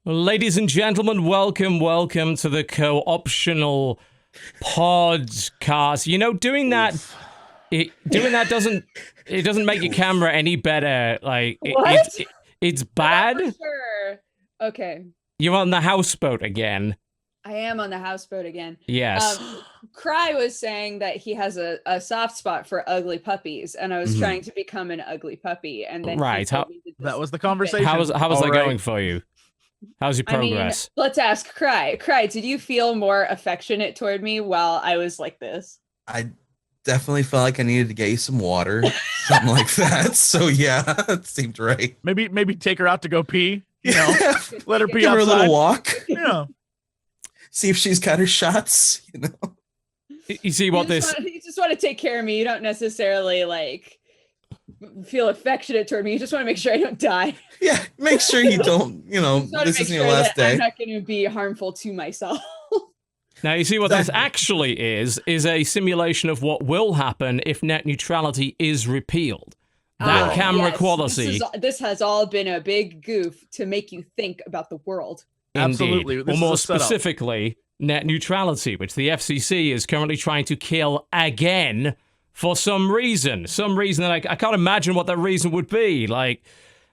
Ladies and gentlemen, welcome to the co-optional podcast. You know, doing that doesn't make your camera any better. Like it's bad. Sure. Okay. You're on the houseboat again. I am on the houseboat again. Yes. Cry was saying that he has a soft spot for ugly puppies, and I was trying to become an ugly puppy, and then right. That was the conversation. How was that going for you? How's your progress? I mean, let's ask Cry. Cry, did you feel more affectionate toward me while I was like this? I definitely felt like I needed to get you some water, something like that. So yeah, it seemed right. Maybe take her out to go pee. You know, let her pee Give outside. her a little walk. Yeah. See if she's got her shots. You know. You see what you just want to take care of me. You don't necessarily like feel affectionate toward me. You just want to make sure I don't die. Yeah, make sure you don't, you know, this isn't your last day. I'm not going to be harmful to myself. Now, you see what this actually is a simulation of what will happen if net neutrality is repealed. That camera quality. This has all been a big goof to make you think about the world. Absolutely. Or more specifically, net neutrality, which the FCC is currently trying to kill again for some reason that I can't imagine what that reason would be. Like,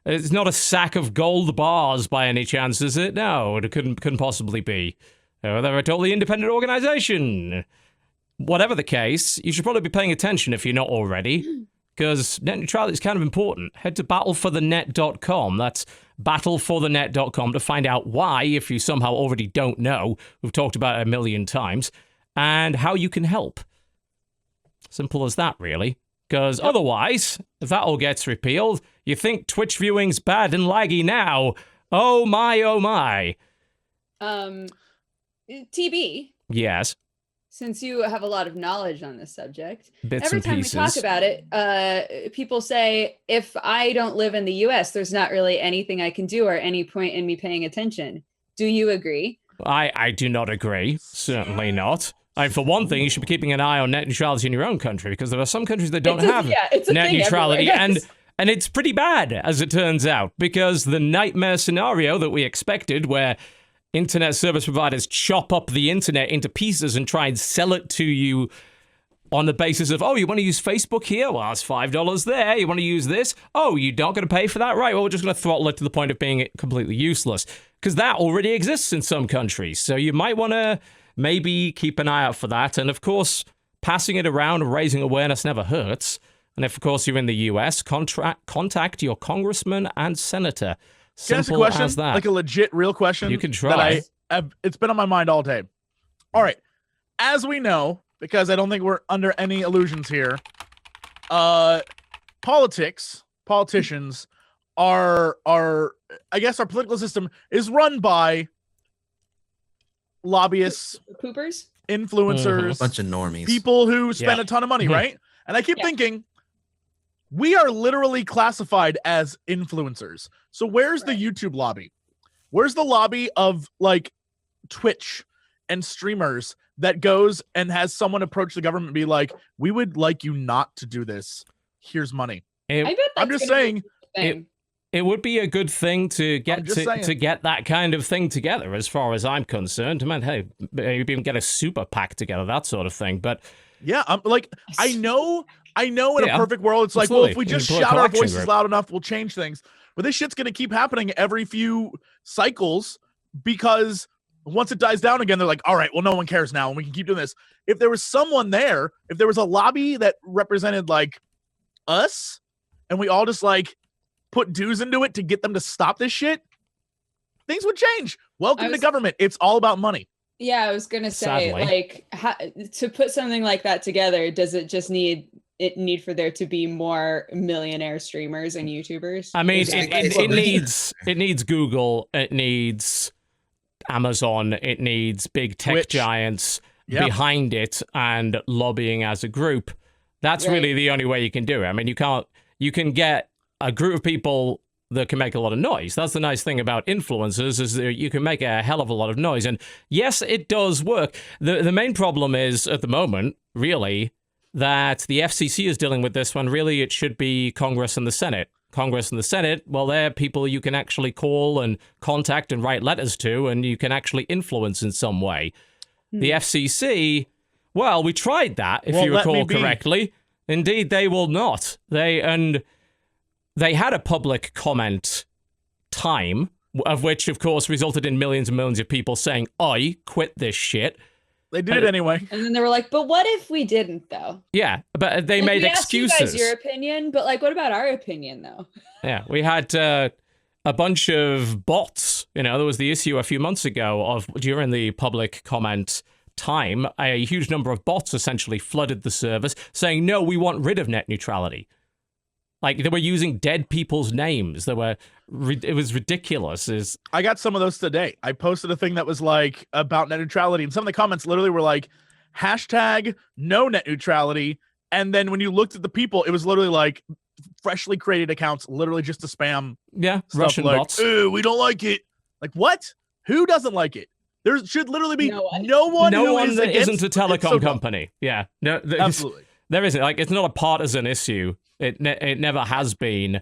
it's not a sack of gold bars by any chance, is it? No, it couldn't possibly be. They're a totally independent organization. Whatever the case, you should probably be paying attention if you're not already, because net neutrality is kind of important. Head to battleforthenet.com. That's battleforthenet.com to find out why, if you somehow already don't know. We've talked about it a million times, and how you can help. Simple as that, really. Because otherwise, if that all gets repealed, you think Twitch viewing's bad and laggy now. Oh my, oh my. TB. Yes. Since you have a lot of knowledge on this subject, Bits every time we talk about it, people say, if I don't live in the US, there's not really anything I can do or any point in me paying attention. Do you agree? I do not agree. Certainly not. For one thing, you should be keeping an eye on net neutrality in your own country, because there are some countries that don't have net neutrality, yes. and it's pretty bad, as it turns out, because the nightmare scenario that we expected, where internet service providers chop up the internet into pieces and try and sell it to you on the basis of, oh, you want to use Facebook here? Well, it's $5 there. You want to use this? Oh, you're not going to pay for that? Right, well, we're just going to throttle it to the point of being completely useless, because that already exists in some countries. So you might want to maybe keep an eye out for that. And of course, passing it around and raising awareness never hurts. And if, of course, you're in the US, contact your congressman and senator. Simple as that. Like a legit, real question. You can try. It's been on my mind all day. All right. As we know, because I don't think we're under any illusions here, politicians are, I guess our political system is run by lobbyists, poopers, influencers, a bunch of normies, people who spend a ton of money, right? And I keep thinking, we are literally classified as influencers. So where's the YouTube lobby? Where's the lobby of like Twitch and streamers that goes and has someone approach the government and be like, we would like you not to do this. Here's money. I'm just saying. It would be a good thing to get to get that kind of thing together, as far as I'm concerned. I mean, hey, maybe even get a super PAC together, that sort of thing. But yeah, I'm like, I know in a perfect world, it's like, well, if we just shout our voices loud enough, we'll change things. But this shit's going to keep happening every few cycles, because once it dies down again, they're like, all right, well, no one cares now, and we can keep doing this. If there was someone there, if there was a lobby that represented like us, and we all just like put dues into it to get them to stop this shit, things would change. Welcome to government. It's all about money. Yeah, I was gonna say, Sadly. like, to put something like that together, does it just need for there to be more millionaire streamers and YouTubers? I mean, Exactly. it needs Google, it needs Amazon, it needs big tech Twitch. giants behind it and lobbying as a group. That's really the only way you can do it. I mean, you can get a group of people that can make a lot of noise. That's the nice thing about influencers, is that you can make a hell of a lot of noise. And yes, it does work. The main problem is, at the moment, really, that the FCC is dealing with this when really it should be Congress and the Senate. Congress and the Senate, well, they're people you can actually call and contact and write letters to, and you can actually influence in some way. The FCC, well, we tried that, if you recall correctly. Indeed, they will not. They had a public comment time, of which, of course, resulted in millions and millions of people saying, "I quit this shit." They did it anyway. And then they were like, "But what if we didn't, though?" Yeah, but they made excuses. We asked you guys your opinion, but like, what about our opinion, though? Yeah, we had a bunch of bots. You know, there was the issue a few months ago of during the public comment time, a huge number of bots essentially flooded the service saying, "No, we want rid of net neutrality." Like, they were using dead people's names. It was ridiculous. I got some of those today. I posted a thing that was like about net neutrality, and some of the comments literally were like, hashtag no net neutrality. And then when you looked at the people, it was literally like freshly created accounts, literally just to spam. Yeah, stuff Russian like, bots. We don't like it. Like, what? Who doesn't like it? There should literally be no one that isn't a telecom company. Yeah, no, absolutely. There isn't. Like, it's not a partisan issue. It never has been.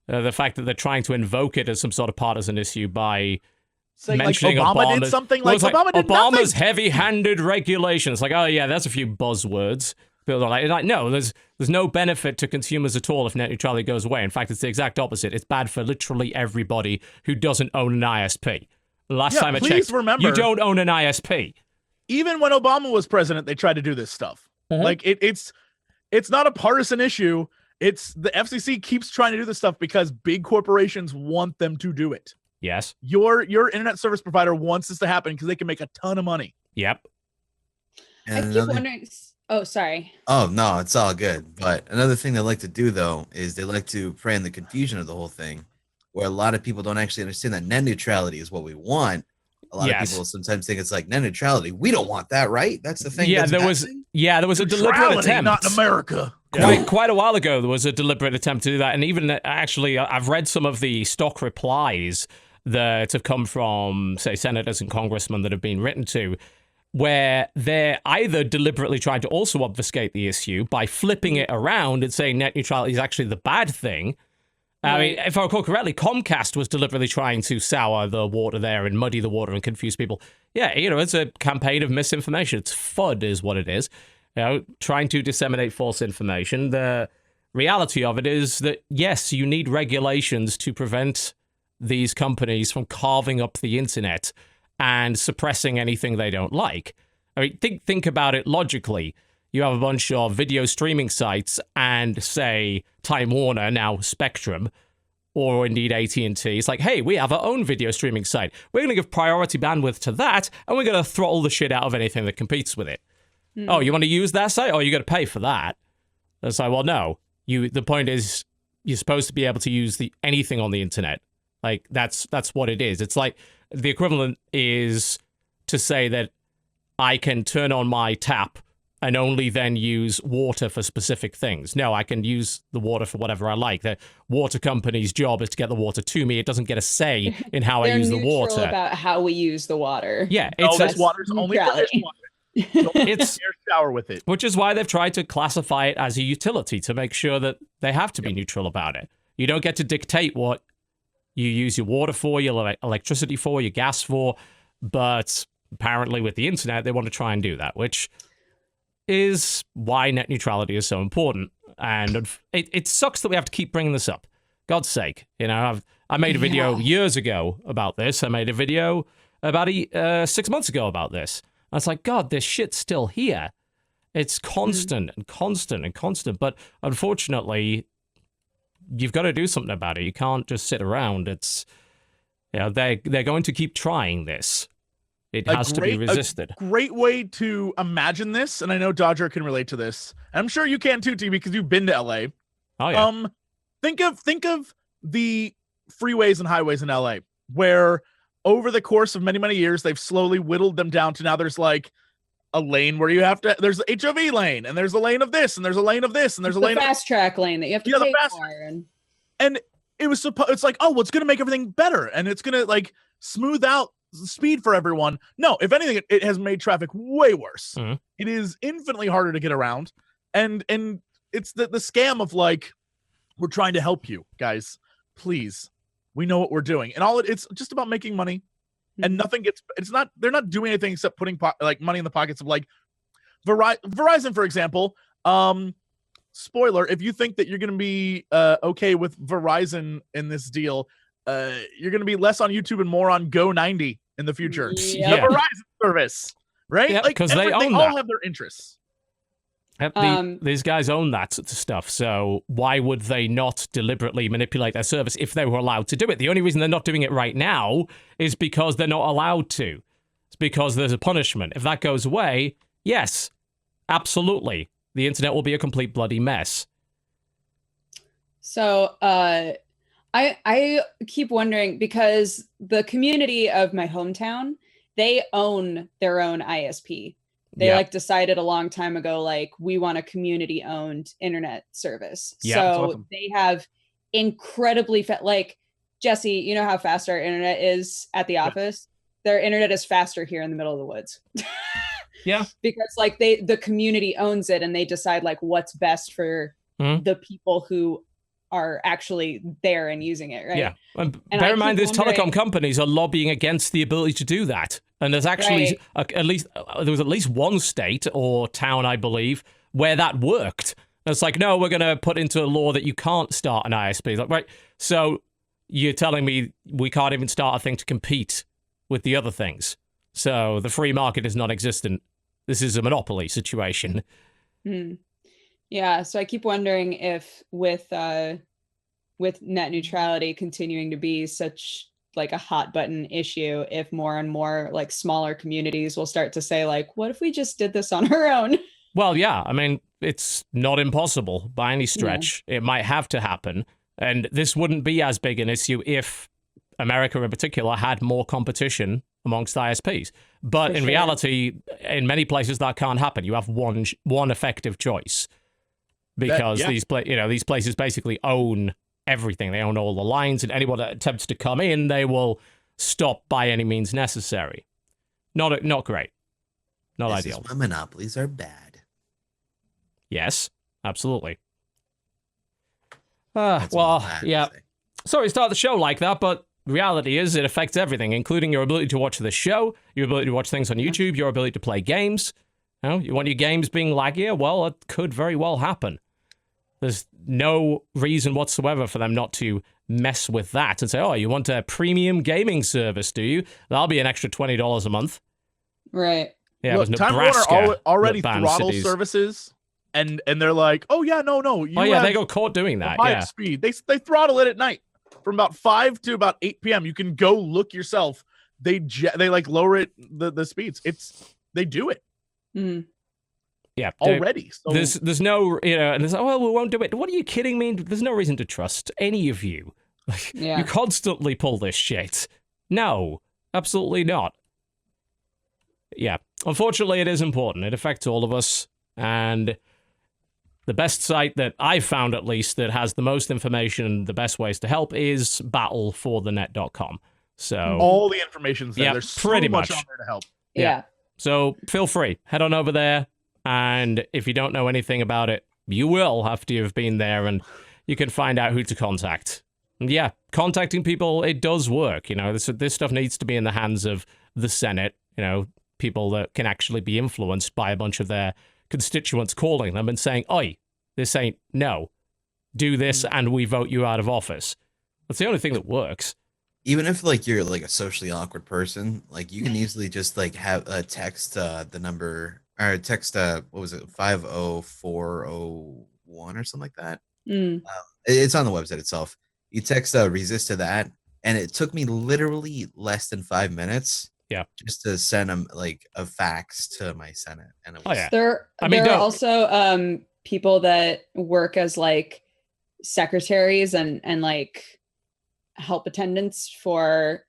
The fact that they're trying to invoke it as some sort of partisan issue by saying mentioning like Obama did something, like Obama did Obama's nothing. heavy-handed regulations. Like, oh yeah, that's a few buzzwords. People are like, no, there's no benefit to consumers at all if net neutrality goes away. In fact, it's the exact opposite. It's bad for literally everybody who doesn't own an ISP. Last time I checked, remember, you don't own an ISP. Even when Obama was president, they tried to do this stuff. Like it's not a partisan issue. It's the FCC keeps trying to do this stuff because big corporations want them to do it. Yes. Your internet service provider wants this to happen because they can make a ton of money. Yep. And I keep wondering. Oh, sorry. Oh, no, it's all good. But another thing they like to do, though, is they like to prey on the confusion of the whole thing, where a lot of people don't actually understand that net neutrality is what we want. A lot of people sometimes think it's like net neutrality. We don't want that, right? That's the thing. Yeah, there was a deliberate attempt. Not in America. Quite a while ago, there was a deliberate attempt to do that. And even actually, I've read some of the stock replies that have come from, say, senators and congressmen that have been written to, where they're either deliberately trying to also obfuscate the issue by flipping it around and saying net neutrality is actually the bad thing. I mean, if I recall correctly, Comcast was deliberately trying to sour the water there and muddy the water and confuse people. Yeah, you know, it's a campaign of misinformation. It's FUD is what it is. You know, trying to disseminate false information. The reality of it is that, yes, you need regulations to prevent these companies from carving up the internet and suppressing anything they don't like. I mean, think about it logically. You have a bunch of video streaming sites and, say, Time Warner, now Spectrum, or indeed AT&T. It's like, hey, we have our own video streaming site. We're going to give priority bandwidth to that, and we're going to throttle the shit out of anything that competes with it. Oh, you want to use that site? Oh, you got to pay for that. It's like, well, no. The point is, you're supposed to be able to use anything on the internet. Like, that's what it is. It's like, the equivalent is to say that I can turn on my tap and only then use water for specific things. No, I can use the water for whatever I like. The water company's job is to get the water to me. It doesn't get a say in how I use the water. About how we use the water. Yeah, this water's only for this water. It's shower with it. Which is why they've tried to classify it as a utility to make sure that they have to be neutral about it. You don't get to dictate what you use your water for, your electricity for, your gas for, but apparently with the internet, they want to try and do that, which is why net neutrality is so important. And it sucks that we have to keep bringing this up. God's sake. You know, I made a video years ago about this. I made a video about 6 months ago about this. And it's like, God, this shit's still here. It's constant and constant and constant. But unfortunately, you've got to do something about it. You can't just sit around. It's, you know, they're going to keep trying this. It has to be resisted. A great way to imagine this, and I know Dodger can relate to this, and I'm sure you can too, T, because you've been to LA. Oh yeah. Think of the freeways and highways in LA, where over the course of many, many years, they've slowly whittled them down to now there's like a lane where you have to, there's the HOV lane, and there's a lane of this, and there's a lane of this, and there's a lane fast track lane that you have to pay for. And it was it's like, oh, well, it's going to make everything better, and it's going to like smooth out the speed for everyone. No, if anything, it has made traffic way worse. Mm-hmm. It is infinitely harder to get around, and it's the scam of like, we're trying to help you guys, please. We know what we're doing, and it's just about making money, and nothing gets. They're not doing anything except putting like money in the pockets of like Verizon, for example. Spoiler: if you think that you're going to be okay with Verizon in this deal, you're going to be less on YouTube and more on Go90 in the future. Yeah. The Verizon service, right? Yeah, like because they all have their interests. These guys own that stuff, so why would they not deliberately manipulate their service if they were allowed to do it? The only reason they're not doing it right now is because they're not allowed to. It's because there's a punishment. If that goes away, yes, absolutely, the internet will be a complete bloody mess. So I keep wondering, because the community of my hometown, they own their own ISP. They decided a long time ago, like, we want a community owned internet service. Yeah, so awesome. they have incredibly like, Jesse, you know how fast our internet is at the office? Their internet is faster here in the middle of the woods. Yeah. Because like the community owns it, and they decide like what's best for the people who are actually there and using it, right? Yeah. And bear in mind, these telecom companies are lobbying against the ability to do that. And there's actually there was at least one state or town, I believe, where that worked. And it's like, no, we're going to put into a law that you can't start an ISP. Like, right. So you're telling me we can't even start a thing to compete with the other things. So the free market is non-existent. This is a monopoly situation. Yeah, so I keep wondering if with net neutrality continuing to be such like a hot button issue, if more and more like smaller communities will start to say like, what if we just did this on our own? Well, yeah, I mean, it's not impossible by any stretch. Yeah. It might have to happen. And this wouldn't be as big an issue if America in particular had more competition amongst ISPs. But in reality, in many places that can't happen. You have one effective choice. Because these places basically own everything. They own all the lines, and anyone that attempts to come in, they will stop by any means necessary. Not great. Not ideal. This is why monopolies are bad. Yes, absolutely. Yeah. Sorry to start the show like that, but the reality is it affects everything, including your ability to watch the show, your ability to watch things on YouTube, your ability to play games. You want your games being laggier? Well, it could very well happen. There's no reason whatsoever for them not to mess with that and say, oh, you want a premium gaming service, do you? That'll be an extra $20 a month. Right. Yeah, look, it was Time Nebraska Warner already throttle cities. Services, and they're like, oh, yeah, no. They got caught doing that, yeah. Speed. They throttle it at night from about 5 to about 8 p.m. You can go look yourself. They like lower it, the speeds. They do it. Yeah, already. So there's no, and there's, oh, well, we won't do it. What are you kidding me? There's no reason to trust any of you. You constantly pull this shit. No, absolutely not. Yeah, unfortunately, it is important. It affects all of us, and the best site that I've found, at least, that has the most information, the best ways to help is battleforthenet.com. So all the information's there. Yeah, There's so pretty much much on there to help. Yeah. So feel free, head on over there, and if you don't know anything about it, you will after you've been there, and you can find out who to contact. And yeah, contacting people, it does work. This stuff needs to be in the hands of the Senate, people that can actually be influenced by a bunch of their constituents calling them and saying, oi, this ain't no. Do this and we vote you out of office. That's the only thing that works. Even if you're a socially awkward person, you can easily just have text the number or text what was it 50401 or something like that. It's on the website itself. You text resist to that, and it took me literally less than 5 minutes just to send them like a fax to my Senate. And it was, there are also people that work as like secretaries and like help attendants for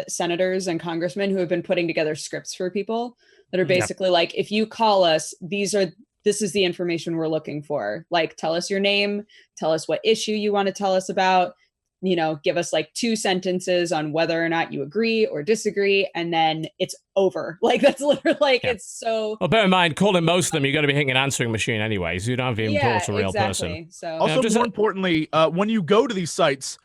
senators and congressmen who have been putting together scripts for people that are basically like, if you call us, this is the information we're looking for. Like, tell us your name, tell us what issue you want to tell us about, you know, give us like 2 sentences on whether or not you agree or disagree, and then it's over. Like, that's literally like, it's so... Well, bear in mind, calling most of them, you're going to be hitting an answering machine anyway, so you don't have to even talk to a real person. So also, more importantly, when you go to these sites,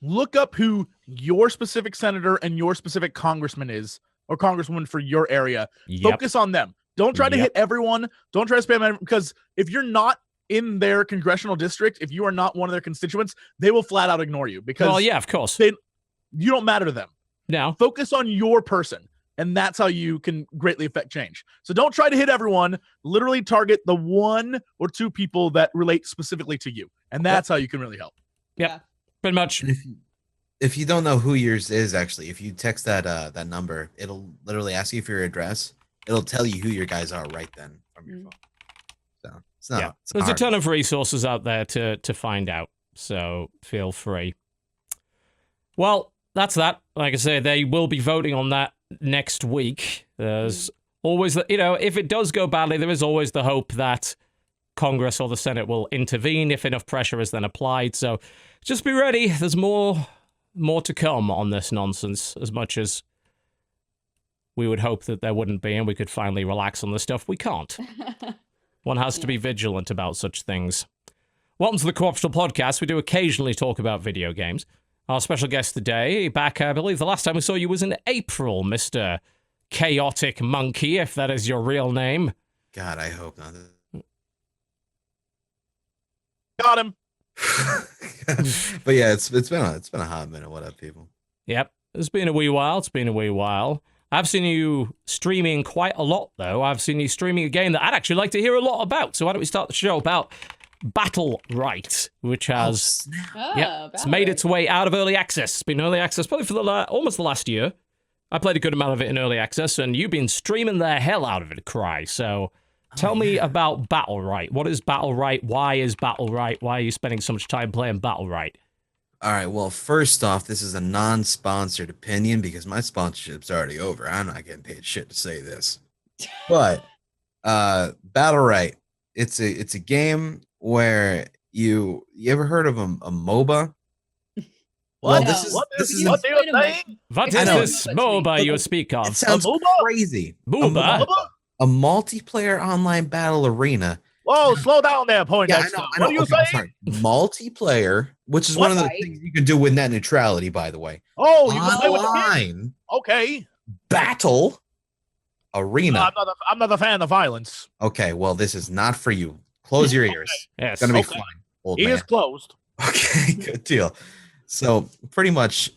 look up who your specific senator and your specific congressman is, or congresswoman for your area. Focus on them. Don't try to hit everyone. Don't try to spam everyone, because if you're not in their congressional district, if you are not one of their constituents, they will flat out ignore you, because of course, you don't matter to them. No, focus on your person, and that's how you can greatly affect change. So don't try to hit everyone. Literally target the 1 or 2 people that relate specifically to you, and that's how you can really help. Pretty much. If you don't know who yours is, actually, if you text that number, it'll literally ask you for your address. It'll tell you who your guys are right then from your phone. So it's not. It's There's hard. a ton of resources out there to find out. So feel free. Well, that's that. Like I say, they will be voting on that next week. There's always, if it does go badly, there is always the hope that Congress or the Senate will intervene if enough pressure is then applied. So just be ready. There's more to come on this nonsense, as much as we would hope that there wouldn't be and we could finally relax on this stuff. We can't. One has to be vigilant about such things. Welcome to the Co-optional Podcast. We do occasionally talk about video games. Our special guest today, back, I believe the last time we saw you was in April, Mr. Chaotic Monkey, if that is your real name. God, I hope not. Got him. But yeah, it's been a hot minute. What up, people? Yep, it's been a wee while. I've seen you streaming quite a lot, though. I've seen you streaming a game that I'd actually like to hear a lot about. So why don't we start the show about Battlerite, which has it's made its way out of early access. It's been early access probably for almost the last year. I played a good amount of it in early access, and you've been streaming the hell out of it, Cry. So tell me about Battlerite. What is Battlerite? Why is Battlerite? Why are you spending so much time playing Battlerite? All right, well, first off, this is a non-sponsored opinion because my sponsorship's already over. I'm not getting paid shit to say this. But Battlerite, it's a game where you ever heard of a MOBA? What? Well, this is what is this MOBA you speak of? It sounds crazy. MOBA? A multiplayer online battle arena. Whoa, slow down there, Poindexter. I know. What are you saying? Multiplayer, which is one of the things you can do with net neutrality, by the way. Oh, you can play with online. Okay. Battle arena. No, I'm not a fan of violence. Okay, well, this is not for you. Close your ears. Yes. It's gonna be fine. Old man. Ears closed. Okay, good deal. So pretty much,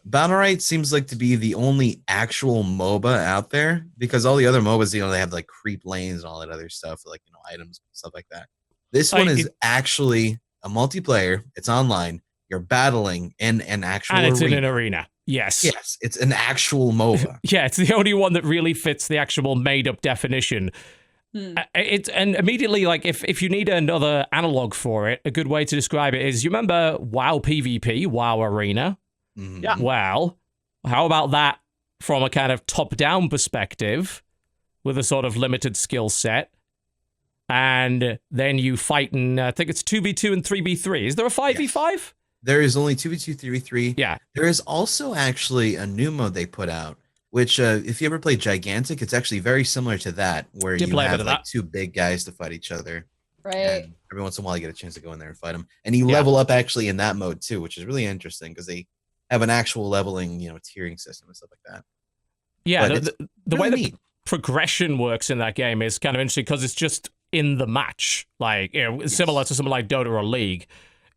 Battlerite seems like to be the only actual MOBA out there, because all the other MOBAs, they have like creep lanes and all that other stuff, like items, stuff like that. This one is actually a multiplayer. It's online. You're battling in an actual and it's arena. in an arena. Yes. Yes, it's an actual MOBA. Yeah, it's the only one that really fits the actual made-up definition. And immediately, like, if you need another analog for it, a good way to describe it is, you remember WoW PvP, WoW Arena? Mm-hmm. Yeah. Well, how about that from a kind of top-down perspective with a sort of limited skill set? And then you fight in, I think it's 2v2 and 3v3. Is there a 5v5? Yes. There is only 2v2, 3v3. Yeah. There is also actually a new mode they put out, which if you ever play Gigantic, it's actually very similar to that, where you have like 2 big guys to fight each other. Right. And every once in a while you get a chance to go in there and fight them. And you level up actually in that mode too, which is really interesting because they have an actual leveling, tiering system and stuff like that. Yeah, the way the progression works in that game is kind of interesting because it's just in the match. Like, similar to something like Dota or League.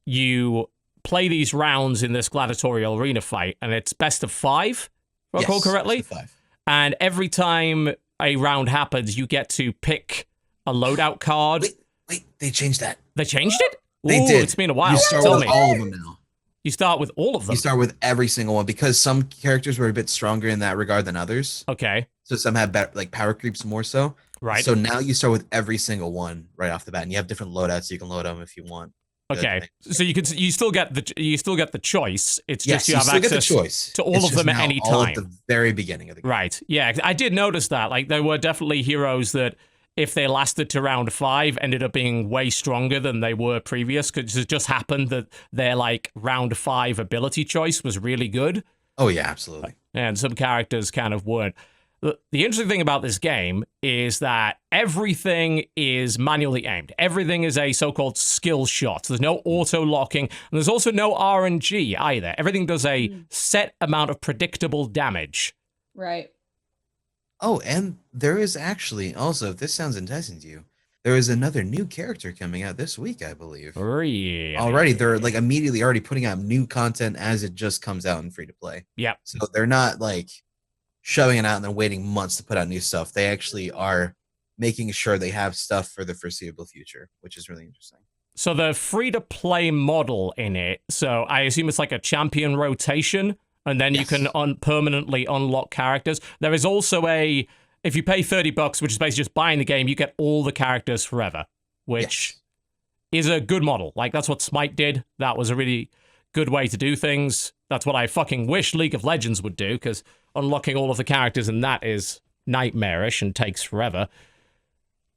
You play these rounds in this gladiatorial arena fight, and it's best of 5, if I recall correctly. Best of 5. And every time a round happens, you get to pick a loadout card. Wait, they changed that. They changed it? They Ooh, did. It's been a while. You start Tell with me. all of them now. You start with all of them. You start with every single one because some characters were a bit stronger in that regard than others. Okay. So some have better, like power creeps more so. Right. So now you start with every single one right off the bat, and you have different loadouts. So you can load them if you want. Okay. So you still get the choice. It's yes, just you have access to all of them at any time. All at the very beginning of the game. Right. Yeah. I did notice that. Like there were definitely heroes that, if they lasted to round 5, ended up being way stronger than they were previous, because it just happened that their like round 5 ability choice was really good. Oh yeah, absolutely. And some characters kind of weren't. The interesting thing about this game is that everything is manually aimed. Everything is a so-called skill shot. There's no auto-locking, and there's also no RNG either. Everything does a set amount of predictable damage. Right. Oh, and there is actually also, if this sounds enticing to you, there is another new character coming out this week, I believe. Really? Already, they're like immediately already putting out new content as it just comes out in free to play. Yeah. So they're not like shoving it out and then waiting months to put out new stuff. They actually are making sure they have stuff for the foreseeable future, which is really interesting. So the free to play model in it, so I assume it's like a champion rotation. And then you can permanently unlock characters. There is also if you pay $30, which is basically just buying the game, you get all the characters forever, which is a good model. Like, that's what Smite did. That was a really good way to do things. That's what I fucking wish League of Legends would do, because unlocking all of the characters in that is nightmarish and takes forever.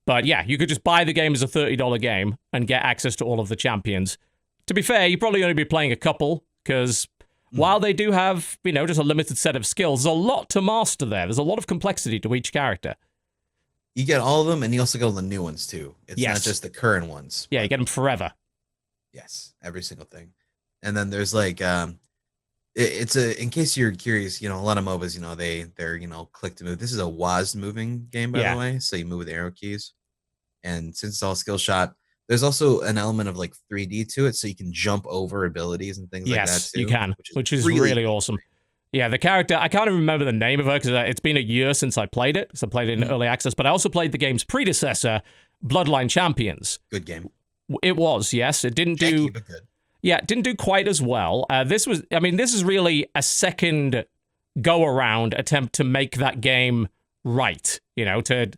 But yeah, you could just buy the game as a $30 game and get access to all of the champions. To be fair, you probably only be playing a couple, because while they do have, just a limited set of skills, there's a lot to master there. There's a lot of complexity to each character. You get all of them, and you also get all the new ones, too. It's not just the current ones. Yeah, you get them forever. Yes, every single thing. And then there's like, in case you're curious, a lot of MOBAs, they're click to move. This is a WASD moving game, by the way. So you move with arrow keys. And since it's all skill shot, there's also an element of like 3D to it, so you can jump over abilities and things like that too. Yes, you can, which is really awesome. Yeah, the character, I can't even remember the name of her because it's been a year since I played it. So I played it in early access, but I also played the game's predecessor, Bloodline Champions. Good game. It was, yes. It didn't do... but good. Yeah, it didn't do quite as well. This is really a second go-around attempt to make that game right, to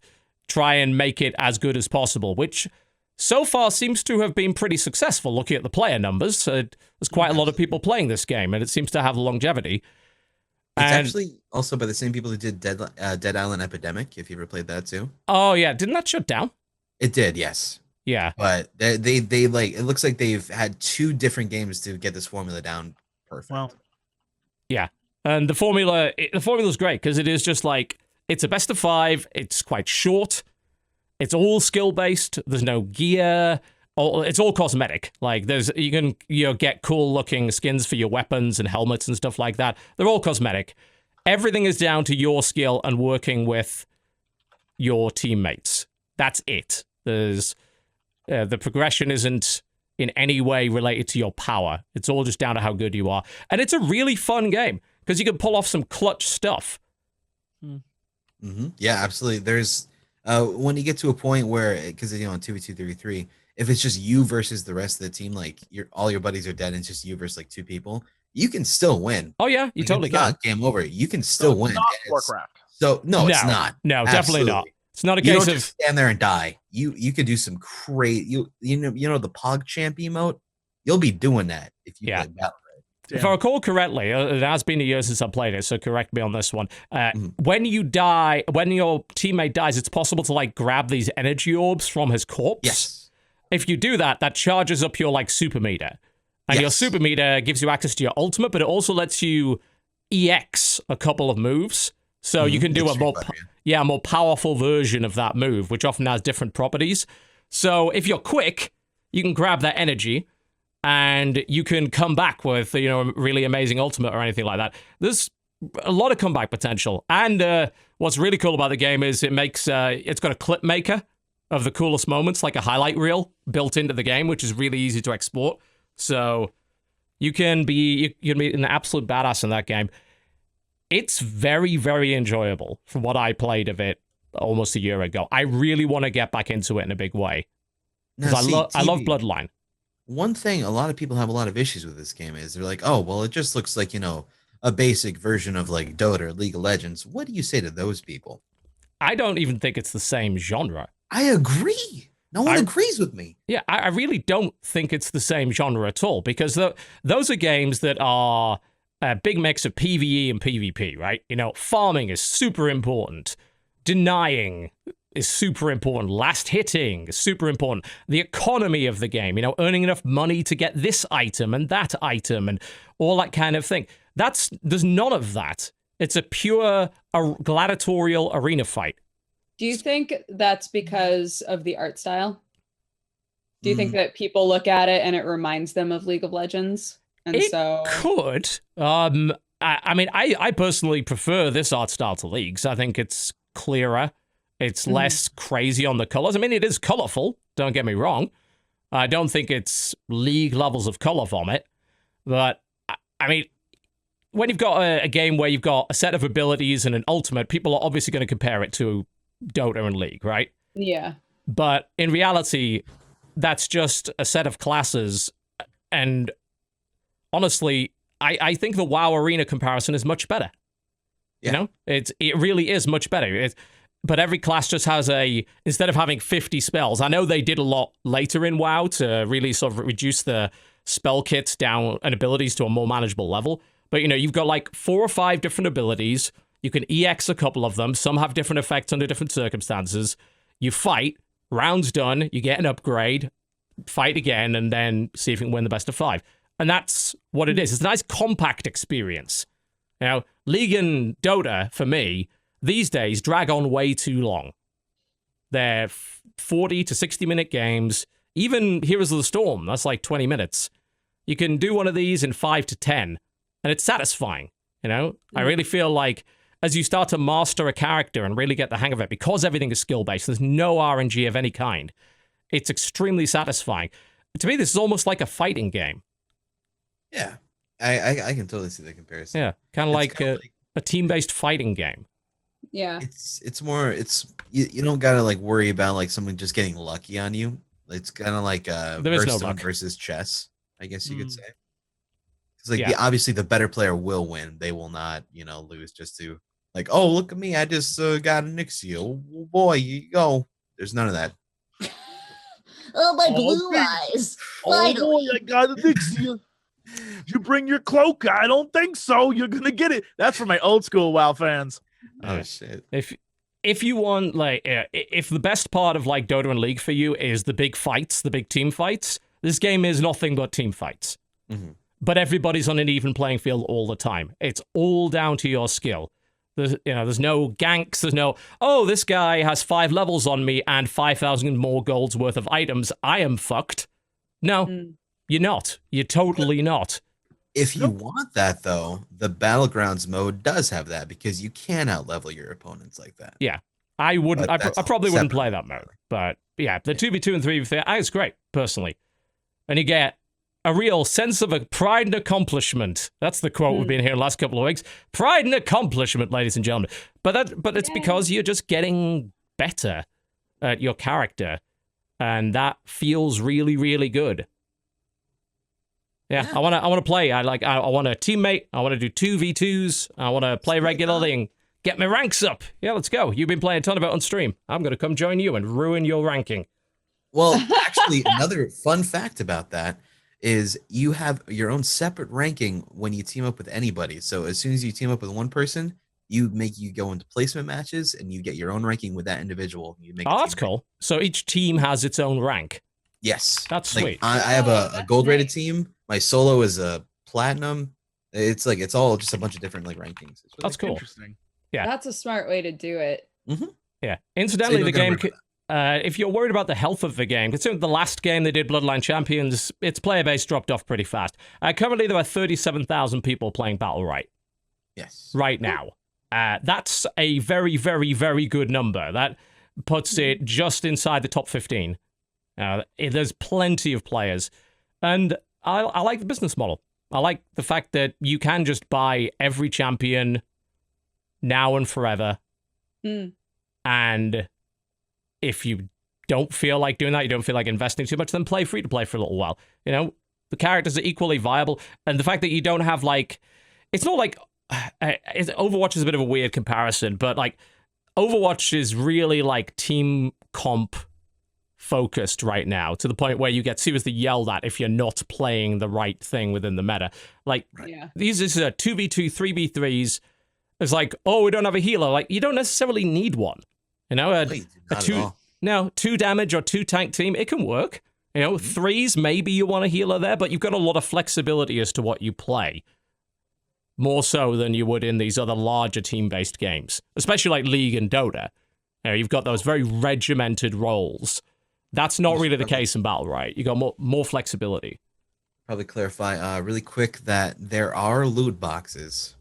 try and make it as good as possible, which so far seems to have been pretty successful looking at the player numbers. There's quite a lot of people playing this game, and it seems to have longevity. It's actually also by the same people who did Dead Island Epidemic, if you ever played that too. Oh, yeah. Didn't that shut down? It did, yes. Yeah. But they like, it looks like they've had 2 different games to get this formula down perfect. Well, yeah. And the formula's great because it is just like, it's a best of 5. It's quite short. It's all skill-based. There's no gear. It's all cosmetic. Like, you can get cool-looking skins for your weapons and helmets and stuff like that. They're all cosmetic. Everything is down to your skill and working with your teammates. That's it. There's the progression isn't in any way related to your power. It's all just down to how good you are. And it's a really fun game because you can pull off some clutch stuff. Yeah, absolutely. There's when you get to a point where, because on 2v2 3v3, if it's just you versus the rest of the team, like all your buddies are dead and it's just you versus like 2 people, you can still win. Oh yeah, you totally can. Game over. You can still win. Not Warcraft. So no, it's not. No, definitely not. It's not a case of stand there and die. You could do some crazy. You know the PogChamp emote. You'll be doing that if you play Battlerite. If I recall correctly, it has been a year since I played it, so correct me on this one. When you die, when your teammate dies, it's possible to like grab these energy orbs from his corpse. Yes. If you do that, that charges up your like super meter, and your super meter gives you access to your ultimate, but it also lets you EX a couple of moves, so you can do a more powerful version of that move, which often has different properties. So if you're quick, you can grab that energy. And you can come back with, a really amazing ultimate or anything like that. There's a lot of comeback potential. And what's really cool about the game is it's got a clip maker of the coolest moments, like a highlight reel built into the game, which is really easy to export. So you can be an absolute badass in that game. It's very, very enjoyable from what I played of it almost a year ago. I really want to get back into it in a big way. Because I love Bloodline. one thing a lot of people have a lot of issues with this game is they're like, oh, well, it just looks like, a basic version of like Dota or League of Legends. What do you say to those people? I don't even think it's the same genre. I agree. No one agrees with me. Yeah, I really don't think it's the same genre at all, because those are games that are a big mix of PvE and PvP, right? Farming is super important. Denying is super important. Last hitting is super important. The economy of the game, earning enough money to get this item and that item and all that kind of thing. There's none of that. It's a pure gladiatorial arena fight. Do you think that's because of the art style? Do you think that people look at it and it reminds them of League of Legends? And it could. I personally prefer this art style to League's. I think it's clearer. It's less crazy on the colors. I mean, it is colorful. Don't get me wrong. I don't think it's League levels of color vomit. But, I mean, when you've got a game where you've got a set of abilities and an ultimate, people are obviously going to compare it to Dota and League, right? Yeah. But in reality, that's just a set of classes. And honestly, I think the WoW Arena comparison is much better. Yeah. It really is much better. But every class just has instead of having 50 spells, I know they did a lot later in WoW to really sort of reduce the spell kits down and abilities to a more manageable level. But, you've got like 4 or 5 different abilities. You can EX a couple of them. Some have different effects under different circumstances. You fight, round's done, you get an upgrade, fight again, and then see if you can win the best of 5. And that's what it is. It's a nice compact experience. League and Dota, for me, these days drag on way too long. They're 40 to 60-minute games. Even Heroes of the Storm, that's like 20 minutes. You can do one of these in 5 to 10, and it's satisfying. I really feel like as you start to master a character and really get the hang of it, because everything is skill-based, there's no RNG of any kind, it's extremely satisfying. To me, this is almost like a fighting game. Yeah, I can totally see the comparison. Yeah, kind of like a team-based fighting game. Yeah. It's more, you don't gotta like worry about like someone just getting lucky on you. It's kind of like Hearthstone versus chess, I guess you could say. Because obviously the better player will win. They will not, lose just to like, oh, look at me, I just got an Nixie. Oh boy, you go. There's none of that. Oh, my blue eyes. Oh boy, I got an Nixie. You bring your cloak? I don't think so. You're gonna get it. That's for my old school WoW fans. Oh shit. If you want, like, if the best part of like Dota and League for you is the big fights, the big team fights, this game is nothing but team fights. But everybody's on an even playing field all the time. It's all down to your skill. There's no ganks. There's no, oh, this guy has 5 levels on me and 5,000 more gold's worth of items. I am fucked. No, you're not. You're totally not. If you want that, though, the Battlegrounds mode does have that because you can outlevel your opponents like that. Yeah, I wouldn't. I probably wouldn't play that mode. But yeah, the 2v2 and 3v3, it's great, personally. And you get a real sense of a pride and accomplishment. That's the quote we've been hearing the last couple of weeks. Pride and accomplishment, ladies and gentlemen. But it's because you're just getting better at your character. And that feels really, really good. Yeah, I want to play. I want a teammate. I want to do 2v2s. I want to play regularly and get my ranks up. Yeah, let's go. You've been playing a ton of it on stream. I'm going to come join you and ruin your ranking. Well, actually, another fun fact about that is you have your own separate ranking when you team up with anybody. So as soon as you team up with one person, you go into placement matches and you get your own ranking with that individual. That's cool. So each team has its own rank. Yes. That's sweet. I have a gold rated team. My solo is a platinum. It's all just a bunch of different like rankings. Really That's cool. Interesting. Yeah. That's a smart way to do it. Yeah. Incidentally, the game, if you're worried about the health of the game, considering the last game they did, Bloodline Champions, its player base dropped off pretty fast. Currently, there are 37,000 people playing Battlerite. Yes. Right now. That's a very, very, very good number. That puts it just inside the top 15. There's plenty of players. And I like the business model. I like the fact that you can just buy every champion now and forever. And if you don't feel like doing that, you don't feel like investing too much, then play free to play for a little while. You know, the characters are equally viable, and the fact that you don't have like, it's not like Overwatch is a bit of a weird comparison, but like Overwatch is really like team comp focused right now, to the point where you get seriously yelled at if you're not playing the right thing within the meta. Like, these is a 2v2, 3v3s. It's like, oh, we don't have a healer. Like, you don't necessarily need one. You know, a 2 damage or 2 tank team, it can work. You know, 3s, maybe you want a healer there, but you've got a lot of flexibility as to what you play. More so than you would in these other larger team-based games, especially like League and Dota. You know, you've got those very regimented roles. That's not really the case in Battlerite. You got more flexibility. Probably clarify really quick that there are loot boxes.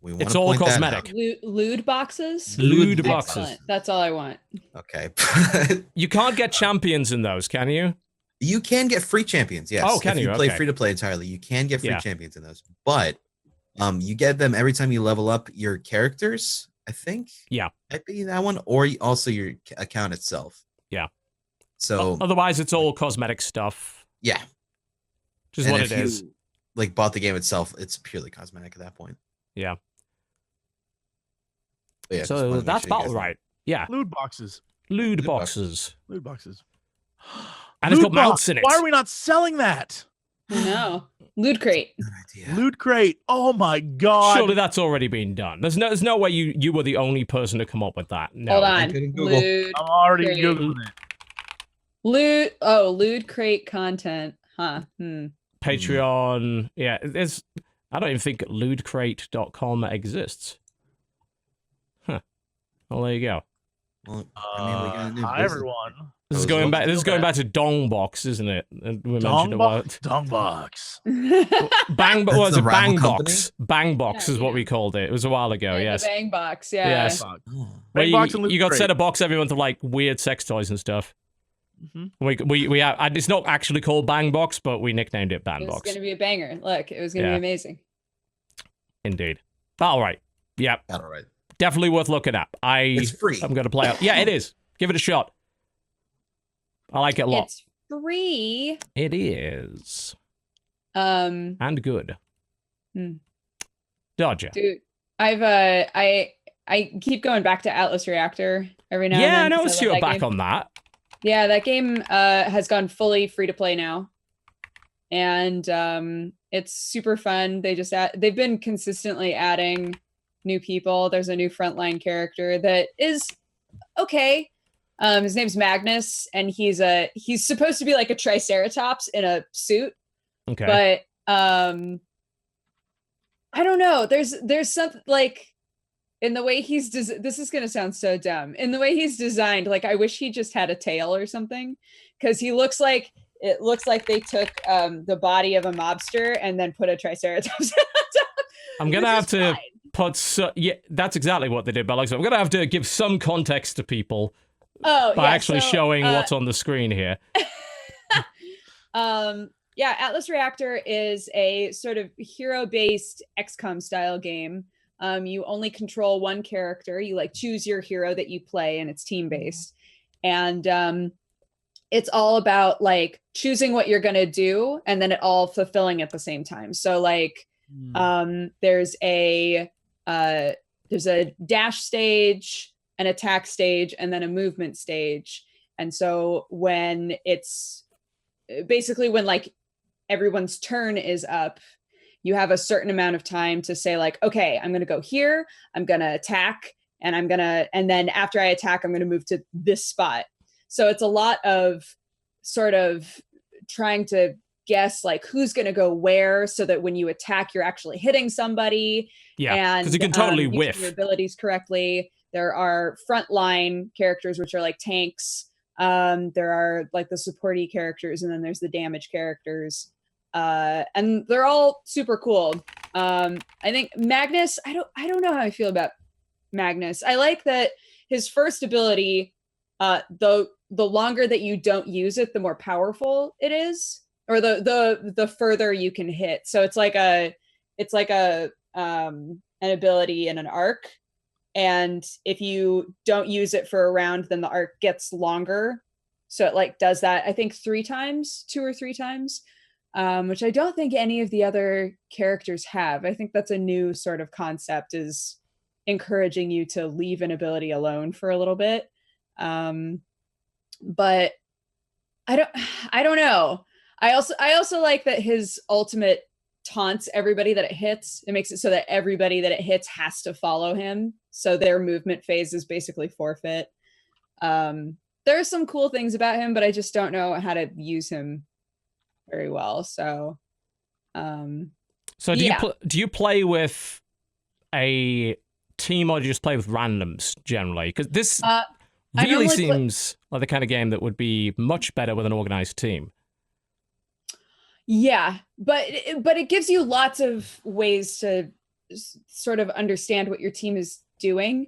It's all cosmetic. Loot boxes? Loot boxes. Excellent. That's all I want. Okay. You can't get champions in those, can you? You can get free champions, yes. Oh, can if you? You play okay. free to play entirely. You can get free champions in those. But you get them every time you level up your characters, I think. Yeah. Might be that one, or also your account itself. Yeah. So otherwise, it's all cosmetic stuff. Yeah. Which is what it is. Like bought the game itself, it's purely cosmetic at that point. Yeah. But yeah, so that's Battlerite. Yeah. Loot boxes. Loot boxes. Loot boxes. And it's got mounts in it. Why are we not selling that? No. Loot Crate. Loot Crate. Oh my god. Surely that's already been done. There's no way you were the only person to come up with that. No. Hold on. I'm already Googling it. Loot Crate content. Huh. Patreon. Yeah, I don't even think lootcrate.com exists. Huh. Well, there you go. Well, I mean, we got a new hi business. everyone. This is going back to Dongbox, isn't it? And we mentioned about Dongbox. Bang. What was it? rival Bangbox. Bangbox is what we called it. It was a while ago. Yes. Bang Box. Yeah. Yes. Where you got set a box every month of like weird sex toys and stuff. We have, it's not actually called Bang Box, but we nicknamed it Bang It was Box. going to be a banger. Look, it was going to be amazing. Indeed. Battlerite. Yep. Battlerite. Definitely worth looking at. It's free. I'm going to play it. Yeah, it is. Give it a shot. I like it a lot. It's free. It is. And good. Dodger. Dude, I keep going back to Atlas Reactor every now and then. Yeah, I noticed you were back on that. Yeah, that game has gone fully free to play now. And it's super fun. They've been consistently adding new people. There's a new frontline character that is okay. His name's Magnus, and he's supposed to be like a Triceratops in a suit. Okay. But I don't know. There's something like in the way he's this is gonna sound so dumb. In the way he's designed, like I wish he just had a tail or something, because it looks like they took the body of a mobster and then put a Triceratops on top. I'm gonna have to yeah, that's exactly what they did. But like, I'm gonna have to give some context to people by actually showing what's on the screen here. Yeah, Atlas Reactor is a sort of hero-based XCOM style game. You only control one character. You like choose your hero that you play, and it's team-based. And it's all about like choosing what you're gonna do, and then it all fulfilling at the same time. So like, there's a dash stage, an attack stage, and then a movement stage. And so when it's basically when like everyone's turn is up, you have a certain amount of time to say like, okay, I'm going to go here, I'm going to attack, and then after I attack, I'm going to move to this spot. So it's a lot of sort of trying to guess like who's going to go where, so that when you attack, you're actually hitting somebody. Yeah, and because you can totally whiff your abilities correctly. There are frontline characters, which are like tanks. There are like the supporty characters, and then there's the damage characters. And they're all super cool. I think Magnus, I don't know how I feel about Magnus. I like that his first ability, the longer that you don't use it, the more powerful it is, or the further you can hit. So it's like an ability in an arc. And if you don't use it for a round, then the arc gets longer. So it like does that, I think 2 or 3 times, which I don't think any of the other characters have. I think that's a new sort of concept, is encouraging you to leave an ability alone for a little bit. But I don't know. I also like that his ultimate taunts everybody that it hits. It makes it so that everybody that it hits has to follow him. So their movement phase is basically forfeit. There are some cool things about him, but I just don't know how to use him very well. So, do you play with a team, or do you just play with randoms generally? Because this really seems like the kind of game that would be much better with an organized team. Yeah, but it gives you lots of ways to sort of understand what your team is doing.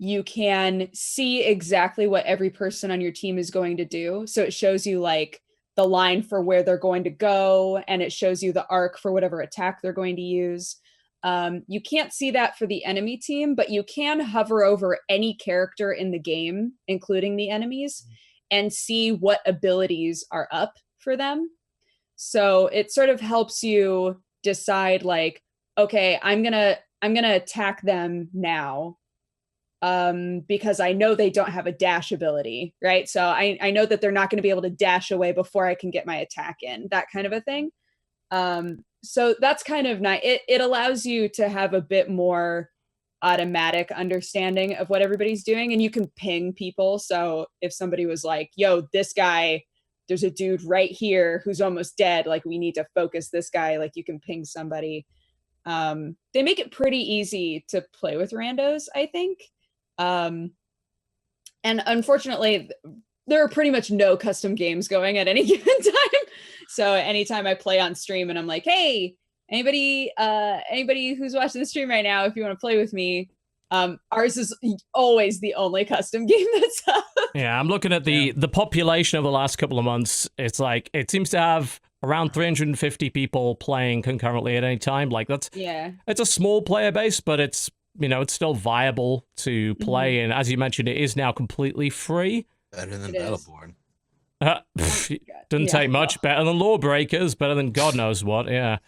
You can see exactly what every person on your team is going to do. So it shows you like the line for where they're going to go, and it shows you the arc for whatever attack they're going to use. You can't see that for the enemy team, but you can hover over any character in the game, including the enemies, and see what abilities are up for them. So it sort of helps you decide like, okay, I'm gonna attack them now, because I know they don't have a dash ability, right? So I know that they're not going to be able to dash away before I can get my attack in, that kind of a thing. So that's kind of nice. It allows you to have a bit more automatic understanding of what everybody's doing, and you can ping people. So if somebody was like, yo, this guy, there's a dude right here who's almost dead, like we need to focus this guy, like you can ping somebody. They make it pretty easy to play with randos, I think. And unfortunately, there are pretty much no custom games going at any given time. So anytime I play on stream and I'm like, hey, anybody who's watching the stream right now, if you want to play with me, ours is always the only custom game that's up. Yeah, I'm looking at the population of the last couple of months. It's like, it seems to have around 350 people playing concurrently at any time. Like it's a small player base, but it's, it's still viable to play. Mm-hmm. And as you mentioned, it is now completely free. Better than Battleborn. Doesn't take much. Better than Lawbreakers, better than God knows what. Yeah.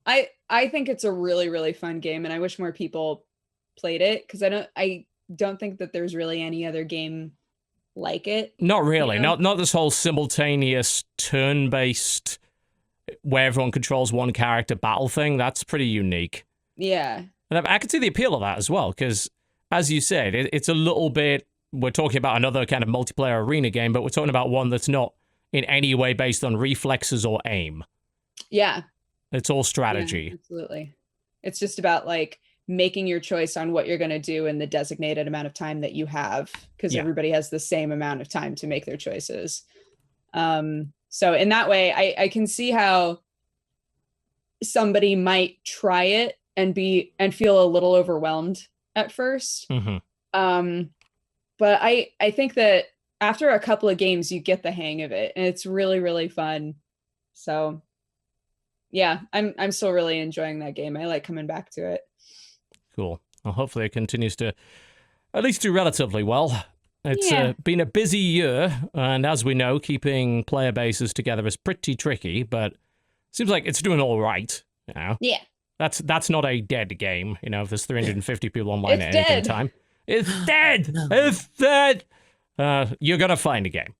I think it's a really, really fun game, and I wish more people played it, because I don't think that there's really any other game like it. Not really. Not this whole simultaneous turn-based where everyone controls one character battle thing. That's pretty unique. Yeah. And I can see the appeal of that as well, because as you said, it's a little bit, we're talking about another kind of multiplayer arena game, but we're talking about one that's not in any way based on reflexes or aim. Yeah. It's all strategy. Yeah, absolutely. It's just about like making your choice on what you're going to do in the designated amount of time that you have, because everybody has the same amount of time to make their choices. So in that way, I can see how somebody might try it and feel a little overwhelmed at first. Mm-hmm. But I think that after a couple of games, you get the hang of it, and it's really, really fun. So yeah, I'm still really enjoying that game. I like coming back to it. Cool. Well, hopefully it continues to at least do relatively well. It's been a busy year, and as we know, keeping player bases together is pretty tricky, but it seems like it's doing all right. Yeah. That's not a dead game, if there's 350 people online at any given time. It's dead! No. It's dead! You're gonna find a game.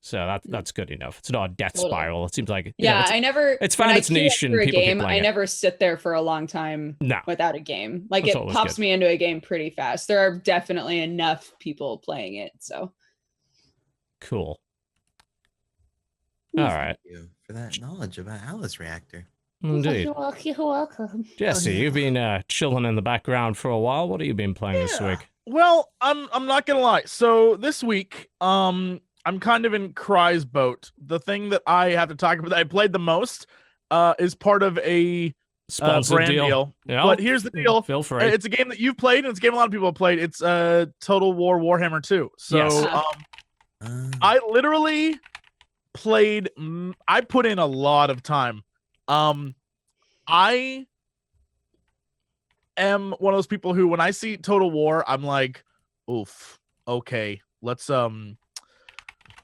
So that's good enough. It's not a death spiral. It seems like it's found its niche and people keep playing I never sit there for a long time without a game. Like it pops me into a game pretty fast. There are definitely enough people playing it. So cool. All right. Thank you for that knowledge about Alice Reactor. Indeed. You're welcome. Jesse, you've been chilling in the background for a while. What have you been playing this week? Well, I'm not gonna lie. So this week, I'm kind of in Cry's boat. The thing that I have to talk about that I played the most is part of a brand deal. Yep. But here's the deal. Feel free. It's a game that you've played, and it's a game a lot of people have played. It's Total War Warhammer 2. So I literally played. I put in a lot of time. I am one of those people who, when I see Total War, I'm like, oof. okay, let's try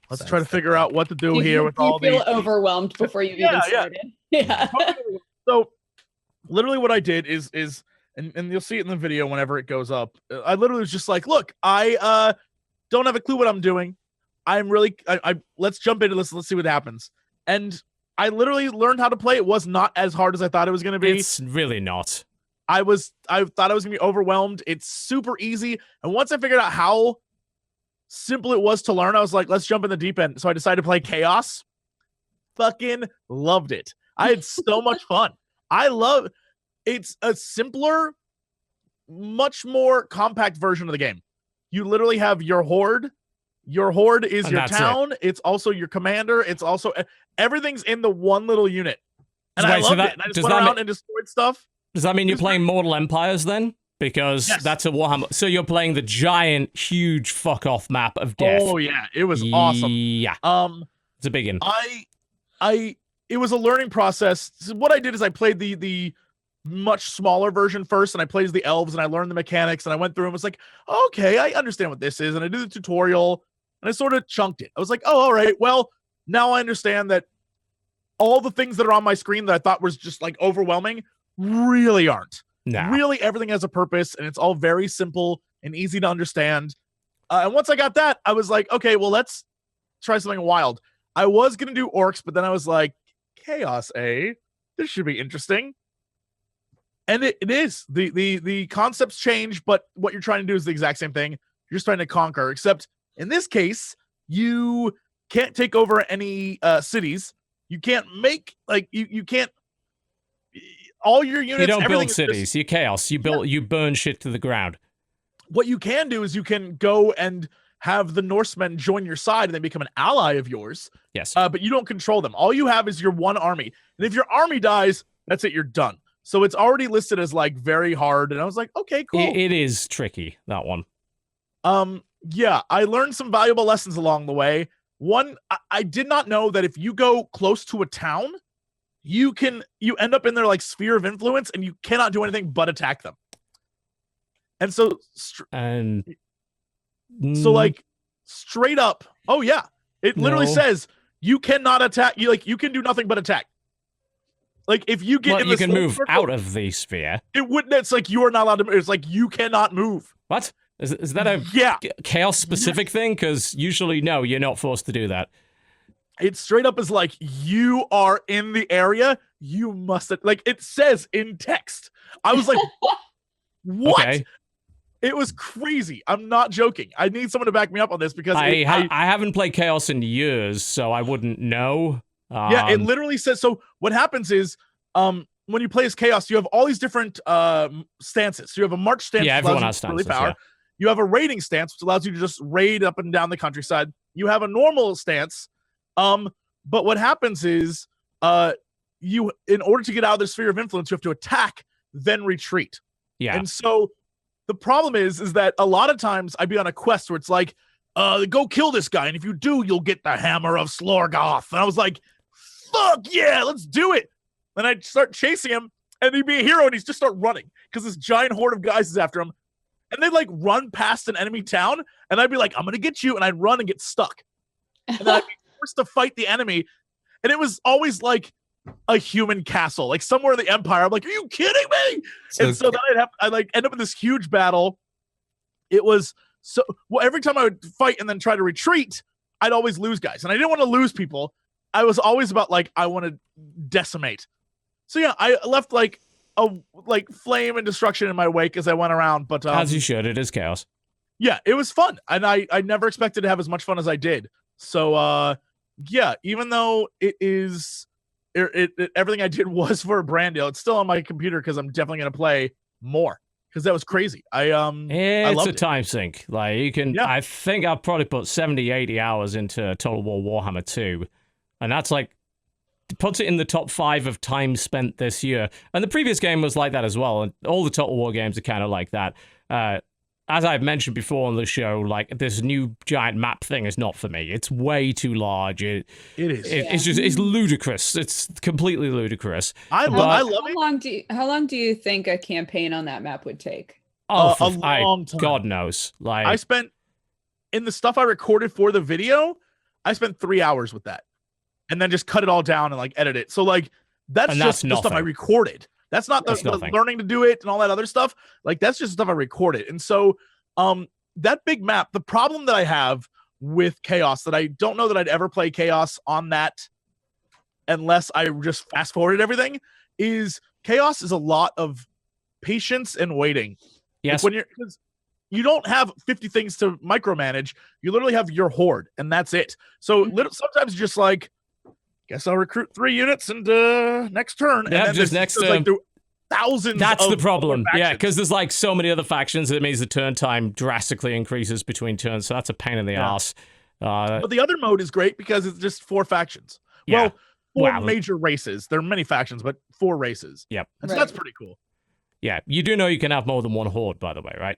to figure out what to do here with all you these. feel overwhelmed before you even started. Yeah. So literally what I did is and you'll see it in the video whenever it goes up. I literally was just like, look, I don't have a clue what I'm doing. I'm really let's jump into this. Let's see what happens. And I literally learned how to play. It was not as hard as I thought it was going to be. It's really not. I thought I was going to be overwhelmed. It's super easy. And once I figured out how simple it was to learn, I was like, let's jump in the deep end. So I decided to play Chaos. Fucking loved it. I had so much fun. It's a simpler, much more compact version of the game. You literally have your horde. Your horde is and your town. It's also your commander. It's also everything's in the one little unit. And I loved it. And I just went around and destroyed stuff. Does that mean you're playing Mortal Empires then? Because that's a Warhammer. So you're playing the giant, huge fuck off map of death. Oh yeah, it was awesome. Yeah. It's a big one. It was a learning process. So what I did is I played the much smaller version first, and I played as the elves, and I learned the mechanics, and I went through and was like, okay, I understand what this is, and I did the tutorial, and I sort of chunked it. I was like, oh, all right, well, now I understand that all the things that are on my screen that I thought was just like overwhelming really aren't. No. Really, everything has a purpose, and it's all very simple and easy to understand. And once I got that, I was like, okay, well, let's try something wild. I was going to do orcs, but then I was like, Chaos, this should be interesting. And it is. The concepts change, but what you're trying to do is the exact same thing. You're just trying to conquer, except in this case, you can't take over any cities. You can't make, like, you can't, all your units. You don't build cities. You're Chaos. You burn shit to the ground. What you can do is you can go and have the Norsemen join your side and they become an ally of yours. Yes. But you don't control them. All you have is your one army. And if your army dies, that's it. You're done. So it's already listed as like very hard. And I was like, okay, cool. It is tricky, that one. Yeah, I learned some valuable lessons along the way. One, I did not know that if you go close to a town, you end up in their like sphere of influence and you cannot do anything but attack them. And so, so like straight up, oh yeah, it literally says you cannot attack. You can do nothing but attack. Like if you get in you can move out of the sphere. It wouldn't. It's like you are not allowed to move. It's like you cannot move. What? Is that a Chaos specific thing? Because usually, no, you're not forced to do that. It straight up is like you are in the area. You must like it says in text. I was like, what? Okay. It was crazy. I'm not joking. I need someone to back me up on this because I haven't played Chaos in years, so I wouldn't know. Yeah, it literally says. So what happens is, when you play as Chaos, you have all these different stances. So you have a march stance. Yeah, everyone has stances. Yeah. You have a raiding stance, which allows you to just raid up and down the countryside. You have a normal stance. But what happens is, you in order to get out of the sphere of influence, you have to attack, then retreat. Yeah. And so the problem is that a lot of times I'd be on a quest where it's like, go kill this guy, and if you do, you'll get the hammer of Slorgoth. And I was like, fuck yeah, let's do it. Then I'd start chasing him, and he'd be a hero, and he'd just start running because this giant horde of guys is after him. And they'd like run past an enemy town, and I'd be like, I'm gonna get you, and I'd run and get stuck. And then I'd be forced to fight the enemy. And it was always like a human castle, like somewhere in the Empire. I'm like, are you kidding me? So then I'd like end up in this huge battle. It was so every time I would fight and then try to retreat, I'd always lose guys. And I didn't want to lose people. I was always about like, I want to decimate. So yeah, I left like a flame and destruction in my wake as I went around. But as you should, it is Chaos. Yeah, it was fun. And I never expected to have as much fun as I did. So yeah, even though everything I did was for a brand deal, it's still on my computer because I'm definitely gonna play more because that was crazy. It's a time sink. Like you can, I think I've probably put 70, 80 hours into Total War Warhammer 2, and that's like puts it in the top 5 of time spent this year. And the previous game was like that as well. And all the Total War games are kind of like that. As I've mentioned before on the show, like this new giant map thing is not for me. It's way too large. It is. It's ludicrous. It's completely ludicrous. I love it. How long do you think a campaign on that map would take? A long time. God knows. Like I spent in the stuff I recorded for the video, I spent 3 hours with that, and then just cut it all down and like edit it. So like that's just the stuff I recorded. That's not the learning to do it and all that other stuff. Like that's just stuff I recorded. And so that big map, the problem that I have with Chaos, that I don't know that I'd ever play Chaos on that unless I just fast forwarded everything, is Chaos is a lot of patience and waiting. Yes. Like when you don't have 50 things to micromanage. You literally have your horde, and that's it. So sometimes you're just like, guess I'll recruit 3 units and next turn. Yeah, and then just next turn. Like thousands. That's the problem. Yeah, because there's like so many other factions. It means the turn time drastically increases between turns. So that's a pain in the ass. But the other mode is great because it's just 4 factions. Yeah. Well, 4 major races. There are many factions, but 4 races. Yep. And so that's pretty cool. Yeah, you do know you can have more than one horde, by the way, right?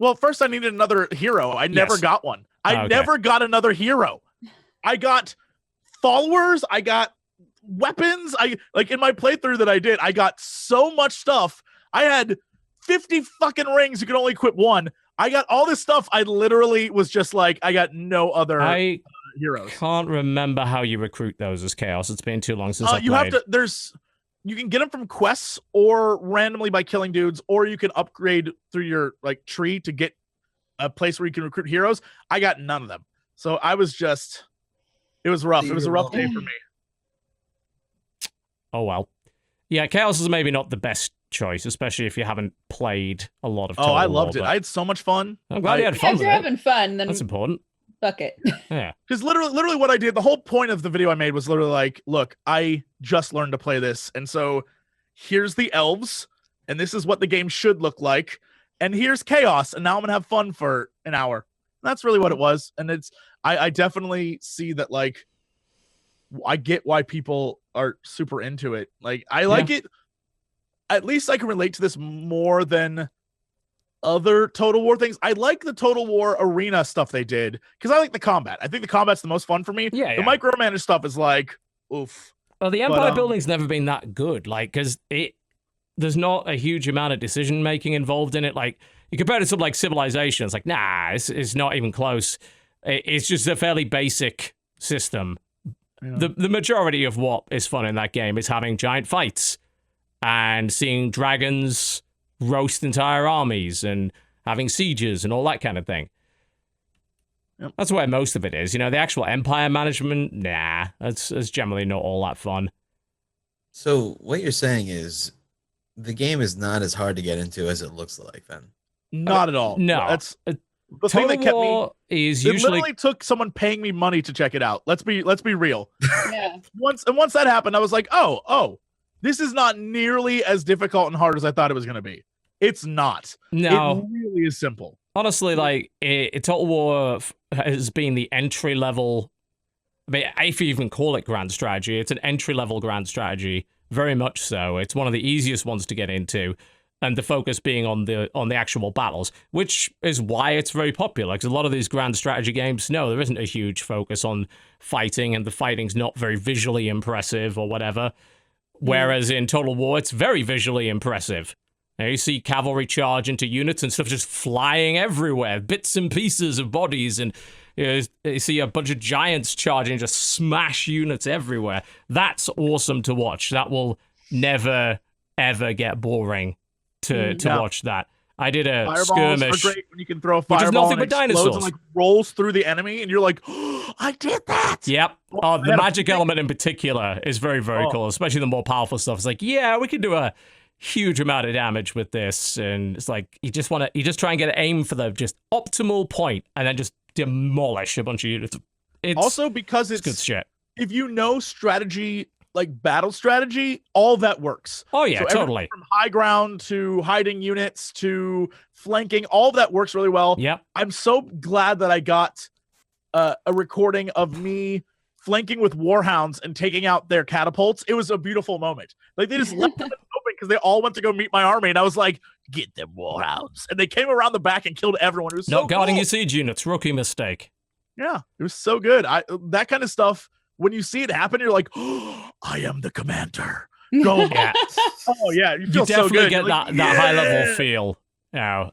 Well, first I needed another hero. I never got one. I never got another hero. I got followers. I got weapons. I like in my playthrough that I did, I got so much stuff. I had 50 fucking rings. You could only equip 1. I got all this stuff. I literally was just like, I got no other heroes. Can't remember how you recruit those as Chaos. It's been too long since I played. You can get them from quests or randomly by killing dudes, or you can upgrade through your like tree to get a place where you can recruit heroes. I got none of them. So I was just, it was rough. It was a rough day for me. Oh, well. Yeah, Chaos is maybe not the best choice, especially if you haven't played a lot of Total I loved War, it. I had so much fun. I'm glad you had fun with it. If you're having fun, then that's important. Fuck it. Yeah. Because literally what I did, the whole point of the video I made was literally like, look, I just learned to play this. And so here's the elves, and this is what the game should look like. And here's Chaos, and now I'm going to have fun for an hour. And that's really what it was. And I definitely see that, like, I get why people are super into it. Like, I like it. At least I can relate to this more than other Total War things. I like the Total War arena stuff they did because I like the combat. I think the combat's the most fun for me. Yeah, the micromanage stuff is like, oof. Well, the Empire building's never been that good, like, because there's not a huge amount of decision making involved in it. Like, you compare it to something like Civilization, it's like, nah, it's not even close. It's just a fairly basic system. Yeah. The majority of what is fun in that game is having giant fights and seeing dragons roast entire armies and having sieges and all that kind of thing. Yep. That's where most of it is. You know, the actual empire management, nah, that's generally not all that fun. So what you're saying is the game is not as hard to get into as it looks like then? Not at all. No. That's the thing that kept me is it usually literally took someone paying me money to check it out. Let's be real. Yeah. Once that happened, I was like, oh, this is not nearly as difficult and hard as I thought it was going to be. It's not. No. It really is simple. Honestly, like, Total War has been the entry level. I mean, if you even call it grand strategy, it's an entry level grand strategy. Very much so. It's one of the easiest ones to get into, and the focus being on the actual battles, which is why it's very popular. Because a lot of these grand strategy games, no, there isn't a huge focus on fighting, and the fighting's not very visually impressive or whatever. Whereas in Total War, it's very visually impressive. You see cavalry charge into units and stuff just flying everywhere, bits and pieces of bodies, and you see a bunch of giants charging, just smash units everywhere. That's awesome to watch. That will never, ever get boring to watch that. I did a Fireballs skirmish. Are great when you can throw a fireball, which is nothing but dinosaurs, and like rolls through the enemy, and you're like, oh, I did that. Yep. The magic element in particular is very, very cool, especially the more powerful stuff. It's like, yeah, we can do a huge amount of damage with this, and it's like you just try and get an aim for the just optimal point, and then just demolish a bunch of units. It's also because it's good shit. If you know strategy, like battle strategy, all that works. Oh yeah, so totally. From high ground to hiding units to flanking, all of that works really well. Yep. I'm so glad that I got a recording of me flanking with warhounds and taking out their catapults. It was a beautiful moment. Like they just left them open because they all went to go meet my army, and I was like, "Get them warhounds!" And they came around the back and killed everyone. It was not so guarding cool. your siege units. Rookie mistake. Yeah, it was so good. That kind of stuff. When you see it happen, you're like, "Oh, I am the commander." Go, yeah. Oh yeah, you feel you definitely so good. get like, that high level feel. You know,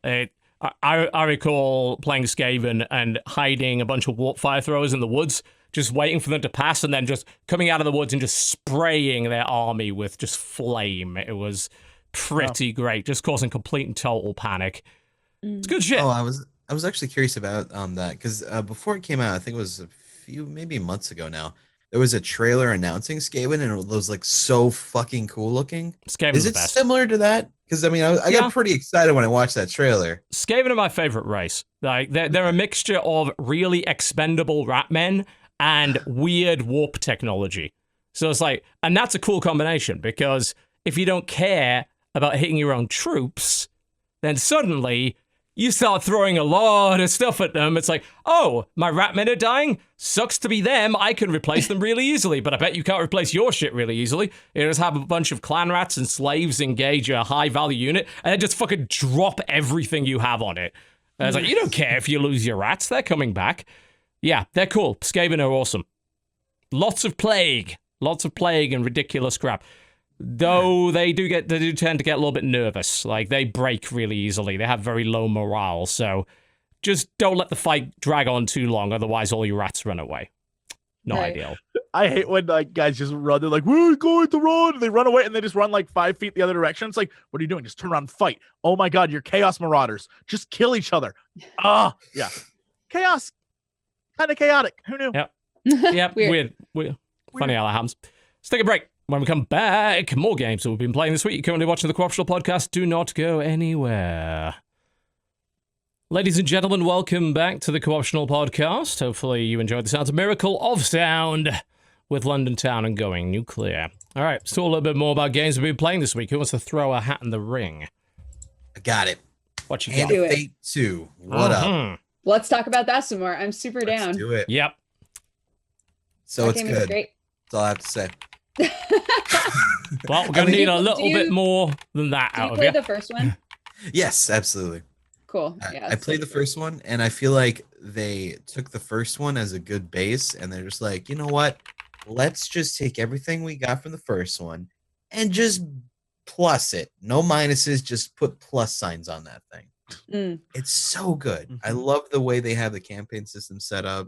I recall playing Skaven and hiding a bunch of warp fire throwers in the woods, just waiting for them to pass, and then just coming out of the woods and just spraying their army with just flame. It was pretty great, just causing complete and total panic. It's good shit. Oh, I was actually curious about that because before it came out, I think it was a few maybe months ago now. There was a trailer announcing Skaven, and it was like so fucking cool looking. Skaven's Is it similar to that? Because I mean, I got pretty excited when I watched that trailer. Skaven are my favorite race. Like they're a mixture of really expendable rat men and weird warp technology. So it's like, and that's a cool combination because if you don't care about hitting your own troops, then suddenly you start throwing a lot of stuff at them. It's like, oh, my rat men are dying? Sucks to be them. I can replace them really easily, but I bet you can't replace your shit really easily. You just have a bunch of clan rats and slaves engage a high-value unit, and then just fucking drop everything you have on it. And it's like, you don't care if you lose your rats. They're coming back. Yeah, they're cool. Skaven are awesome. Lots of plague and ridiculous crap. Though they do tend to get a little bit nervous. Like, they break really easily. They have very low morale, so just don't let the fight drag on too long, otherwise all your rats run away. Not ideal. I hate when like guys just run. They're like, we're going to run. They run away and they just run like 5 feet the other direction. It's like, what are you doing? Just turn around and fight. Oh my God, you're chaos marauders. Just kill each other. Yeah. Chaos. Kind of chaotic. Who knew? Yep. Yep. Weird. Funny how that happens. Let's take a break. When we come back, more games that we've been playing this week. You're currently watching the Co-optional Podcast. Do not go anywhere. Ladies and gentlemen, welcome back to the Co-optional Podcast. Hopefully you enjoyed the sounds of Miracle of Sound with London Town and Going Nuclear. All right, let's talk a little bit more about games we've been playing this week. Who wants to throw a hat in the ring? I got it. What you got? got? Fate 2. What up? Let's talk about that some more. I'm super down. Let's do it. Yep. So that it's good. great. That's all I have to say. Well, we're going to need a little bit more than that out of you. Did you play the first one? Yes, absolutely. Cool. Yeah, I played the first one, and I feel like they took the first one as a good base, and they're just like, you know what? Let's just take everything we got from the first one and just plus it. No minuses, just put plus signs on that thing. It's so good. I love the way they have the campaign system set up.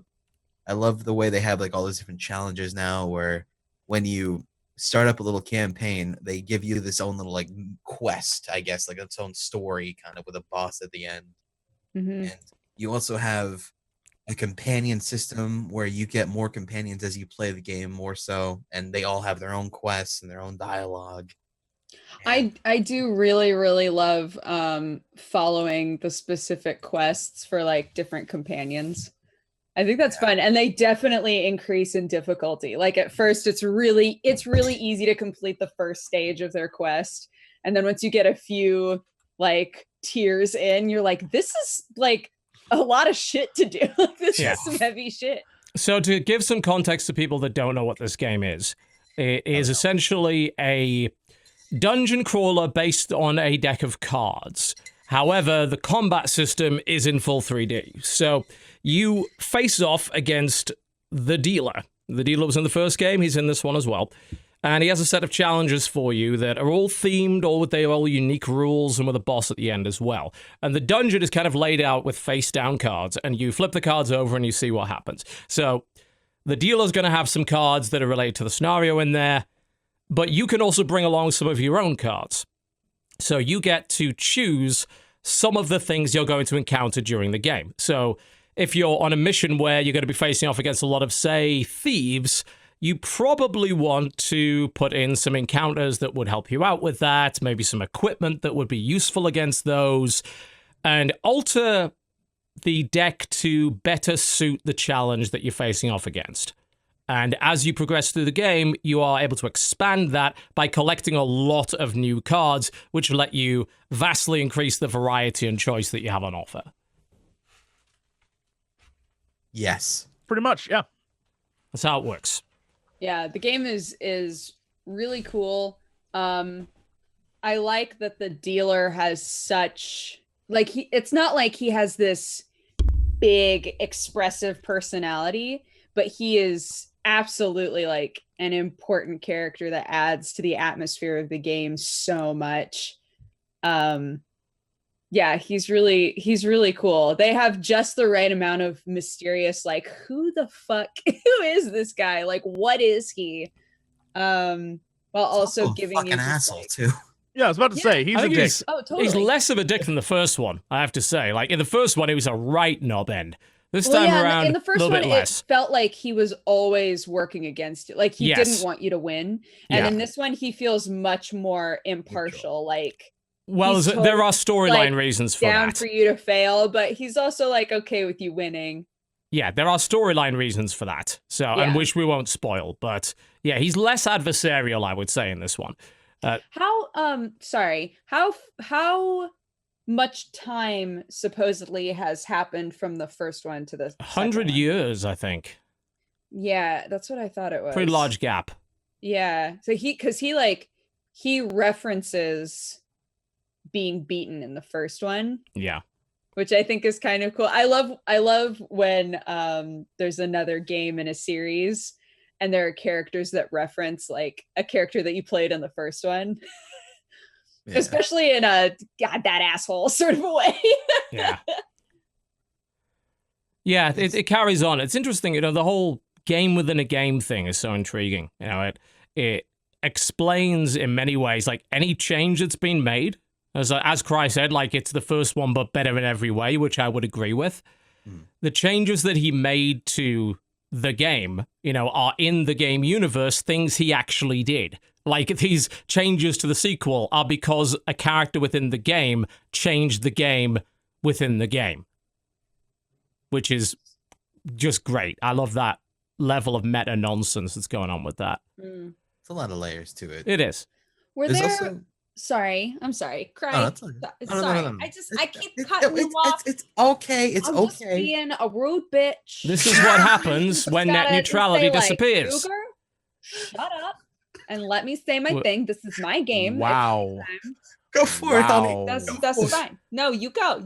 I love the way they have like all those different challenges now where when you start up a little campaign, they give you this own little like quest, I guess, like its own story kind of with a boss at the end. And you also have a companion system where you get more companions as you play the game more so, and they all have their own quests and their own dialogue. I do really love following the specific quests for like different companions. I think that's fun, and they definitely increase in difficulty. Like at first, it's really easy to complete the first stage of their quest, and then once you get a few like tiers in, you're like, this is like a lot of shit to do. This is some heavy shit. So to give some context to people that don't know what this game is, it is essentially a dungeon crawler based on a deck of cards. However, the combat system is in full 3D. So you face off against the dealer. The dealer was in the first game. He's in this one as well. And he has a set of challenges for you that are all themed, or they are all unique rules, and with a boss at the end as well. And the dungeon is kind of laid out with face-down cards, and you flip the cards over and you see what happens. So the dealer's going to have some cards that are related to the scenario in there, but you can also bring along some of your own cards. So you get to choose some of the things you're going to encounter during the game. So if you're on a mission where you're going to be facing off against a lot of, say, thieves, you probably want to put in some encounters that would help you out with that, maybe some equipment that would be useful against those, and alter the deck to better suit the challenge that you're facing off against. And as you progress through the game, you are able to expand that by collecting a lot of new cards, which will let you vastly increase the variety and choice that you have on offer. Yes. Pretty much, yeah. That's how it works. Yeah, the game is really cool. I like that the dealer has such like it's not like he has this big expressive personality, but he is absolutely like an important character that adds to the atmosphere of the game so much. Yeah, he's really cool. They have just the right amount of mysterious, like, who the fuck, who is this guy? Like, what is he? While also giving fucking you just, asshole like, too. Yeah, I was about to say he's a dick. Totally. He's less of a dick than the first one, I have to say. Like in the first one, he was a right knob end. This time around, in the first a little one, bit less. it felt like he was always working against you. Like he didn't want you to win. And in this one, he feels much more impartial. Like, well, there are storyline reasons for down that. for you to fail, but he's also like okay with you winning. Yeah, there are storyline reasons for that. So, and which we won't spoil. But yeah, he's less adversarial, I would say, in this one. How much time supposedly has happened from the first one to the 100 years, I think. Yeah, that's what I thought it was. Pretty large gap. Yeah, so he references being beaten in the first one. Yeah, which I think is kind of cool. I love when there's another game in a series and there are characters that reference like a character that you played in the first one. Yeah. Especially in a God, that asshole sort of a way. Yeah. Yeah, it carries on. It's interesting, the whole game within a game thing is so intriguing. It explains in many ways, like any change that's been made, as Cry said, like it's the first one, but better in every way, which I would agree with. The changes that he made to the game, are in the game universe, things he actually did. Like these changes to the sequel are because a character within the game changed the game within the game, which is just great. I love that level of meta nonsense that's going on with that. It's a lot of layers to it. It is. Sorry, I'm sorry. Cry. No, sorry. I keep cutting you off. It's okay. It's I'm okay. just being a rude bitch. This is what happens when net neutrality disappears. Cougar, shut up and let me say my thing. This is my game. Wow. Go for it, honey. That's fine. No, you go.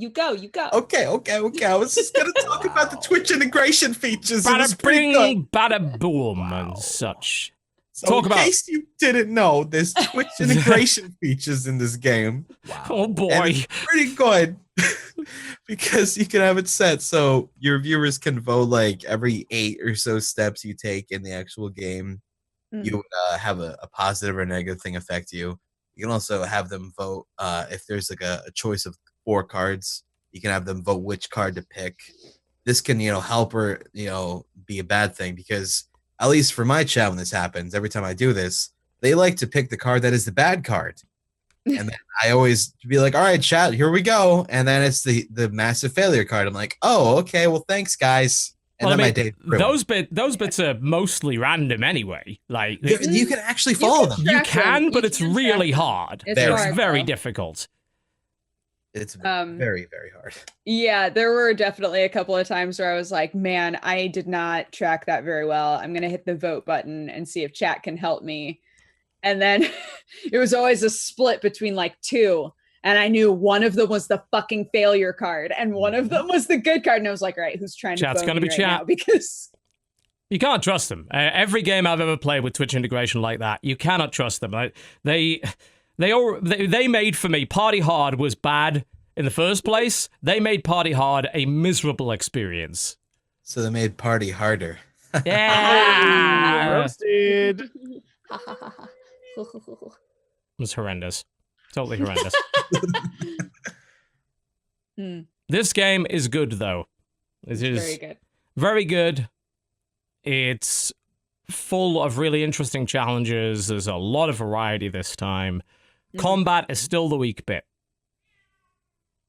Okay. I was just gonna talk about the Twitch integration features. Bada bing, bada boom, and such. So in case you didn't know, there's Twitch integration features in this game. Wow. Oh boy. And it's pretty good because you can have it set so your viewers can vote like every 8 or so steps you take in the actual game. You have a positive or negative thing affect you. You can also have them vote if there's like a choice of 4 cards. You can have them vote which card to pick. This can, help or, be a bad thing because at least for my chat when this happens, every time I do this, they like to pick the card that is the bad card. And then I always be like, all right, chat, here we go. And then it's the massive failure card. I'm like, oh, okay, well, thanks, guys. And then my day those bits are mostly random anyway. Like you can actually follow them. You can, but it's really hard. It's very difficult. It's very, very hard. Yeah, there were definitely a couple of times where I was like, man, I did not track that very well. I'm going to hit the vote button and see if chat can help me. And then it was always a split between like 2. And I knew one of them was the fucking failure card and one of them was the good card. And I was like, all right, who's trying Chat's to going to be right chat now? Because you can't trust them. Every game I've ever played with Twitch integration like that, you cannot trust them. They made for me Party Hard was bad in the first place. They made Party Hard a miserable experience. So they made Party harder. Yeah. Roasted. It was horrendous. Totally horrendous. This game is good, though. It is very good. Very good. It's full of really interesting challenges. There's a lot of variety this time. Combat is still the weak bit.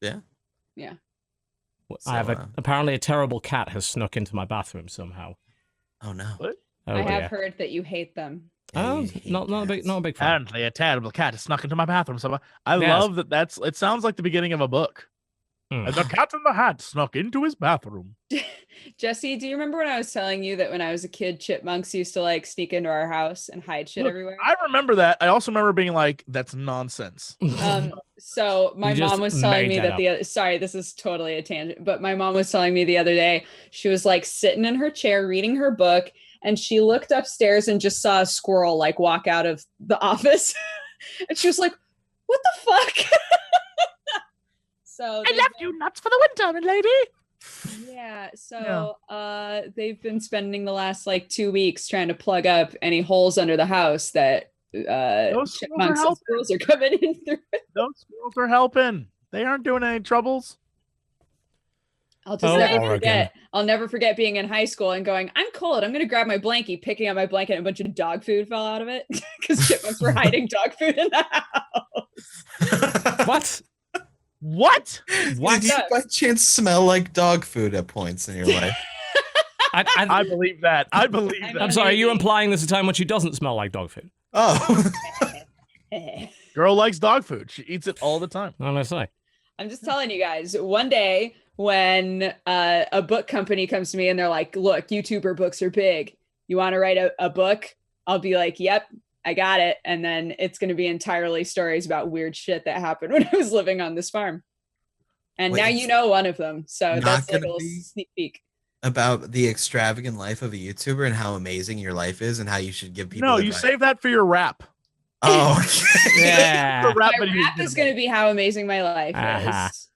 Yeah. I have apparently a terrible cat has snuck into my bathroom somehow. Oh no! What? I have heard that you hate them. Oh, not a big fan. Apparently, a terrible cat has snuck into my bathroom. So I love that. It sounds like the beginning of a book. And the cat in the hat snuck into his bathroom. Jesse, do you remember when I was telling you that when I was a kid, chipmunks used to like sneak into our house and hide shit everywhere? I remember that. I also remember being like, "That's nonsense." So my mom was telling me that sorry, this is totally a tangent, but my mom was telling me the other day, she was like sitting in her chair reading her book, and she looked upstairs and just saw a squirrel like walk out of the office, and she was like, "What the fuck?" So I left you nuts for the winter, lady. Yeah, so they've been spending the last like 2 weeks trying to plug up any holes under the house that chipmunks and squirrels are coming in through. Those squirrels are helping. They aren't doing any troubles. I'll never forget being in high school and going, I'm cold. I'm going to grab my blankie, picking up my blanket, and a bunch of dog food fell out of it because chipmunks were hiding dog food in the house. What? What? Did you by chance smell like dog food at points in your life? I believe that. I believe that. I'm sorry, are you implying there's a time when she doesn't smell like dog food? Oh. Girl likes dog food. She eats it all the time. Honestly. I'm just telling you guys, one day when a book company comes to me and they're like, look, YouTuber books are big. You want to write a book? I'll be like, yep, I got it. And then it's going to be entirely stories about weird shit that happened when I was living on this farm. And now you know one of them. So that's like a little sneak peek. About the extravagant life of a YouTuber and how amazing your life is and how you should give people advice. You save that for your rap. Oh, okay. Yeah. My rap is going to be how amazing my life is.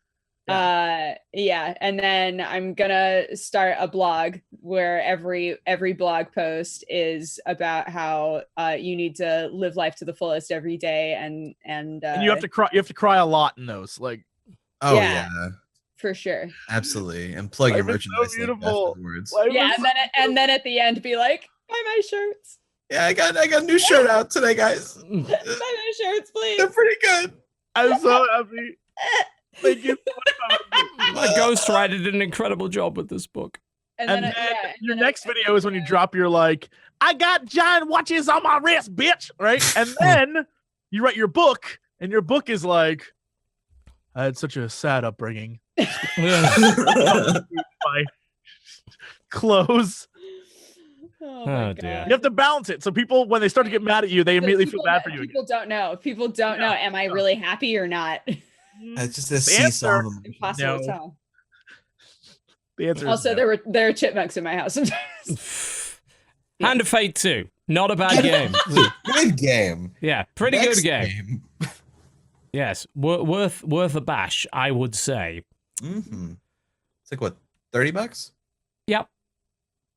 Yeah, and then I'm gonna start a blog where every blog post is about how you need to live life to the fullest every day, and you have to cry. You have to cry a lot in those, like. Oh yeah, for sure. Absolutely, and plug your merchandise. So beautiful. Yeah, and then at the end, be like, buy my shirts. Yeah, I got a new shirt out today, guys. Buy my shirts, please. They're pretty good. I'm so happy. Thank you. My ghostwriter did an incredible job with this book. And then your next video is when you drop your like, I got giant watches on my wrist, bitch. Right? And then you write your book, and your book is like, I had such a sad upbringing. My clothes. Oh dear. You have to balance it. So people, when they start to get mad at you, they immediately feel bad for you. People don't know. People don't know. Am I really happy or not? It's just a seesaw. Impossible to tell. The answer also, is no. there are chipmunks in my house sometimes. Hand of Fate 2. Not a bad game. Good game. Yeah, pretty good game. Yes, worth a bash, I would say. Mm-hmm. It's like what, $30? Yep.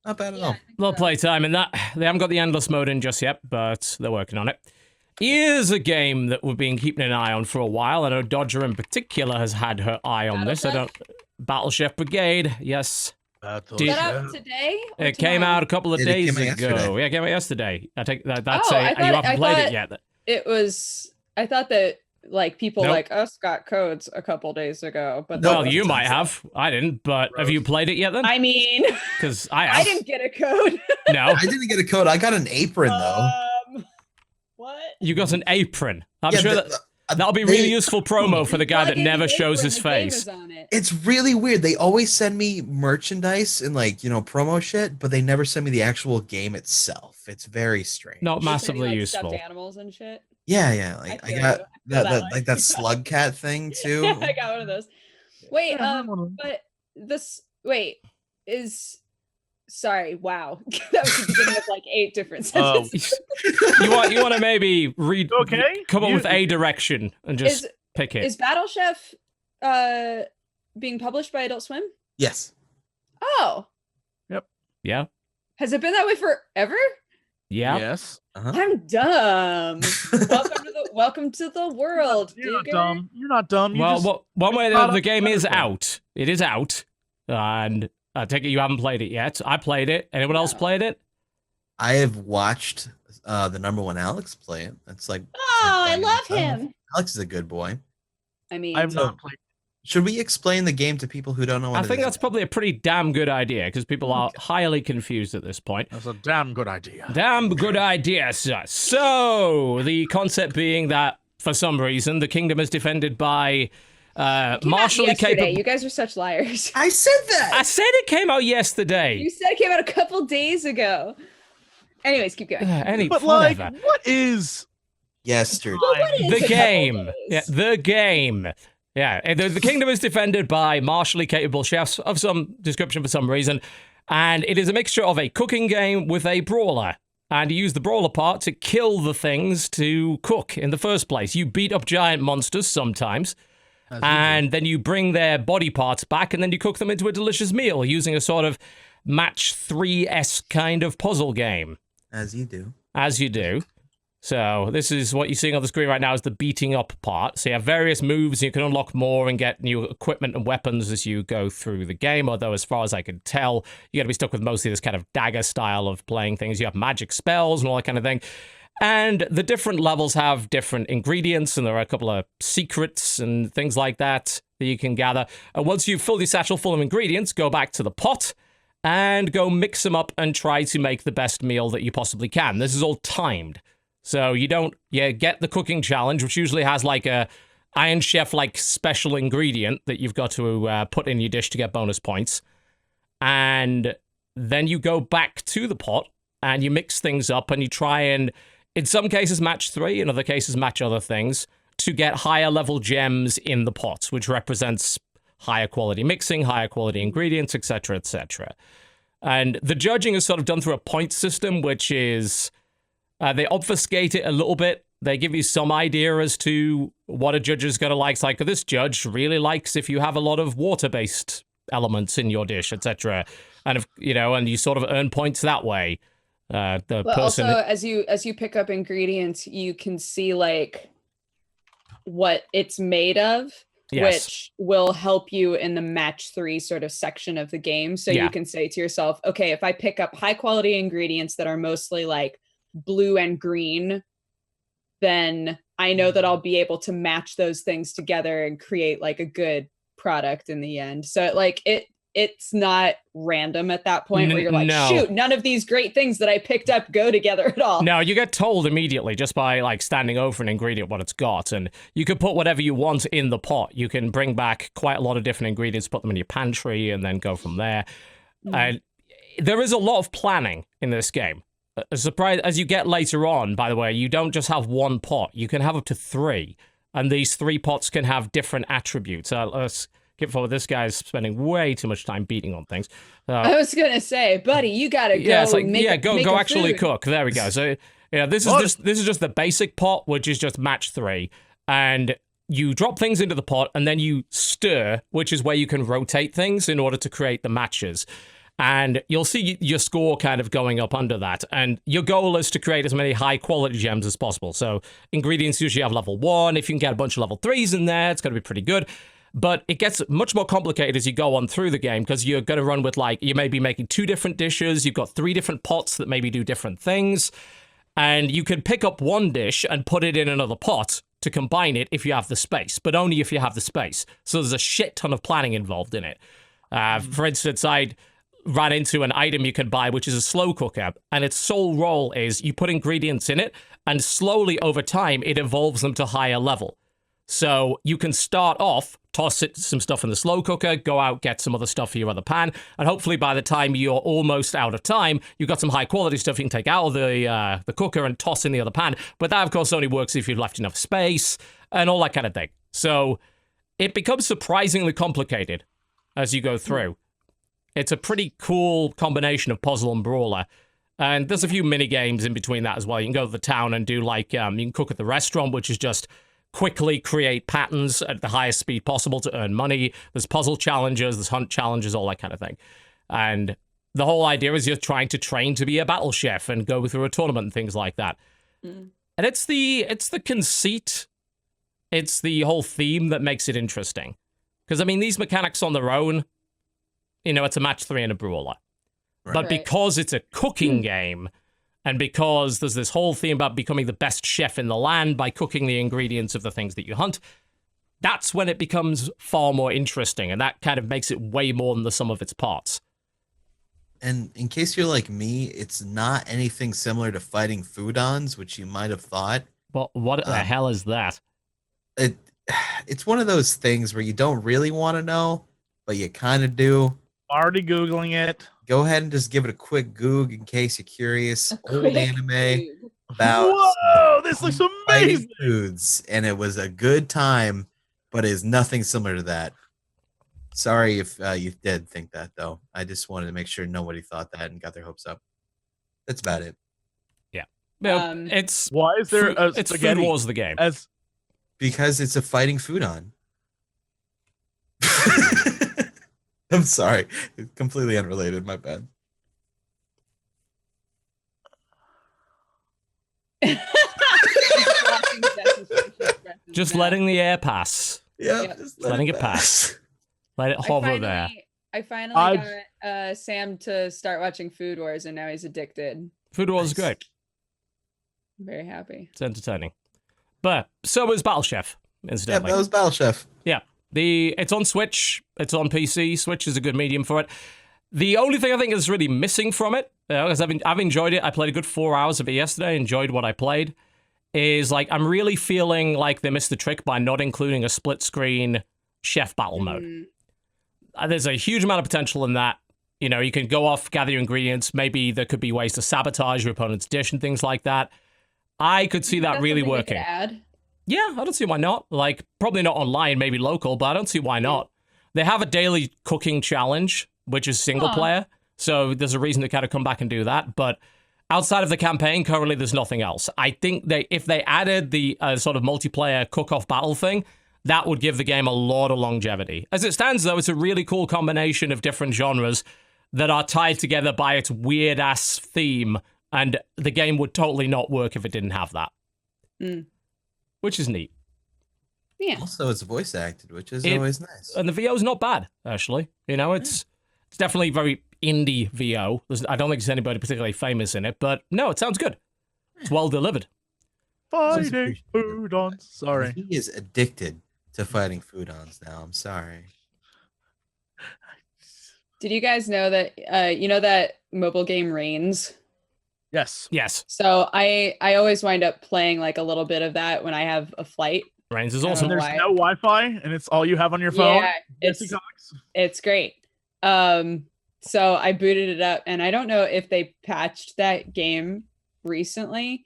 Not bad at all. Little playtime in that. They haven't got the endless mode in just yet, but they're working on it. Here's a game that we've been keeping an eye on for a while. I know Dodger in particular has had her eye on this. Battlechef Brigade, yes. Is that out today? It came out a couple of days ago. Yeah, it came out yesterday. I take that. That's you haven't played it yet. It was. I thought that like people like us got codes a couple days ago, but well, you might have. I didn't. But have you played it yet? Then I mean, because I have. I didn't get a code. No, I didn't get a code. I got an apron though. What? You got an apron. I'm sure that'll be really useful promo for the guy that never shows his face. It's really weird. They always send me merchandise and like, promo shit, but they never send me the actual game itself. It's very strange. Not massively useful. Stuffed animals and shit. Yeah. Like I got that slug cat thing too. Yeah, I got one of those. Wait, but this sorry, wow. That was the beginning of like 8 different sentences. You want to maybe read come up with a direction and just pick it. Is Battlechef being published by Adult Swim? Yes. Oh. Yep. Yeah. Has it been that way forever? Yeah. Yes. I'm dumb. Welcome to the world. You're not dumb. You're not dumb. One way the game is out. It is out. And I take it you haven't played it yet. I played it. Anyone else played it? I have watched the number one Alex play it. It's like, I love him. Alex is a good boy. I mean, I've not played. Should we explain the game to people who don't know what I think that's probably a pretty damn good idea because people are highly confused at this point. That's a damn good idea. Damn good idea, sir. So, the concept being that, for some reason, the kingdom is defended by martially capable. You guys are such liars. I said that. I said it came out yesterday. You said it came out a couple days ago. Anyways, keep going. What is yesterday? The game. Yeah, the game. Yeah, the kingdom is defended by martially capable chefs of some description for some reason, and it is a mixture of a cooking game with a brawler. And you use the brawler part to kill the things to cook in the first place. You beat up giant monsters sometimes. And then you bring their body parts back, and then you cook them into a delicious meal using a sort of match 3-esque kind of puzzle game. As you do. As you do. So this is what you're seeing on the screen right now is the beating up part. So you have various moves, you can unlock more and get new equipment and weapons as you go through the game, although as far as I can tell, you're going to be stuck with mostly this kind of dagger style of playing things. You have magic spells and all that kind of thing. And the different levels have different ingredients, and there are a couple of secrets and things like that that you can gather. And once you've filled your satchel full of ingredients, go back to the pot and go mix them up and try to make the best meal that you possibly can. This is all timed. So you get the cooking challenge, which usually has like a Iron Chef-like special ingredient that you've got to put in your dish to get bonus points. And then you go back to the pot and you mix things up and you try and, in some cases, match 3, in other cases, match other things to get higher level gems in the pot, which represents higher quality mixing, higher quality ingredients, etc., etc. And the judging is sort of done through a point system, which is... they obfuscate it a little bit. They give you some idea as to what a judge is going to like. It's like, this judge really likes if you have a lot of water-based elements in your dish, etc. And if and you sort of earn points that way. Also, as you pick up ingredients, you can see like what it's made of, which will help you in the match 3 sort of section of the game. So you can say to yourself, okay, if I pick up high-quality ingredients that are mostly like blue and green, then I know that I'll be able to match those things together and create like a good product in the end. So like it's not random at that point where you're like, shoot, none of these great things that I picked up go together at all. No, you get told immediately just by like standing over an ingredient what it's got, and you can put whatever you want in the pot. You can bring back quite a lot of different ingredients, put them in your pantry, and then go from there. And there is a lot of planning in this game. A surprise, as you get later on, by the way, you don't just have one pot. You can have up to 3. And these 3 pots can have different attributes. Let's get forward. This guy's spending way too much time beating on things. I was going to say, buddy, you got to go. Yeah, it's like, make go actually food. cook. There we go. So, this is just the basic pot, which is just match 3. And you drop things into the pot, and then you stir, which is where you can rotate things in order to create the matches. And you'll see your score kind of going up under that. And your goal is to create as many high-quality gems as possible. So ingredients usually have level 1. If you can get a bunch of level 3s in there, it's going to be pretty good. But it gets much more complicated as you go on through the game, because you're going to run with, like, you may be making 2 different dishes. You've got 3 different pots that maybe do different things. And you can pick up one dish and put it in another pot to combine it if you have the space, but only if you have the space. So there's a shit ton of planning involved in it. For instance, I ran into an item you can buy, which is a slow cooker, and its sole role is you put ingredients in it, and slowly over time, it evolves them to higher level. So you can start off, toss some stuff in the slow cooker, go out, get some other stuff for your other pan, and hopefully by the time you're almost out of time, you've got some high quality stuff you can take out of the cooker and toss in the other pan. But that, of course, only works if you've left enough space and all that kind of thing. So it becomes surprisingly complicated as you go through. It's a pretty cool combination of puzzle and brawler. And there's a few mini games in between that as well. You can go to the town and do like, you can cook at the restaurant, which is just quickly create patterns at the highest speed possible to earn money. There's puzzle challenges, there's hunt challenges, all that kind of thing. And the whole idea is you're trying to train to be a battle chef and go through a tournament and things like that. And it's the conceit, it's the whole theme that makes it interesting. Because, I mean, these mechanics on their own, it's a match 3 and a brawler. Right. But because it's a cooking game, and because there's this whole theme about becoming the best chef in the land by cooking the ingredients of the things that you hunt, that's when it becomes far more interesting, and that kind of makes it way more than the sum of its parts. And in case you're like me, it's not anything similar to fighting foodons, which you might have thought. Well, what the hell is that? It's one of those things where you don't really want to know, but you kind of do. Already Googling it. Go ahead and just give it a quick Goog in case you're curious. Old anime about this looks amazing. Foods, and it was a good time, but is nothing similar to that. Sorry if you did think that, though. I just wanted to make sure nobody thought that and got their hopes up. That's about it. Yeah. It's why is there it's Food Wars the game? Because it's a fighting foodon. I'm sorry. Completely unrelated. My bad. Just letting the air pass. Yep. Just letting it pass. Let it hover there. I finally got Sam to start watching Food Wars, and now he's addicted. Food Wars is great. I'm very happy. It's entertaining. But so was Battle Chef, incidentally. Yeah, that was Battle Chef. Yeah. It's on Switch. It's on PC. Switch is a good medium for it. The only thing I think is really missing from it, because I've enjoyed it. I played a good 4 hours of it yesterday. Enjoyed what I played. Is like I'm really feeling like they missed the trick by not including a split screen chef battle mode. There's a huge amount of potential in that. You know, you can go off, gather your ingredients. Maybe there could be ways to sabotage your opponent's dish and things like that. I could see that really working. Yeah, I don't see why not. Like, probably not online, maybe local, but I don't see why not. They have a daily cooking challenge, which is single player. So there's a reason to kind of come back and do that. But outside of the campaign, currently there's nothing else. I think if they added the sort of multiplayer cook-off battle thing, that would give the game a lot of longevity. As it stands, though, it's a really cool combination of different genres that are tied together by its weird-ass theme, and the game would totally not work if it didn't have that. Which is neat. Yeah. Also, it's voice acted, which is always nice. And the VO's not bad, actually. You know, it's definitely very indie VO. I don't think there's anybody particularly famous in it, but no, it sounds good. It's well delivered. Fighting foodons. Sorry. He is addicted to fighting foodons now. I'm sorry. Did you guys know that, you know that mobile game Reigns? Yes. Yes. So I always wind up playing like a little bit of that when I have a flight. Reigns is awesome. There's no Wi-Fi, and it's all you have on your phone. Yeah, it's great. So I booted it up, and I don't know if they patched that game recently,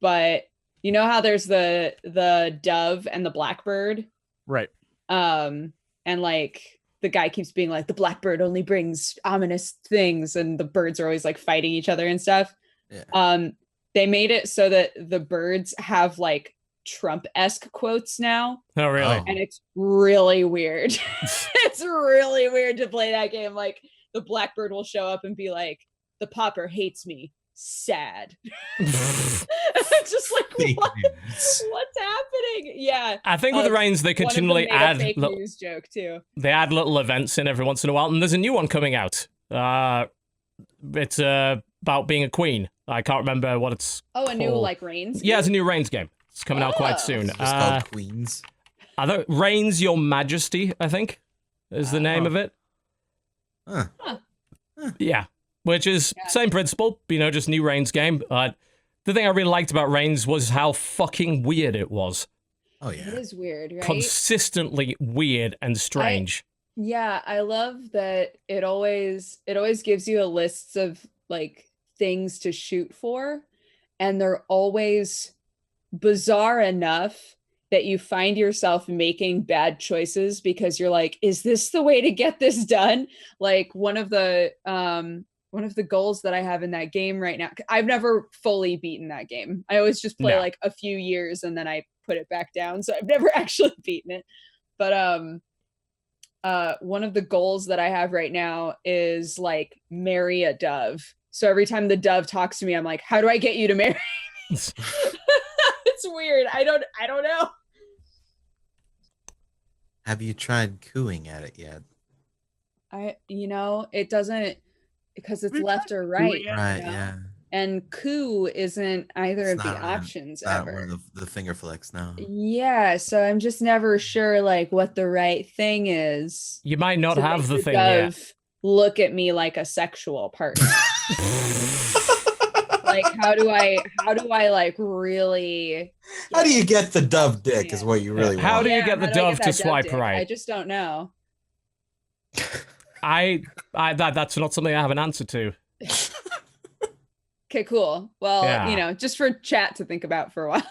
but you know how there's the dove and the blackbird, right? And like the guy keeps being like, the blackbird only brings ominous things, and the birds are always like fighting each other and stuff. Yeah. They made it so that the birds have like Trump-esque quotes now. Oh, really? And it's really weird. It's really weird to play that game. Like the blackbird will show up and be like, the popper hates me. Sad. Just like, what's happening? Yeah. I think with the Reigns, they continually add fake news joke too. They add little events in every once in a while, and there's a new one coming out. It's about being a queen. I can't remember what it's called. New like Reigns? Yeah, it's a new Reigns game. It's coming out quite soon. It's called Queens. Reigns Your Majesty, I think, is the name of it. Yeah, which is same principle, you know, just new Reigns game. The thing I really liked about Reigns was how fucking weird it was. Oh, yeah. It is weird, right? Consistently weird and strange. I love that it always gives you a list of like things to shoot for, and they're always bizarre enough that you find yourself making bad choices because you're like, is this the way to get this done? Like one of the goals that I have in that game right now, I've never fully beaten that game. I always just play like a few years and then I put it back down. So I've never actually beaten it. But one of the goals that I have right now is like marry a dove. So every time the dove talks to me, I'm like, how do I get you to marry? It's weird. I don't know. Have you tried cooing at it yet? It doesn't, because it's left or right. Right, yeah. And coo isn't either of the options ever. One of the finger flicks, no. Yeah, so I'm just never sure like what the right thing is. You might not have the thing yet. Look at me like a sexual partner. Like how do I like really? How do you get the dove dick? Is what you really want. How do you get the dove to swipe right? I just don't know. That's not something I have an answer to. Okay, cool. Well, just for chat to think about for a while.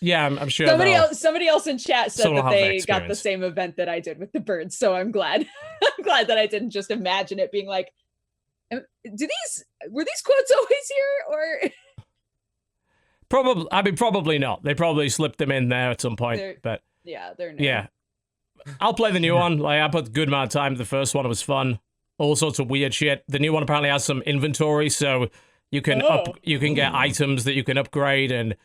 Yeah, I'm sure. Somebody else in chat said that they got the same event that I did with the birds, so I'm glad. I'm glad that I didn't just imagine it being like, were these quotes always here, or? Probably not. They probably slipped them in there at some point, but they're new. Yeah. I'll play the new one. Like, I put a good amount of time. The first one, it was fun. All sorts of weird shit. The new one apparently has some inventory, so you can you can get items that you can upgrade and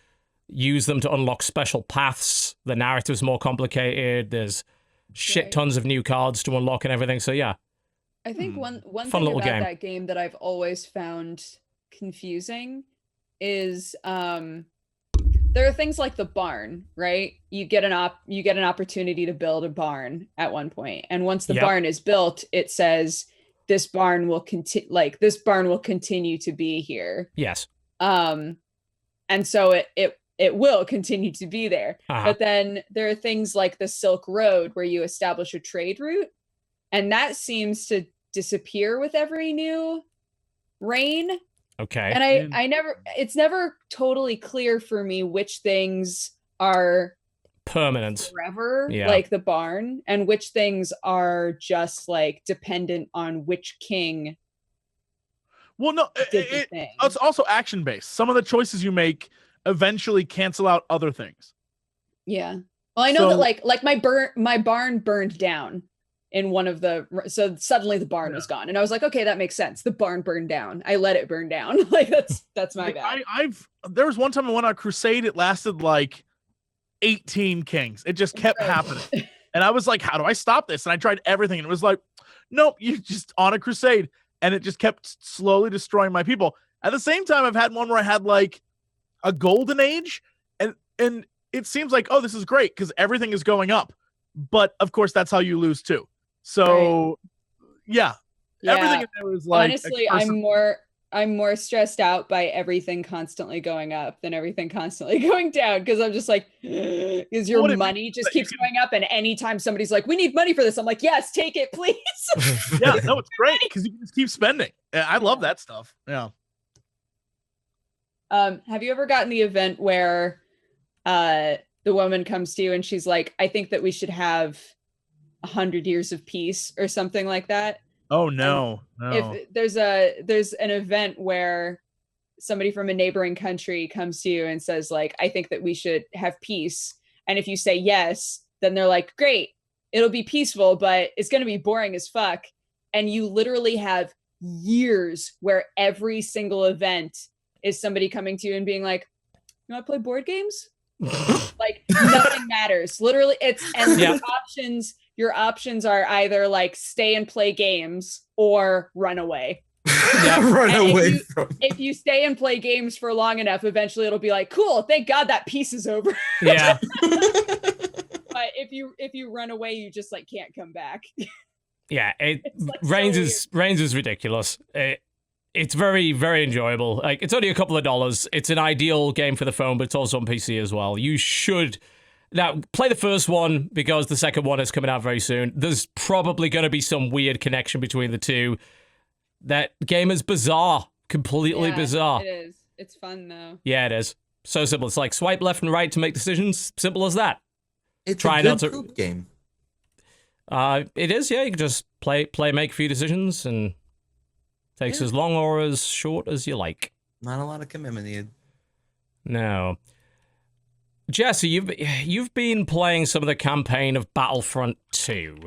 use them to unlock special paths. The narrative's more complicated. There's shit tons of new cards to unlock and everything. So yeah. I think one Fun thing little about game. that game that I've always found confusing is there are things like the barn, right? You get an opportunity to build a barn at one point, and once the barn is built, it says this barn will continue to be here. Yes. And so it will continue to be there. But then there are things like the Silk Road where you establish a trade route, and that seems to disappear with every new reign. Okay. And it's never totally clear for me which things are permanent forever, like the barn, and which things are just like dependent on which king. Well, no, it's also action based. Some of the choices you make eventually cancel out other things. Yeah. Well, I know that like my barn burned down in one of the, so suddenly the barn was gone, and I was like, okay, that makes sense. The barn burned down. I let it burn down. Like that's my bad. There was one time I went on a crusade. It lasted like 18 kings. It just kept happening, and I was like, how do I stop this? And I tried everything, and it was like, nope, you're just on a crusade, and it just kept slowly destroying my people. At the same time, I've had one where I had like a golden age, and it seems like, oh, this is great because everything is going up, but of course that's how you lose too. So yeah, everything in there is like, honestly, I'm more stressed out by everything constantly going up than everything constantly going down, because I'm just like, because your money just keeps going up, and anytime somebody's like, we need money for this, I'm like, yes, take it, please. Yeah, no, it's great because you can just keep spending. I love that stuff. Yeah. Have you ever gotten the event where the woman comes to you and she's like, I think that we should have 100 years of peace or something like that? Oh no. If there's an event where somebody from a neighboring country comes to you and says like, I think that we should have peace, and if you say yes, then they're like, great, it'll be peaceful, but it's going to be boring as fuck. And you literally have years where every single event is somebody coming to you and being like, you want to play board games? Like nothing matters. Literally, your options are either like stay and play games or run away. If you stay and play games for long enough, eventually it'll be like, cool, thank God that peace is over. Yeah. But if you run away, you just like can't come back. Yeah, Reigns is ridiculous. It's very, very enjoyable. Like, it's only a couple of dollars. It's an ideal game for the phone, but it's also on PC as well. You should now play the first one because the second one is coming out very soon. There's probably going to be some weird connection between the two. That game is bizarre, completely bizarre. It is. It's fun though. Yeah, it is. So simple. It's like swipe left and right to make decisions. Simple as that. It's a good poop game. It is. Yeah, you can just play, make a few decisions, and takes as long or as short as you like. Not a lot of commitment needed. No. Jesse, you've been playing some of the campaign of Battlefront 2.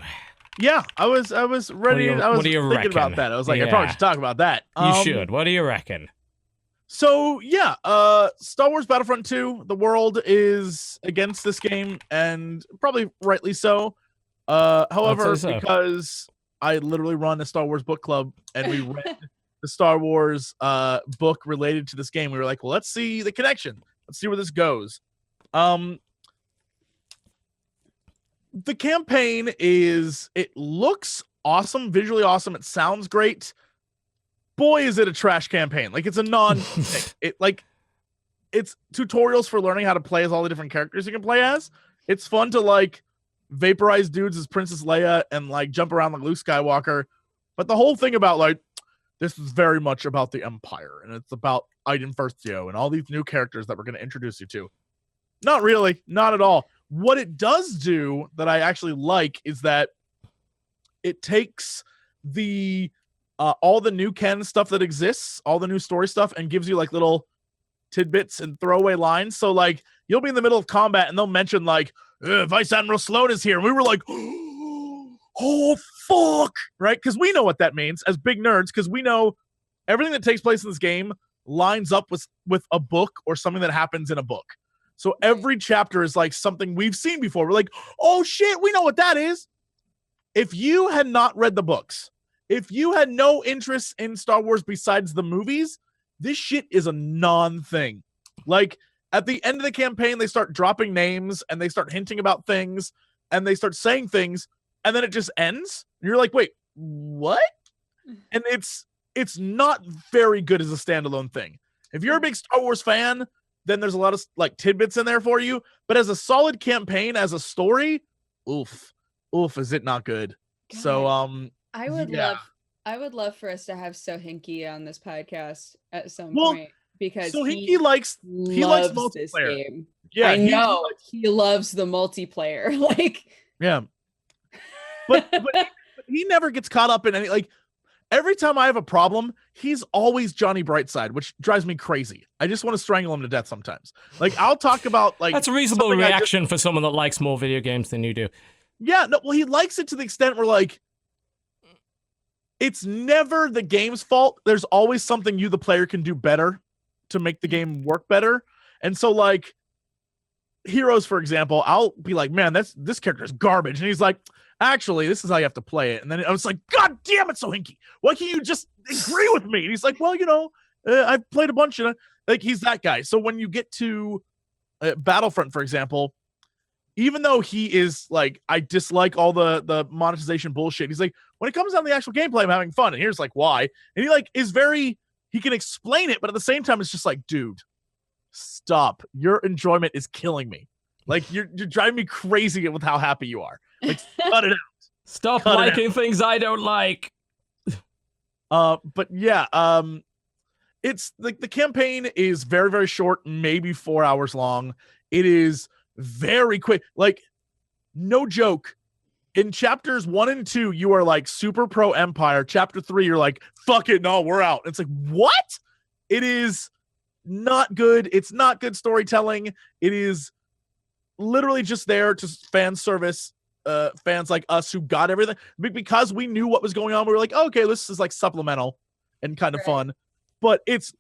Yeah, I was ready. I was thinking about that. I was like, I probably should talk about that. You should. What do you reckon? So yeah, Star Wars Battlefront 2. The world is against this game, and probably rightly so. However, because I literally run a Star Wars book club, and we read the Star Wars book related to this game, we were like, well, let's see the connection. Let's see where this goes. The campaign it looks awesome, visually awesome. It sounds great. Boy, is it a trash campaign. Like, it's a thing. It's tutorials for learning how to play as all the different characters you can play as. It's fun to like vaporize dudes as Princess Leia and like jump around like Luke Skywalker. But the whole thing about like, this is very much about the Empire, and it's about Iden Firstio and all these new characters that we're going to introduce you to. Not really, not at all. What it does do that I actually like is that it takes the all the new canon stuff that exists, all the new story stuff, and gives you like little tidbits and throwaway lines. So like, you'll be in the middle of combat and they'll mention like, Vice Admiral Sloan is here. And we were like, oh, fuck, right? Because we know what that means as big nerds, because we know everything that takes place in this game lines up with a book or something that happens in a book. So every chapter is like something we've seen before. We're like, oh, shit, we know what that is. If you had not read the books, if you had no interest in Star Wars besides the movies, this shit is a non-thing. Like, at the end of the campaign, they start dropping names and they start hinting about things and they start saying things, and then it just ends. And you're like, wait, what? And it's not very good as a standalone thing. If you're a big Star Wars fan, then there's a lot of like tidbits in there for you. But as a solid campaign, as a story, oof, is it not good? God. So I would love for us to have Sohinky on this podcast at some point, because he likes multiplayer. This game. Yeah, I know he loves the multiplayer. Like, yeah, but he never gets caught up in any, like, every time I have a problem, he's always Johnny Brightside, which drives me crazy. I just want to strangle him to death sometimes. Like, I'll talk about, like, that's a reasonable reaction for someone that likes more video games than you do. Yeah, no, well, he likes it to the extent where, like, it's never the game's fault. There's always something you, the player, can do better to make the game work better. And so, like, Heroes, for example, I'll be like, man, this character is garbage. And he's like, actually, this is how you have to play it. And then I was like, God damn it, Sohinky, why can't you just agree with me? And he's like, well, you know, I've played a bunch of, like, he's that guy. So when you get to Battlefront, for example, even though he is like, I dislike all the monetization bullshit, he's like, when it comes down to the actual gameplay, I'm having fun. And here's like why. And he like is very, he can explain it, but at the same time, it's just like, dude, stop. Your enjoyment is killing me. Like, you're driving me crazy with how happy you are. Like, cut it out. Stop liking things I don't like. But yeah, it's like the campaign is very, very short, maybe 4 hours long. It is very quick. Like, no joke. In chapters 1 and 2, you are like super pro Empire. Chapter 3, you're like, fuck it, no, we're out. It's like, what? It is not good. It's not good storytelling. It is literally just there to fan service fans like us who got everything. Because we knew what was going on, we were like, oh, okay, this is like supplemental and kind of fun. But it's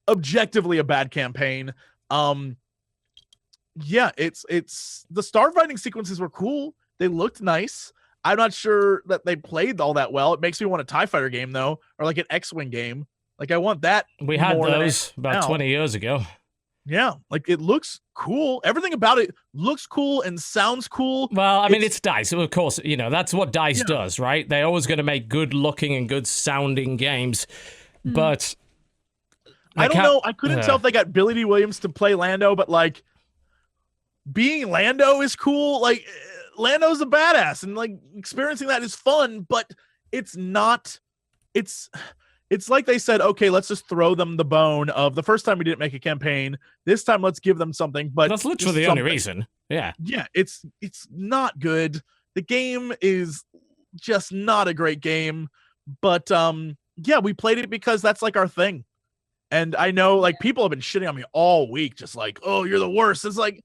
objectively a bad campaign. Yeah, it's the starfighting sequences were cool. They looked nice. I'm not sure that they played all that well. It makes me want a TIE fighter game, though, or like an X-Wing game. Like, I want that. We had those about 20 years ago. Yeah, like, it looks cool. Everything about it looks cool and sounds cool. Well, I mean, it's DICE. Of course, you know, that's what DICE does, right? They're always going to make good-looking and good-sounding games. But I don't know. I couldn't tell if they got Billy D. Williams to play Lando, but, like, being Lando is cool. Like, Lando's a badass, and like experiencing that is fun, but it's not, it's like they said, okay, let's just throw them the bone of the first time we didn't make a campaign. This time let's give them something, but that's literally the only reason. Yeah. Yeah. It's not good. The game is just not a great game, but yeah, we played it because that's like our thing. And I know like people have been shitting on me all week, just like, oh, you're the worst. It's like,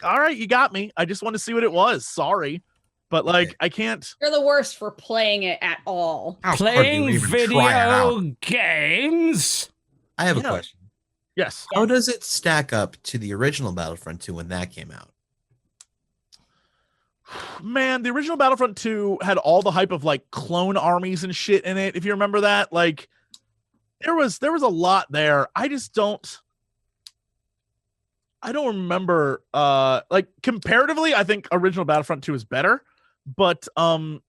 all right, you got me. I just want to see what it was. Sorry. But like, I can't. You're the worst for playing it at all. Playing video games? I have a question. Yes. How does it stack up to the original Battlefront 2 when that came out? Man, the original Battlefront 2 had all the hype of like clone armies and shit in it. If you remember that, like there was a lot there. I don't remember like comparatively, I think original Battlefront 2 is better, but I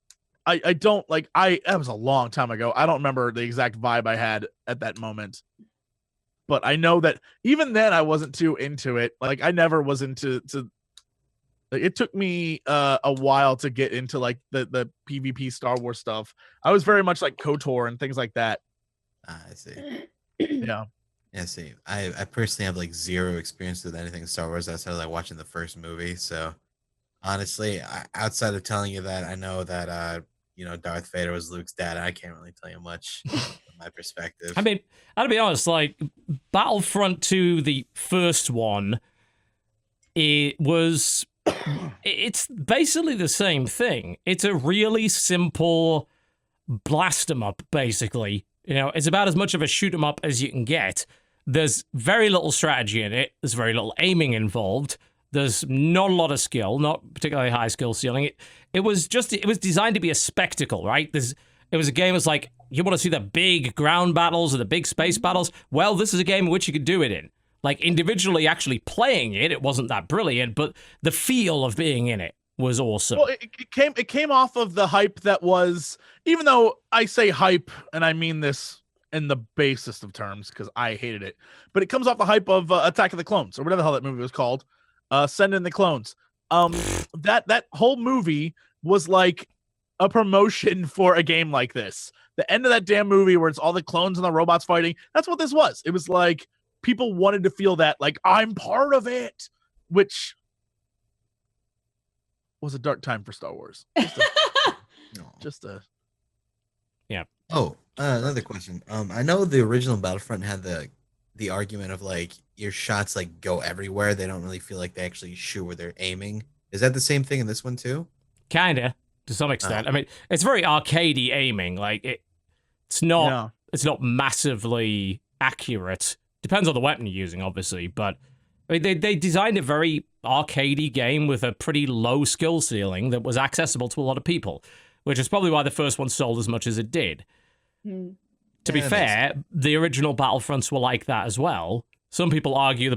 don't like that was a long time ago. I don't remember the exact vibe I had at that moment. But I know that even then I wasn't too into it. Like I never was into like, it took me a while to get into like the PvP Star Wars stuff. I was very much like KOTOR and things like that. I see. Yeah. Yeah, see, I personally have like zero experience with anything Star Wars outside of like watching the first movie. So honestly, outside of telling you that, I know that Darth Vader was Luke's dad. I can't really tell you much from my perspective. I mean, I'll be honest, like Battlefront 2, the first one, it's basically the same thing. It's a really simple blast 'em up, basically. It's about as much of a shoot 'em up as you can get. There's very little strategy in it. There's very little aiming involved. There's not a lot of skill, not particularly high skill ceiling. It was designed to be a spectacle, right? It was a game that's like, you want to see the big ground battles or the big space battles? Well, this is a game in which you could do it in. Like, individually actually playing it wasn't that brilliant, but the feel of being in it was awesome. Well, it came off of the hype that was, even though I say hype, and I mean this in the basest of terms because I hated it, but it comes off the hype of Attack of the Clones, or whatever the hell that movie was called. Send in the Clones. That whole movie was like a promotion for a game like this. The end of that damn movie where it's all the clones and the robots fighting, that's what this was. It was like people wanted to feel that, like, I'm part of it, which was a dark time for Star Wars. Yeah. Oh, another question. I know the original Battlefront had the argument of like your shots like go everywhere. They don't really feel like they actually shoot where they're aiming. Is that the same thing in this one too? Kinda, to some extent. I mean, it's very arcadey aiming. Like it's not massively accurate. Depends on the weapon you're using, obviously, but I mean, they designed a very arcadey game with a pretty low skill ceiling that was accessible to a lot of people, which is probably why the first one sold as much as it did. To be fair, the original Battlefronts were like that as well. Some people argue the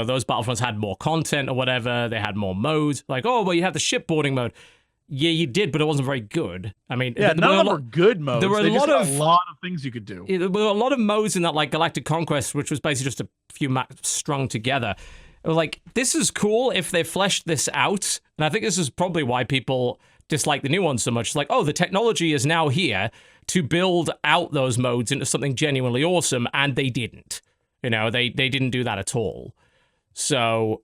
those Battlefronts had more content or whatever. They had more modes. Like, oh, well, you had the shipboarding mode. Yeah, you did, but it wasn't very good. I mean, none of them were good modes. There were a lot of things you could do. There were a lot of modes in that, like Galactic Conquest, which was basically just a few maps strung together. It was like, this is cool if they fleshed this out. And I think this is probably why people dislike the new one so much. It's like, oh, the technology is now here to build out those modes into something genuinely awesome, and they didn't. They didn't do that at all. So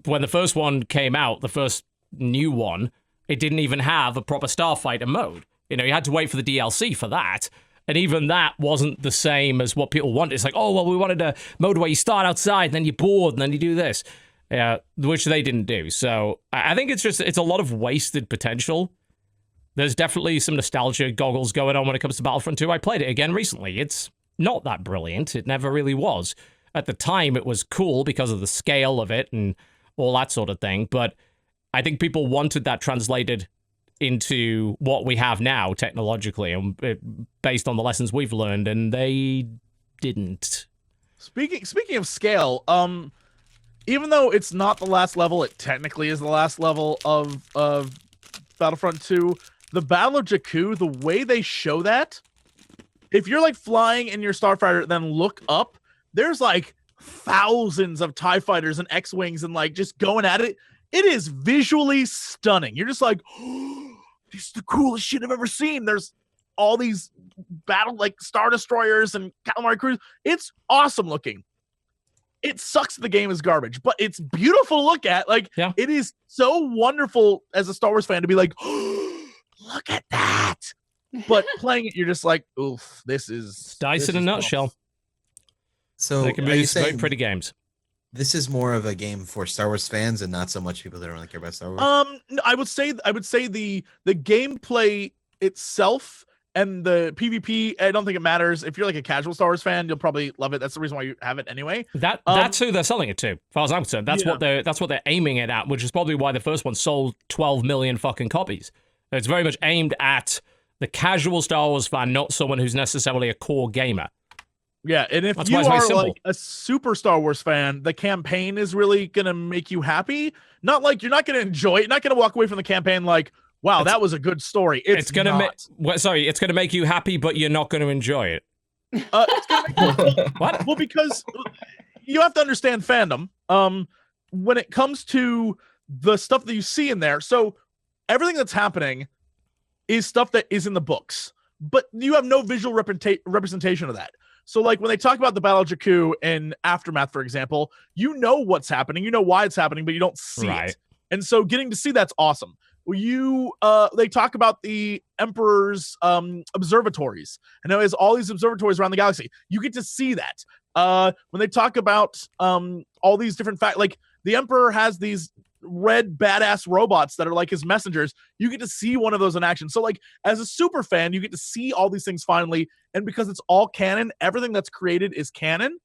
when the first one came out, the first new one, it didn't even have a proper Starfighter mode. You had to wait for the DLC for that. And even that wasn't the same as what people wanted. It's like, oh, well, we wanted a mode where you start outside, and then you're bored, and then you do this. Which they didn't do. So I think it's a lot of wasted potential. There's definitely some nostalgia goggles going on when it comes to Battlefront 2. I played it again recently. It's not that brilliant. It never really was. At the time, it was cool because of the scale of it and all that sort of thing. But I think people wanted that translated into what we have now technologically and based on the lessons we've learned, and they didn't. Speaking of scale, even though it's not the last level, it technically is the last level of Battlefront 2. The Battle of Jakku, the way they show that, if you're like flying in your starfighter, then look up, there's like thousands of TIE fighters and X-Wings and like just going at it. It is visually stunning. You're just like, oh, this is the coolest shit I've ever seen. There's all these battle like Star Destroyers and Calamari Cruise. It's awesome looking. It sucks the game is garbage, but it's beautiful to look at. Like, It is so wonderful as a Star Wars fan to be like, oh, look at that. But playing it, you're just like, oof, this is dice in a nutshell. So they can be very pretty games. This is more of a game for Star Wars fans and not so much people that don't really care about Star Wars. I would say the gameplay itself and the PvP, I don't think it matters. If you're like a casual Star Wars fan, you'll probably love it. That's the reason why you have it anyway. That's who they're selling it to, as far as I'm concerned. That's what they're aiming it at, which is probably why the first one sold 12 million fucking copies. It's very much aimed at the casual Star Wars fan, not someone who's necessarily a core gamer. Yeah, and if you are like a super Star Wars fan, the campaign is really gonna make you happy. Not like you're not gonna enjoy it, not gonna walk away from the campaign like, wow, that was a good story. It's gonna it's gonna make you happy, but you're not gonna enjoy it. It's gonna make you, what? Well, because you have to understand fandom. When it comes to the stuff that you see in there, so everything that's happening is stuff that is in the books, but you have no visual representation of that. So, like, when they talk about the Battle of Jakku and Aftermath, for example, you know what's happening, you know why it's happening, but you don't see it. And so getting to see that's awesome. They talk about the Emperor's observatories, and there is all these observatories around the galaxy. You get to see that. When they talk about all these different like the Emperor has these red badass robots that are like his messengers. You get to see one of those in action. So like as a super fan, you get to see all these things finally, and because it's all canon, everything that's created is canon.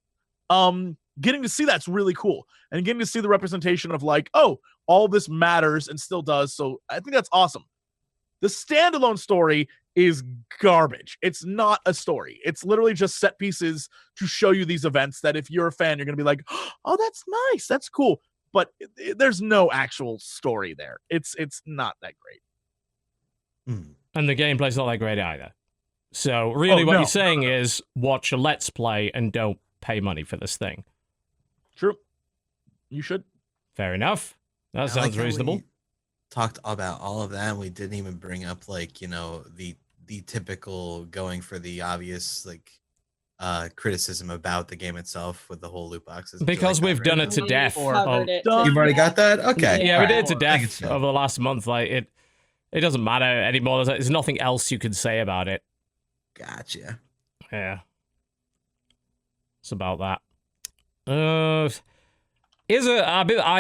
Getting to see that's really cool, and getting to see the representation of like, oh, all this matters and still does. So I think that's awesome. The standalone story is garbage. It's not a story. It's literally just set pieces to show you these events that if you're a fan, you're going to be like, oh, that's nice. That's cool. But there's no actual story there. It's not that great. And the gameplay's not that great either. So really what you're saying is watch a Let's Play and don't pay money for this thing. True. You should. Fair enough. That sounds reasonable. Talked about all of that, and we didn't even bring up like, you know, the typical going for the obvious like criticism about the game itself with the whole loot boxes. Because we've done it to death. You've already got that? Okay. Yeah, we did it to death over the last month. Like it doesn't matter anymore. There's nothing else you can say about it. Gotcha. Yeah. It's about that. I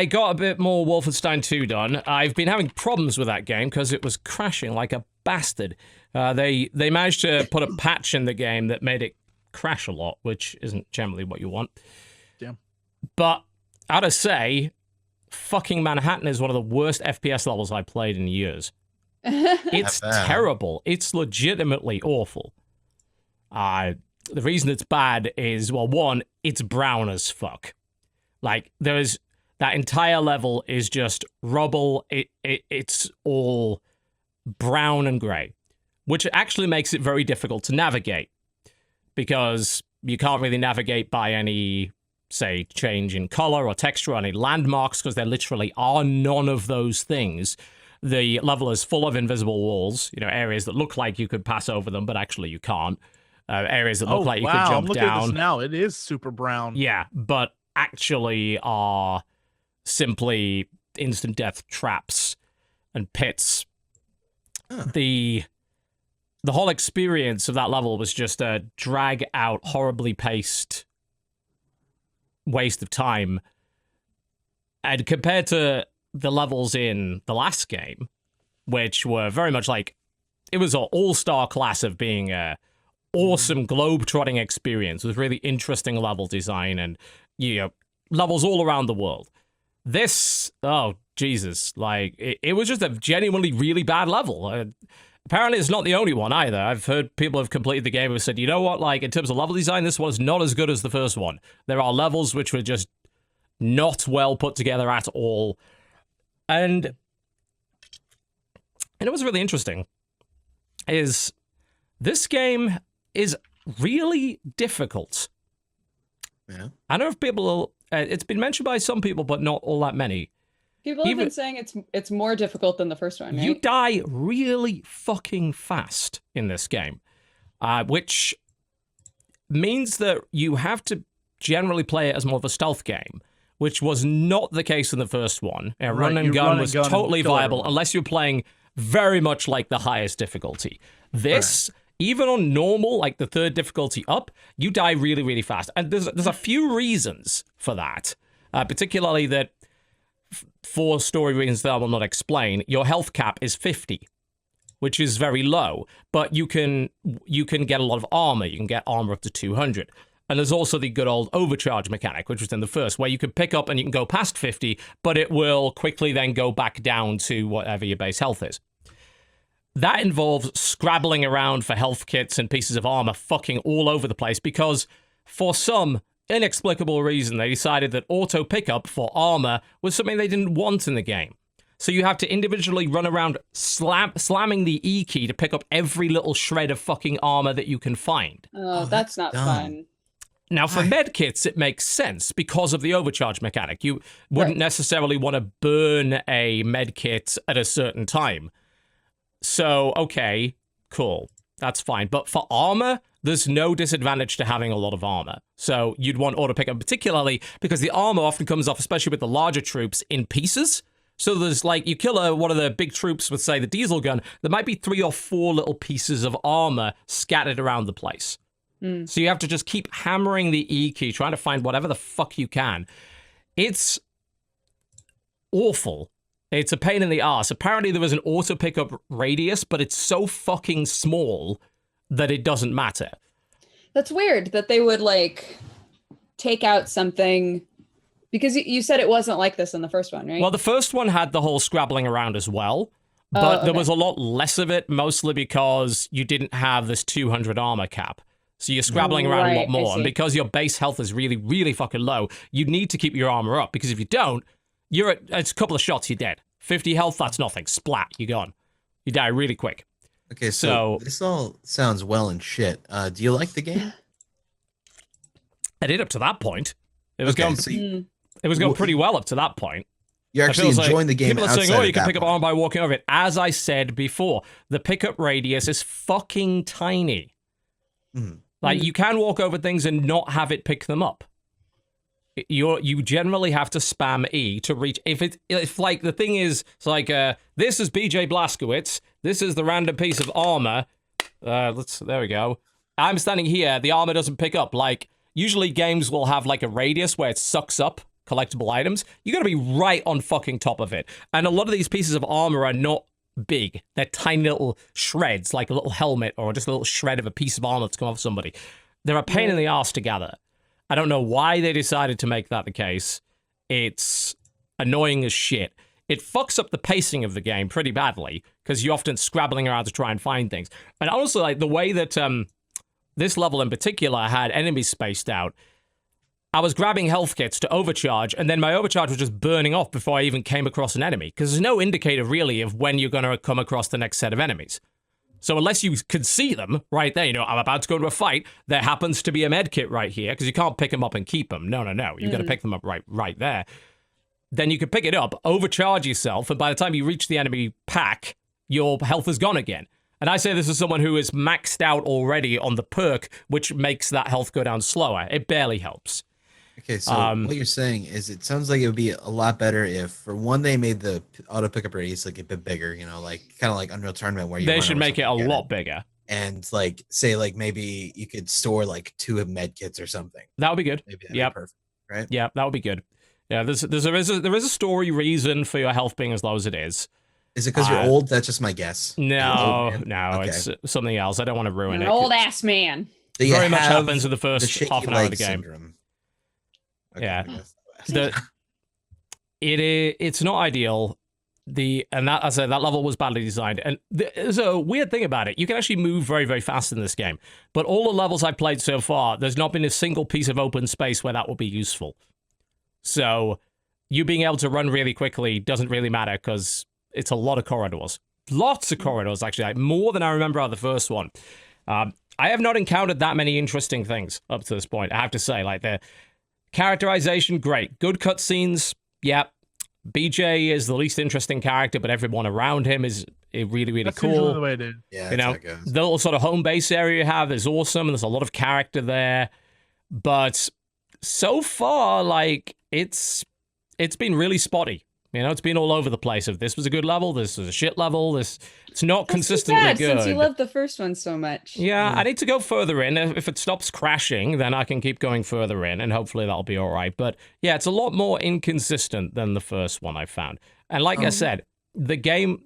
got a bit more Wolfenstein 2 done. I've been having problems with that game because it was crashing like a bastard. They managed to put a patch in the game that made it crash a lot, which isn't generally what you want. Damn. But I gotta say, fucking Manhattan is one of the worst FPS levels I've played in years. It's terrible. It's legitimately awful. The reason it's bad is, well, one, it's brown as fuck. Like, there's that entire level is just rubble. It's all brown and grey, which actually makes it very difficult to navigate because you can't really navigate by any, say, change in color or texture or any landmarks because there literally are none of those things. The level is full of invisible walls, you know, areas that look like you could pass over them, but actually you can't. Areas that look like you could jump I'm looking down. at this now. It is super brown. Yeah, but actually are simply instant death traps and pits. The whole experience of that level was just a drag out, horribly paced waste of time. And compared to the levels in the last game, which were very much like, it was an all-star class of being a awesome globe-trotting experience with really interesting level design and, you know, levels all around the world. This, oh, Jesus, like, it was just a genuinely really bad level. Apparently, it's not the only one either. I've heard people have completed the game who said, you know what, like, in terms of level design, this one is not as good as the first one. There are levels which were just not well put together at all. And it was really interesting, is this game is really difficult. Yeah. I know if people, it's been mentioned by some people, but not all that many. People have been saying it's more difficult than the first one, right? You die really fucking fast in this game, which means that you have to generally play it as more of a stealth game, which was not the case in the first one. Run and gun was totally viable unless you're playing very much like the highest difficulty. This, even on normal, like the third difficulty up, you die really, really fast. And there's a few reasons for that, particularly that for story reasons that I will not explain, your health cap is 50, which is very low, but you can get a lot of armor. You can get armor up to 200. And there's also the good old overcharge mechanic, which was in the first, where you can pick up and you can go past 50, but it will quickly then go back down to whatever your base health is. That involves scrabbling around for health kits and pieces of armor fucking all over the place because for some inexplicable reason, they decided that auto pickup for armor was something they didn't want in the game. So you have to individually run around slamming the E key to pick up every little shred of fucking armor that you can find. Oh, that's not fun. Now, for medkits, it makes sense because of the overcharge mechanic. You wouldn't necessarily want to burn a medkit at a certain time. So, okay, cool. That's fine. But for armor, there's no disadvantage to having a lot of armor. So you'd want auto pickup, particularly because the armor often comes off, especially with the larger troops, in pieces. So there's like, you kill one of the big troops with, say, the diesel gun, there might be 3 or 4 little pieces of armor scattered around the place. So you have to just keep hammering the E key, trying to find whatever the fuck you can. It's awful. It's a pain in the ass. Apparently there was an auto pickup radius, but it's so fucking small that it doesn't matter. That's weird that they would like take out something, because you said it wasn't like this in the first one, right? Well, the first one had the whole scrabbling around as well, but there was a lot less of it, mostly because you didn't have this 200 armor cap. So you're scrabbling around a lot more. And because your base health is really, really fucking low, you need to keep your armor up, because if you don't, it's a couple of shots, you're dead. 50 health, that's nothing. Splat, you're gone. You die really quick. Okay, so this all sounds well and shit. Do you like the game? I did up to that point. It was going pretty well up to that point. You're actually enjoying the game. People are saying, "Oh, you can pick up armor by walking over it." As I said before, the pickup radius is fucking tiny. Like you can walk over things and not have it pick them up. You generally have to spam E to reach. If like the thing is, it's like this is BJ Blazkowicz. This is the random piece of armor. There we go. I'm standing here. The armor doesn't pick up. Like usually games will have like a radius where it sucks up collectible items. You got to be right on fucking top of it. And a lot of these pieces of armor are not big. They're tiny little shreds, like a little helmet or just a little shred of a piece of armor that's come off somebody. They're a pain in the ass to gather. I don't know why they decided to make that the case. It's annoying as shit. It fucks up the pacing of the game pretty badly because you're often scrabbling around to try and find things. And also, like the way that this level in particular had enemies spaced out, I was grabbing health kits to overcharge, and then my overcharge was just burning off before I even came across an enemy, because there's no indicator really of when you're going to come across the next set of enemies. So unless you can see them right there, I'm about to go to a fight, there happens to be a med kit right here, because you can't pick them up and keep them. No. You've got to pick them up right there. Then you can pick it up, overcharge yourself, and by the time you reach the enemy pack, your health is gone again. And I say this as someone who is maxed out already on the perk, which makes that health go down slower. It barely helps. Okay, so what you're saying is it sounds like it would be a lot better if, for one, they made the auto pickup radius like a bit bigger, like kind of like Unreal Tournament where you they should make it a lot bigger. And like say like maybe you could store like 2 med kits or something. That would be good. Maybe that'd be perfect, right? Yeah, that would be good. Yeah, there is a story reason for your health being as low as it is. Is it because you're old? That's just my guess. No, okay. It's something else. I don't want to ruin it. An old ass man. Very much happens in the first half an hour of the game. Syndrome. Okay, yeah, it's not ideal. And that, as I said, that level was badly designed. And there's a weird thing about it. You can actually move very, very fast in this game. But all the levels I've played so far, there's not been a single piece of open space where that will be useful. So you being able to run really quickly doesn't really matter because it's a lot of corridors. Lots of corridors, actually. Like more than I remember out of the first one. I have not encountered that many interesting things up to this point, I have to say. Like the characterization, great. Good cutscenes, yeah. BJ is the least interesting character, but everyone around him is really, really that's cool. Usually the way it is. Yeah, the little sort of home base area you have is awesome, and there's a lot of character there. But so far, like it's been really spotty. It's been all over the place. If this was a good level, this was a shit level. It's not consistently too bad, good. Since you loved the first one so much. Yeah, I need to go further in. If it stops crashing, then I can keep going further in, and hopefully that'll be all right. But yeah, it's a lot more inconsistent than the first one I found. And like I said, the game,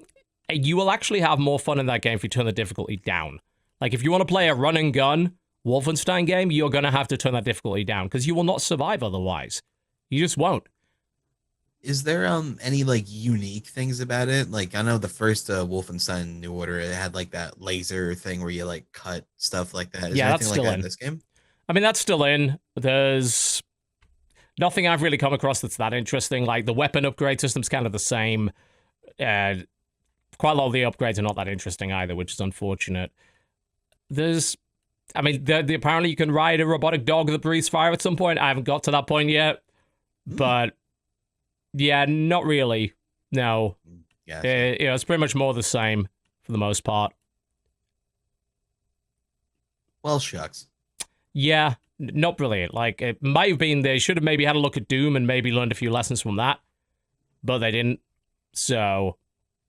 you will actually have more fun in that game if you turn the difficulty down. Like if you want to play a run and gun Wolfenstein game, you're going to have to turn that difficulty down because you will not survive otherwise. You just won't. Is there any like unique things about it? Like I know the first Wolfenstein New Order, it had like that laser thing where you like cut stuff like that. Is there that's still like in this game? I mean, that's still in. There's nothing I've really come across that's that interesting. Like the weapon upgrade system's kind of the same. Quite a lot of the upgrades are not that interesting either, which is unfortunate. Apparently you can ride a robotic dog that breathes fire at some point. I haven't got to that point yet, but. Yeah, not really. No. Yeah. It's pretty much more the same for the most part. Well, shucks. Yeah, not brilliant. Like, it might have been they should have maybe had a look at Doom and maybe learned a few lessons from that, but they didn't. So,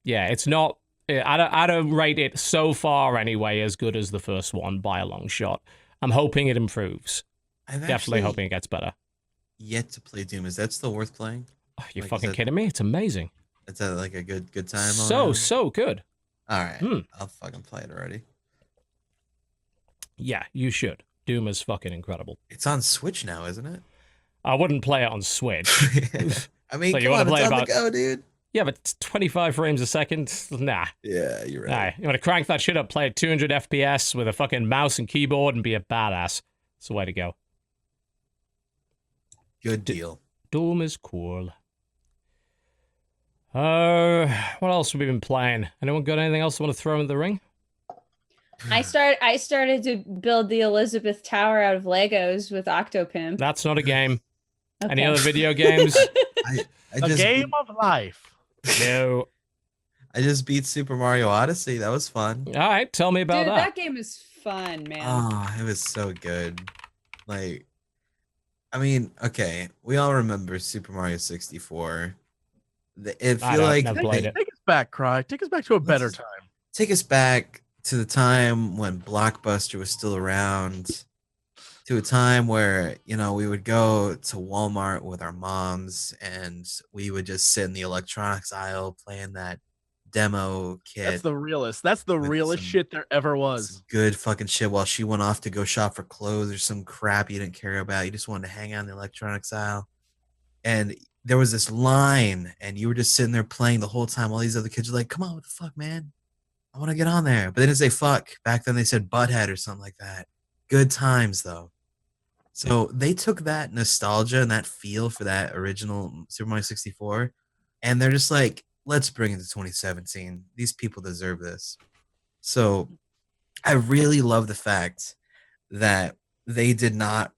yeah, it's not. I don't rate it so far anyway as good as the first one by a long shot. I'm hoping it improves. Definitely hoping it gets better. Yet to play Doom. Is that still worth playing? You're fucking kidding me? It's amazing. It's like a good time. So good. All right, I'll fucking play it already. Yeah, you should. Doom is fucking incredible. It's on Switch now, isn't it? I wouldn't play it on Switch. I mean, so come on, it's on the go, dude. Yeah, but it's 25 frames a second? Nah. Yeah, you're right. Nah, you want to crank that shit up, play at 200 FPS with a fucking mouse and keyboard and be a badass. It's the way to go. Good deal. Doom is cool. What else have we been playing? Anyone got anything else they want to throw in the ring? I started to build the Elizabeth Tower out of Legos with Octopimp. That's not a game. Okay. Any other video games? A game of life. No. I just beat Super Mario Odyssey. That was fun. All right, tell me about Dude, that. that game is fun, man. Oh, it was so good. Like, I mean, okay, we all remember Super Mario 64. It feel like take us back, Cry. Take us back to a better time. Take us back to the time when Blockbuster was still around. To a time where, you know, we would go to Walmart with our moms and we would just sit in the electronics aisle playing that demo kit. That's the realest. That's the realest shit there ever was. Good fucking shit while she went off to go shop for clothes or some crap you didn't care about. You just wanted to hang out in the electronics aisle. And there was this line and you were just sitting there playing the whole time. All these other kids are like, come on, what the fuck, man? I want to get on there. But they didn't say fuck. Back then they said butthead or something like that. Good times, though. So they took that nostalgia and that feel for that original Super Mario 64, and they're just like, let's bring it to 2017. These people deserve this. So I really love the fact that they did not.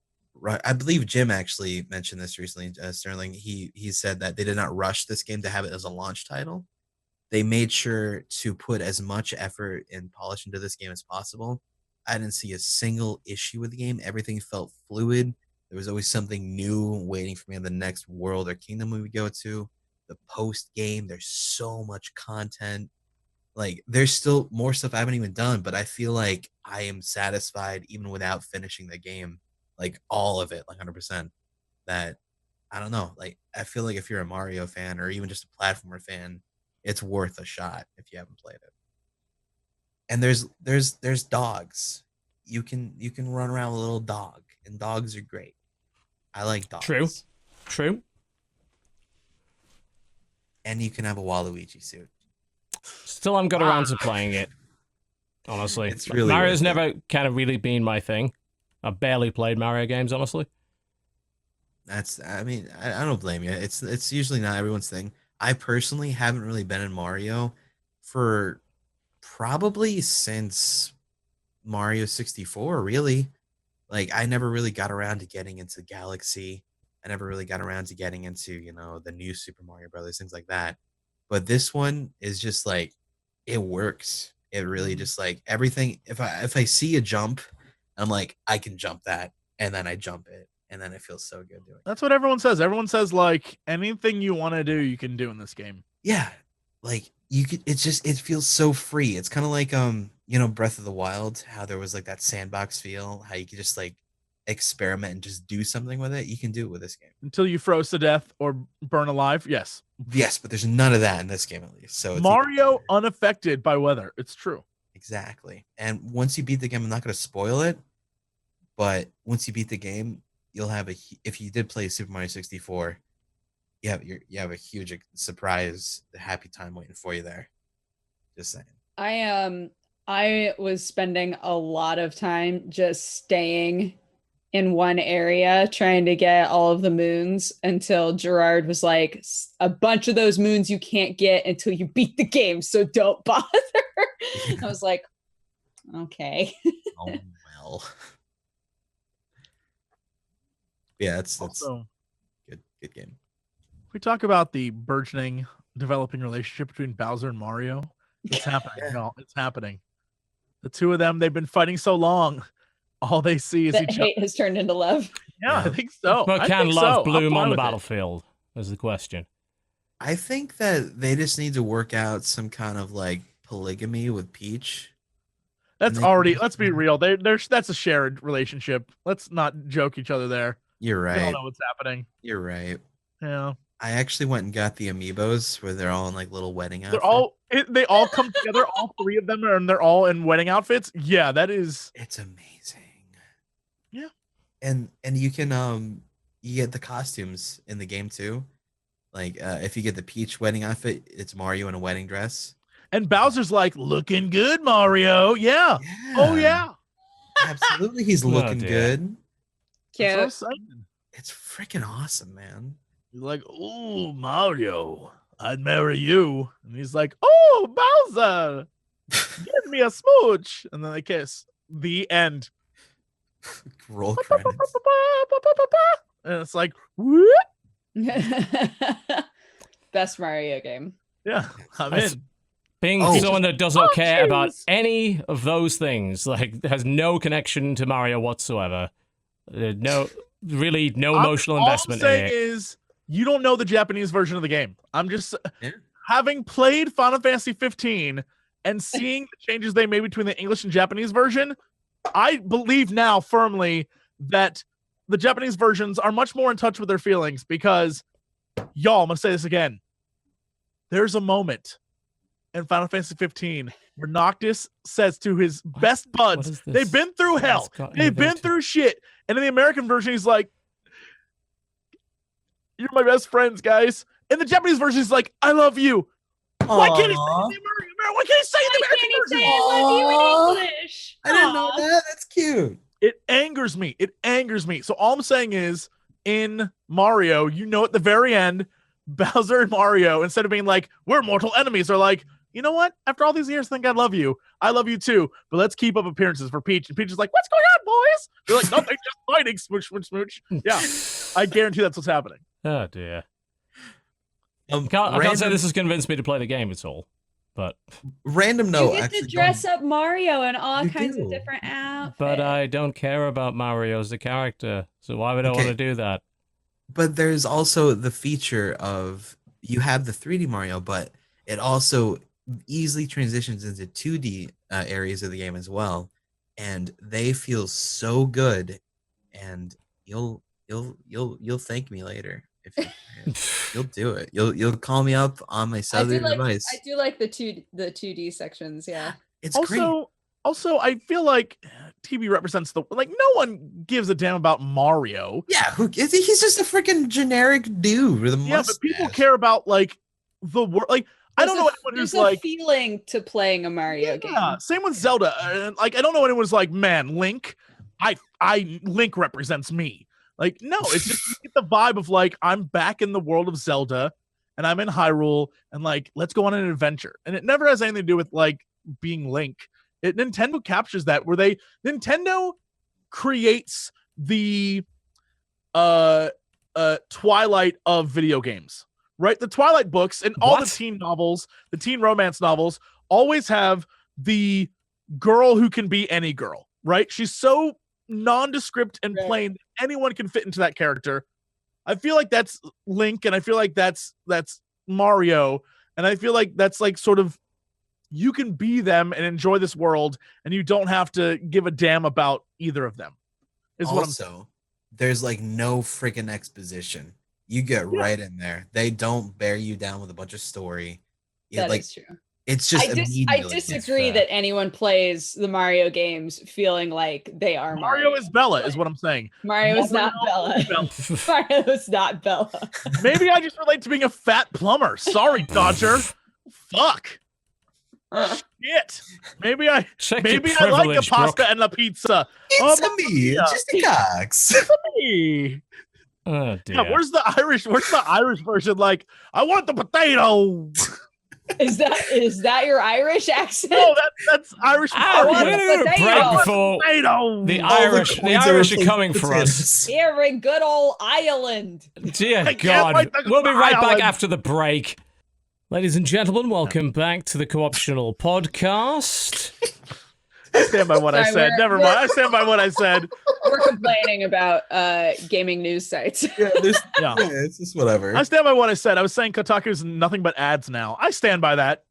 I believe Jim actually mentioned this recently, Sterling. He said that they did not rush this game to have it as a launch title. They made sure to put as much effort and polish into this game as possible. I didn't see a single issue with the game. Everything felt fluid. There was always something new waiting for me in the next world or kingdom we would go to. The post game, there's so much content. Like, there's still more stuff I haven't even done, but I feel like I am satisfied even without finishing the game. Like, all of it, like 100%. That, I don't know. Like, I feel like if you're a Mario fan or even just a platformer fan, it's worth a shot if you haven't played it. And there's dogs. You can run around with a little dog, and dogs are great. I like dogs. True. And you can have a Waluigi suit. Still haven't got around to playing it. Honestly, it's really Mario's never kind of really been my thing. I've barely played Mario games, honestly. I mean, I don't blame you. It's usually not everyone's thing. I personally haven't really been in Mario for probably since Mario 64, really. Like, I never really got around to getting into Galaxy. I never really got around to getting into, you know, the new Super Mario Brothers, things like that. But this one is just like, it works. It really just like everything. If I see a jump, I'm like, I can jump that, and then I jump it, and then it feels so good doing it. That's what everyone says. Everyone says, like, anything you want to do, you can do in this game. Yeah, like you could. It's just, it feels so free. It's kind of like you know, Breath of the Wild, how there was like that sandbox feel, how you could just like experiment and just do something with it. You can do it with this game until you froze to death or burn alive. Yes, but there's none of that in this game, at least. So it's Mario unaffected by weather. It's true. Exactly. And once you beat the game, I'm not going to spoil it, but once you beat the game, you'll have if you did play Super Mario 64, you have a huge surprise, happy time waiting for you there. Just saying. I was spending a lot of time just staying in one area trying to get all of the moons until Gerard was like, a bunch of those moons you can't get until you beat the game, so don't bother. I was like, okay. Oh, well. Yeah, that's also good game. We talk about the burgeoning, developing relationship between Bowser and Mario. It's happening, y'all. It's happening. The two of them, they've been fighting so long. All they see is each other. Hate has turned into love. Yeah, I think so. But can love bloom on the battlefield? Is the question. I think that they just need to work out some kind of like polygamy with Peach. That's already. Let's be real. That's a shared relationship. Let's not joke each other there. You're right. We all know what's happening. You're right. Yeah. I actually went and got the amiibos where they're all in like little wedding outfits. They all come together. All 3 of them and they're all in wedding outfits. Yeah, that is. It's amazing. Yeah, and you can you get the costumes in the game too. Like if you get the Peach wedding outfit, it's Mario in a wedding dress. And Bowser's like looking good, Mario. Yeah. Oh yeah. Absolutely, he's looking good. Cute. It's freaking awesome, man. He's like, "Oh, Mario, I'd marry you," and he's like, "Oh, Bowser, give me a smooch," and then they kiss. The end. Roll credits. And it's like, whoop. Best Mario game. Yeah, I'm in. Being someone that doesn't care about any of those things, like has no connection to Mario whatsoever, no emotional investment All I'm in saying it. is, you don't know the Japanese version of the game. I'm just having played Final Fantasy 15 and seeing the changes they made between the English and Japanese version. I believe now firmly that the Japanese versions are much more in touch with their feelings because, y'all, I'm gonna say this again. There's a moment in Final Fantasy 15 where Noctis says to his best buds, they've been through hell, they've been through shit, and in the American version, he's like, "You're my best friends, guys." In the Japanese version, he's like, "I love you." Aww. Why can't he say it in the American? Why can't he say it in the American version? I love you in English. I didn't know that. That's cute. It angers me. It angers me. So all I'm saying is, in Mario, you know, at the very end, Bowser and Mario, instead of being like, "We're mortal enemies," are like, "You know what? After all these years, I think I love you. I love you too. But let's keep up appearances for Peach." And Peach is like, "What's going on, boys?" They're like, "Nothing, just fighting." Smooch, smooch, smooch. Yeah, I guarantee that's what's happening. Oh dear. I can't say this has convinced me to play the game at all. But random note, you get to dress up Mario in all kinds of different outfits. But I don't care about Mario as a character, so why would I want to do that? But there's also the feature of you have the 3D Mario, but it also easily transitions into 2D areas of the game as well, and they feel so good. And you'll thank me later. If you'll do it. You'll call me up on my cellular device. I do like the 2D sections, yeah. It's great. Also, I feel like TV represents no one gives a damn about Mario. Yeah, he's just a freaking generic dude with a mustache. But people care about like the world. Like I don't know anyone who's like feeling to playing a Mario game. Yeah, same with Zelda. Like I don't know anyone who's like, "Man, Link, Link represents me." Like, no, it's just you get the vibe of like, I'm back in the world of Zelda and I'm in Hyrule and like, let's go on an adventure. And it never has anything to do with like being Link. Nintendo captures that where Nintendo creates the Twilight of video games, right? The Twilight books and all the teen novels, the teen romance novels always have the girl who can be any girl, right? She's so nondescript and plain that anyone can fit into that character. I feel like that's Link, and I feel like that's Mario, and I feel like that's like sort of you can be them and enjoy this world, and you don't have to give a damn about either of them. There's like no freaking exposition. You get right in there. They don't bear you down with a bunch of story. That is true. It's just I disagree that anyone plays the Mario games feeling like they are Mario is Bella, is what I'm saying. Mario is not Bella. Mario is not Bella. Maybe I just relate to being a fat plumber. Sorry, Dodger. Fuck. Shit. Maybe I like a pasta and a pizza. It's me. Just a cox. Me. Oh dear. Yeah, where's the Irish version? Like, I want the potato. Is that your Irish accent? No, that's Irish. The Irish are coming for us. Here in good old Ireland. Dear God. We'll be right back after the break. Ladies and gentlemen, welcome back to the Co-optional Podcast. I stand by what I said. Never mind. I stand by what I said. We're complaining about gaming news sites. It's just whatever. I stand by what I said. I was saying Kotaku's nothing but ads now. I stand by that.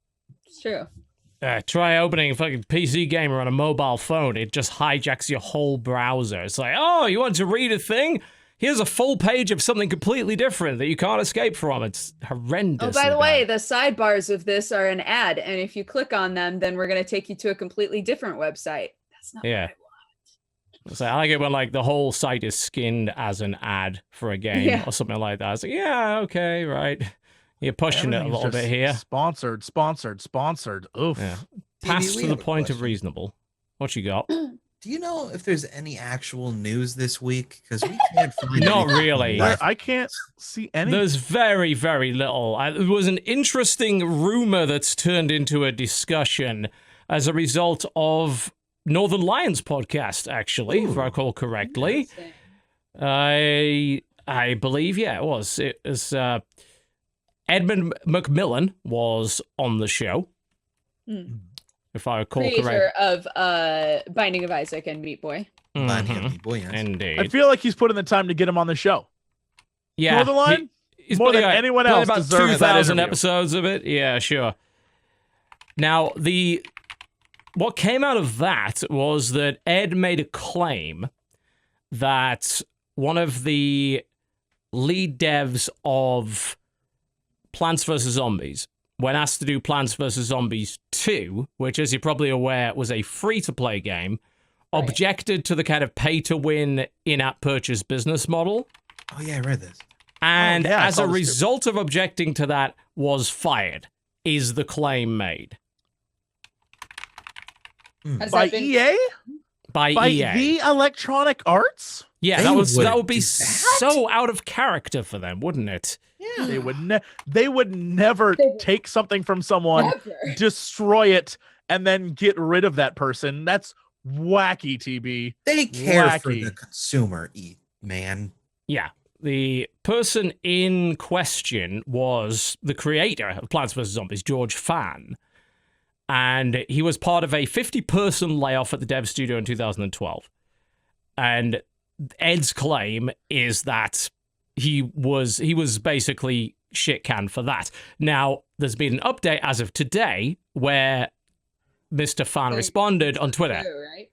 It's true. Try opening a fucking PC Gamer on a mobile phone. It just hijacks your whole browser. It's like, oh, you want to read a thing? here's a full page of something completely different that you can't escape from. It's horrendous. Oh, by the way, the sidebars of this are an ad, and if you click on them, then we're going to take you to a completely different website. That's not what I want. So I like it when like the whole site is skinned as an ad for a game or something like that. It's like, yeah, okay, right. You're pushing it a little bit here. Sponsored. Oof. Yeah. Pass to the point of reasonable. What you got? Do you know if there's any actual news this week? Because we can't find Not really. I can't see any. There's very, very little. There was an interesting rumor that's turned into a discussion as a result of Northern Lions podcast, actually, if I recall correctly. I believe, it was. It was Edmund McMillan was on the show. If I recall correctly. Creator of Binding of Isaac and Meat Boy. Binding of Meat Boy, yes. Indeed. I feel like he's putting the time to get him on the show. Yeah. Northern Lion? He's more than anyone else about deserves 2,000 that episodes of it. Yeah, sure. Now, what came out of that was that Ed made a claim that one of the lead devs of Plants vs. Zombies, when asked to do Plants vs. Zombies 2, which, as you're probably aware, was a free-to-play game, objected to the kind of pay-to-win in-app purchase business model. Oh, yeah, I read this. And as a result of objecting to that, was fired, is the claim made. By EA? By EA. The Electronic Arts? Yeah, that would be so out of character for them, wouldn't it? Yeah. They would never take something from someone, destroy it, and then get rid of that person. That's wacky, TB. They care for the consumer, man. Yeah. The person in question was the creator of Plants vs. Zombies, George Fan. And he was part of a 50-person layoff at the dev studio in 2012. And Ed's claim is that he was basically shit canned for that. Now, there's been an update as of today where Mr. Fan responded on Twitter. True, right?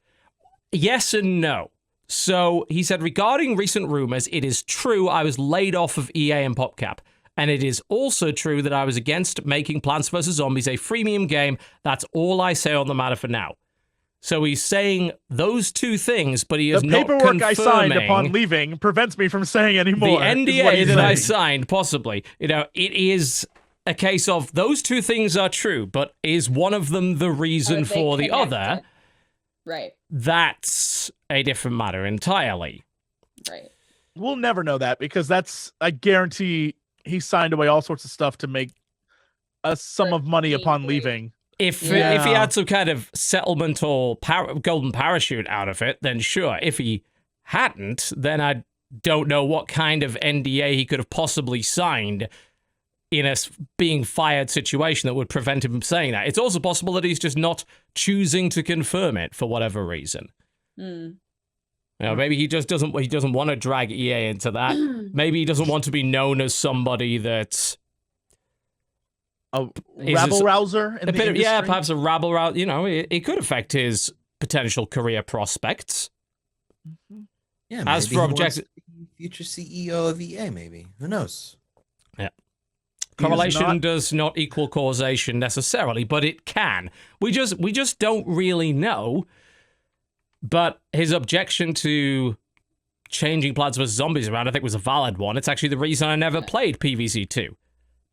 Yes and no. So he said, regarding recent rumors, it is true I was laid off of EA and PopCap. And it is also true that I was against making Plants vs. Zombies a freemium game. That's all I say on the matter for now. So he's saying those two things, but he is not confirming. The paperwork I signed upon leaving prevents me from saying any more. The NDA that I signed, possibly. It is a case of those two things are true, but is one of them the reason for the other? Right. That's a different matter entirely. Right. We'll never know that because I guarantee he signed away all sorts of stuff to make a sum of money upon leaving. If he had some kind of settlement or golden parachute out of it, then sure. If he hadn't, then I don't know what kind of NDA he could have possibly signed in a being fired situation that would prevent him from saying that. It's also possible that he's just not choosing to confirm it for whatever reason. Maybe he just doesn't want to drag EA into that. Maybe he doesn't want to be known as somebody that's a rabble-rouser in the industry? Yeah, perhaps a rabble-rouser. It could affect his potential career prospects. Yeah, maybe as for future CEO of EA, maybe. Who knows? Yeah. Correlation does not equal causation necessarily, but it can. We just don't really know. But his objection to changing Plants vs. Zombies around, I think, was a valid one. It's actually the reason I never played PvZ 2.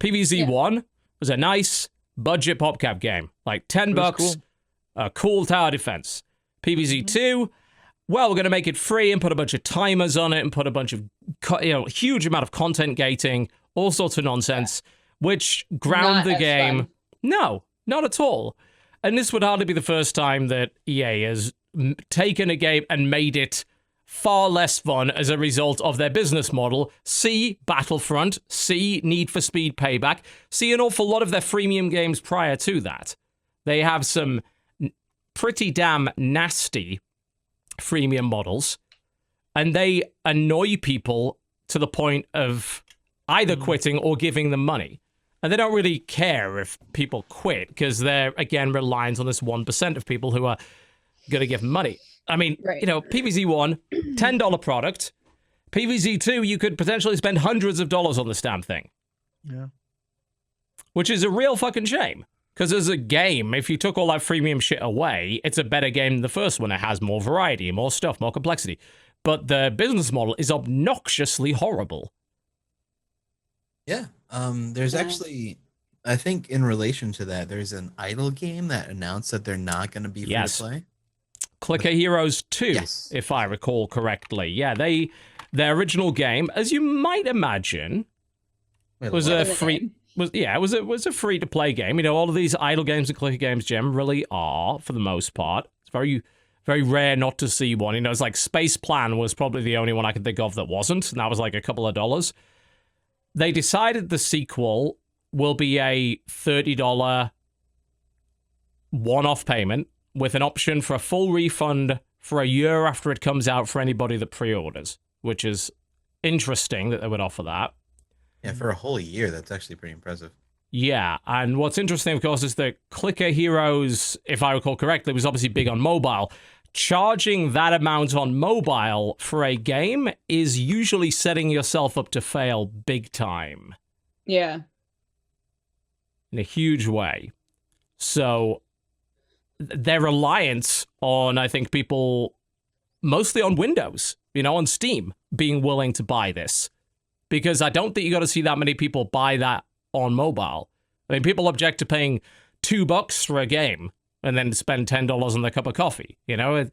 PvZ 1 was a nice budget PopCap game. Like $10, cool. A cool tower defense. PvZ 2, well, we're going to make it free and put a bunch of timers on it and put a bunch of, huge amount of content gating, all sorts of nonsense, which ground the game. Fun. No, not at all. And this would hardly be the first time that EA has taken a game and made it far less fun as a result of their business model. See Battlefront, see Need for Speed Payback, see an awful lot of their freemium games prior to that. They have some pretty damn nasty freemium models, and they annoy people to the point of either quitting or giving them money. And they don't really care if people quit because they're, again, reliant on this 1% of people who are going to give money. I mean, PvZ 1, $10 product. PvZ 2, you could potentially spend hundreds of dollars on this damn thing. Yeah. Which is a real fucking shame. Because as a game, if you took all that freemium shit away, it's a better game than the first one. It has more variety, more stuff, more complexity. But the business model is obnoxiously horrible. Yeah. There's actually, I think in relation to that, there's an idle game that announced that they're not going to be free to play. Clicker Heroes 2, if I recall correctly. Yeah, their original game, as you might imagine, was a free... it was a free-to-play game. You know, all of these idle games and clicker games generally are, for the most part. It's very, very rare not to see one. You know, it's like Space Plan was probably the only one I could think of that wasn't, and that was like a couple of dollars. They decided the sequel will be a $30 one-off payment with an option for a full refund for a year after it comes out for anybody that pre-orders, which is interesting that they would offer that. Yeah, for a whole year, that's actually pretty impressive. Yeah, and what's interesting, of course, is that Clicker Heroes, if I recall correctly, was obviously big on mobile. Charging that amount on mobile for a game is usually setting yourself up to fail big time. Yeah. In a huge way. So their reliance on, I think, people mostly on Windows, you know, on Steam, being willing to buy this. Because I don't think you got to see that many people buy that on mobile. I mean, people object to paying $2 for a game and then spend $10 on their cup of coffee. You know,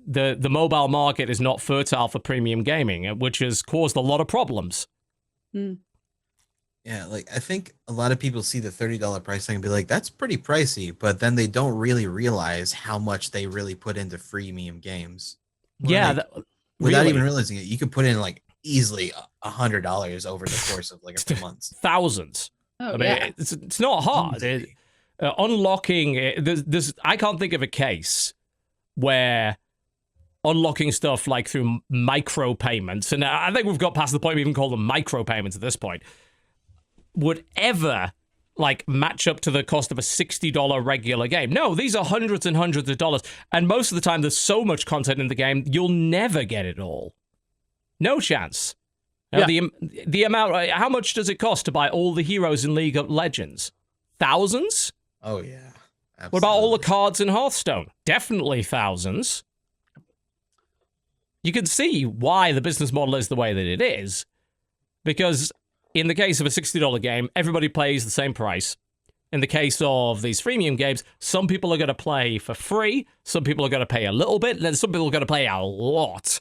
the mobile market is not fertile for premium gaming, which has caused a lot of problems. Mm. Yeah, like I think a lot of people see the $30 price tag and be like, that's pretty pricey, but then they don't really realize how much they really put into freemium games. Yeah, like, without even realizing it, you could put in like easily $100 over the course of like a few months. Thousands. Oh, I mean, it's not hard. Unlocking this, I can't think of a case where unlocking stuff like through micropayments, and I think we've got past the point we even call them micropayments at this point, would ever like match up to the cost of a $60 regular game. No, these are hundreds and hundreds of dollars, and most of the time there's so much content in the game you'll never get it all. No chance. Now, the amount, how much does it cost to buy all the heroes in League of Legends? Thousands? Oh, yeah. Absolutely. What about all the cards in Hearthstone? Definitely thousands. You can see why the business model is the way that it is. Because in the case of a $60 game, everybody plays the same price. In the case of these freemium games, some people are going to play for free, some people are going to pay a little bit, and then some people are going to pay a lot.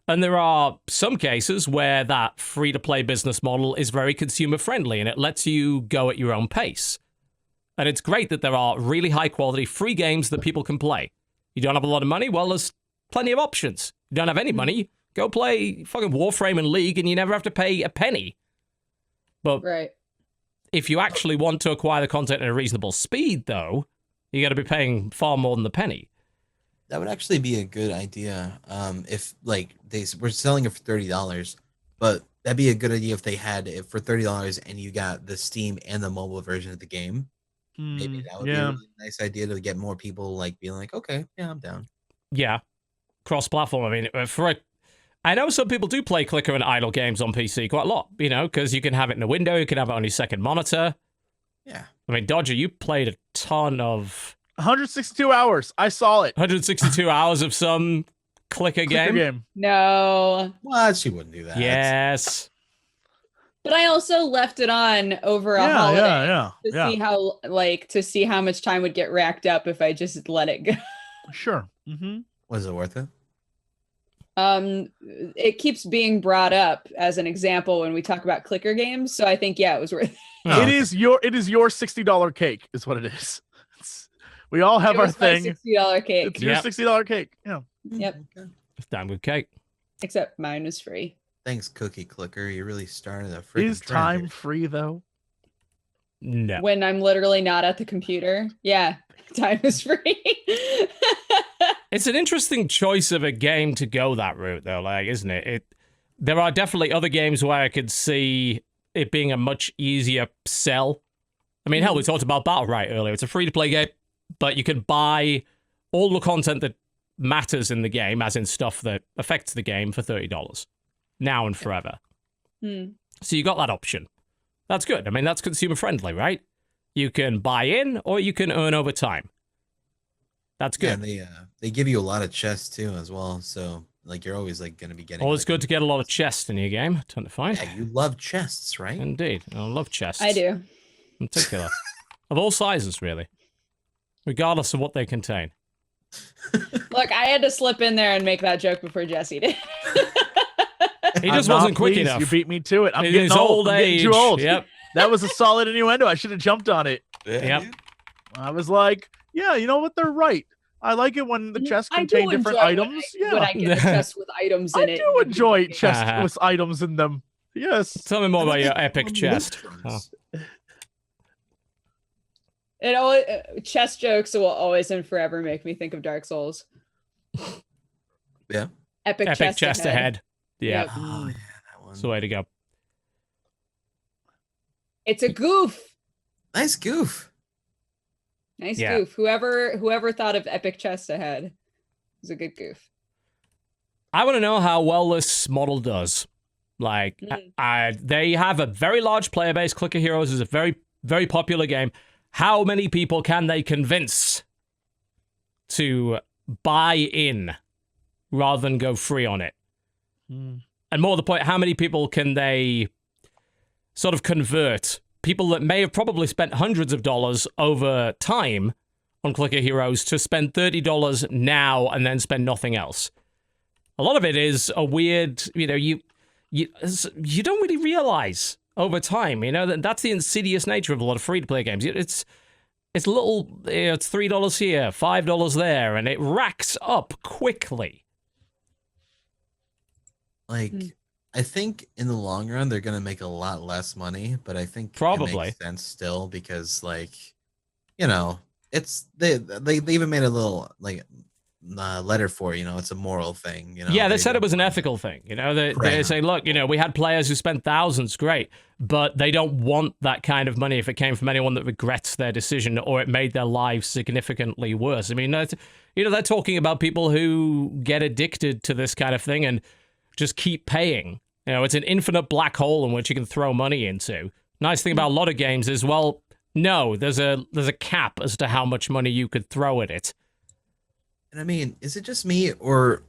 And there are some cases where that free-to-play business model is very consumer-friendly, and it lets you go at your own pace. And it's great that there are really high-quality free games that people can play. You don't have a lot of money? Well, there's plenty of options. You don't have any money? Go play fucking Warframe and League, and you never have to pay a penny. But if you actually want to acquire the content at a reasonable speed, though, you got to be paying far more than the penny. That would actually be a good idea. If like they were selling it for $30, but that'd be a good idea if they had it for $30 and you got the Steam and the mobile version of the game. Maybe that would be a really nice idea to get more people like being like, okay, yeah, I'm down. Yeah, cross-platform. I mean, I know some people do play clicker and idle games on PC quite a lot, you know, because you can have it in a window, you can have it on your second monitor. Yeah. I mean, Dodger, you played a ton of 162 hours. I saw it. 162 hours of some clicker game. No. What? She wouldn't do that. Yes. But I also left it on over a holiday to see how much time would get racked up if I just let it go. Sure. Mm-hmm. Was it worth it? It keeps being brought up as an example when we talk about clicker games, so I think it was worth it. Oh. It is your $60 cake is what it is. We all have our thing. $60 cake. It's your $60 cake. Yeah. Yep. It's time with cake. Except mine was free. Thanks, Cookie Clicker. You really started a freaking Is time free though? No. When I'm literally not at the computer. Yeah, time is free. It's an interesting choice of a game to go that route, though, like, isn't it? There are definitely other games where I could see it being a much easier sell. I mean, hell, we talked about Battlerite earlier. It's a free-to-play game, but you can buy all the content that matters in the game, as in stuff that affects the game, for $30. now and forever. Hmm. So you got that option. That's good. I mean, that's consumer friendly, right? You can buy in or you can earn over time. That's good. Yeah, they give you a lot of chests too as well. So like you're always like going to be getting. Always good to get a lot of chests in your game. Ton to find. Yeah, you love chests, right? Indeed, I love chests. I do. In particular, of all sizes, really, regardless of what they contain. Look, I had to slip in there and make that joke before Jesse did. He just wasn't quick enough. You beat me to it. I'm In getting his old. I'm getting too old. Yep. That was a solid innuendo. I should have jumped on it. Yep. I was like, yeah, you know what? They're right. I like it when the chests contain different items. When I get a chest with items in it. I do enjoy chests with items in them. Yes. Tell me more about your epic chest. Oh. It always chest jokes will always and forever make me think of Dark Souls. Yeah. Epic chest ahead. Yeah. Yep. Oh yeah, that one. That's the way to go. It's a goof. Nice goof. Nice goof. Whoever thought of epic chest ahead is a good goof. I want to know how well this model does. Like, they have a very large player base. Clicker Heroes is a very, very popular game. How many people can they convince to buy in rather than go free on it? And more to the point, how many people can they sort of convert? People that may have probably spent hundreds of dollars over time on Clicker Heroes to spend $30 now and then spend nothing else. A lot of it is a weird, you don't really realize over time, that's the insidious nature of a lot of free-to-play games. It's little, it's $3 here, $5 there, and it racks up quickly. Like, I think in the long run they're gonna make a lot less money, but I think probably it makes sense still because, like, it's they even made a little like letter for it's a moral thing. Yeah, they said it was an ethical thing. They say, look, we had players who spent thousands, great, but they don't want that kind of money if it came from anyone that regrets their decision or it made their lives significantly worse. I mean, they're talking about people who get addicted to this kind of thing and just keep paying. It's an infinite black hole in which you can throw money into. Nice thing about a lot of games is, well, no, there's a cap as to how much money you could throw at it. And I mean, is it just me, or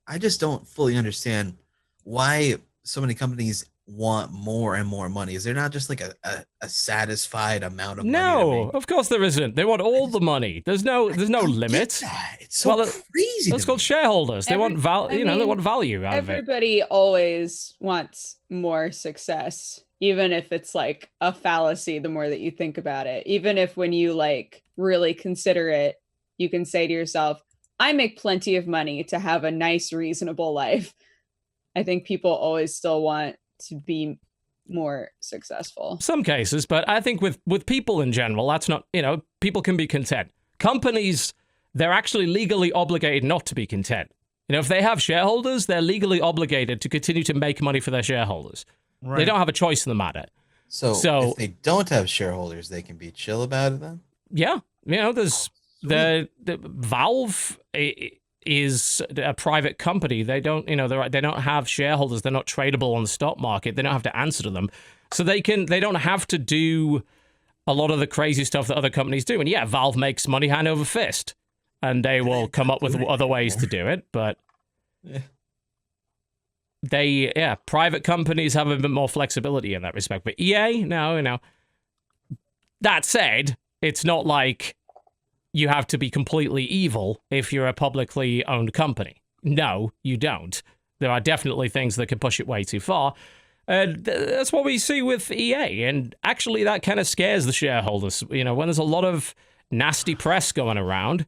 I just don't fully understand why so many companies want more and more money? Is there not just like a satisfied amount of money? No, of course there isn't. They want all the money. There's no limit. It's so crazy. That's called shareholders. They want value. They want value out of it. Everybody always wants more success, even if it's like a fallacy. The more that you think about it, even if when you like really consider it, you can say to yourself, I make plenty of money to have a nice, reasonable life. I think people always still want to be more successful. Some cases, but I think with people in general, that's not, people can be content. Companies, they're actually legally obligated not to be content. If they have shareholders, they're legally obligated to continue to make money for their shareholders. Right. They don't have a choice in the matter. So if they don't have shareholders, they can be chill about it then? Yeah. There's the Valve is a private company. They don't, they don't have shareholders. They're not tradable on the stock market. They don't have to answer to them. So they don't have to do a lot of the crazy stuff that other companies do. And yeah, Valve makes money hand over fist. And they will come up with other ways to do it, but private companies have a bit more flexibility in that respect. But EA, no. That said, it's not like you have to be completely evil if you're a publicly owned company. No, you don't. There are definitely things that can push it way too far. That's what we see with EA, and actually that kind of scares the shareholders. When there's a lot of nasty press going around,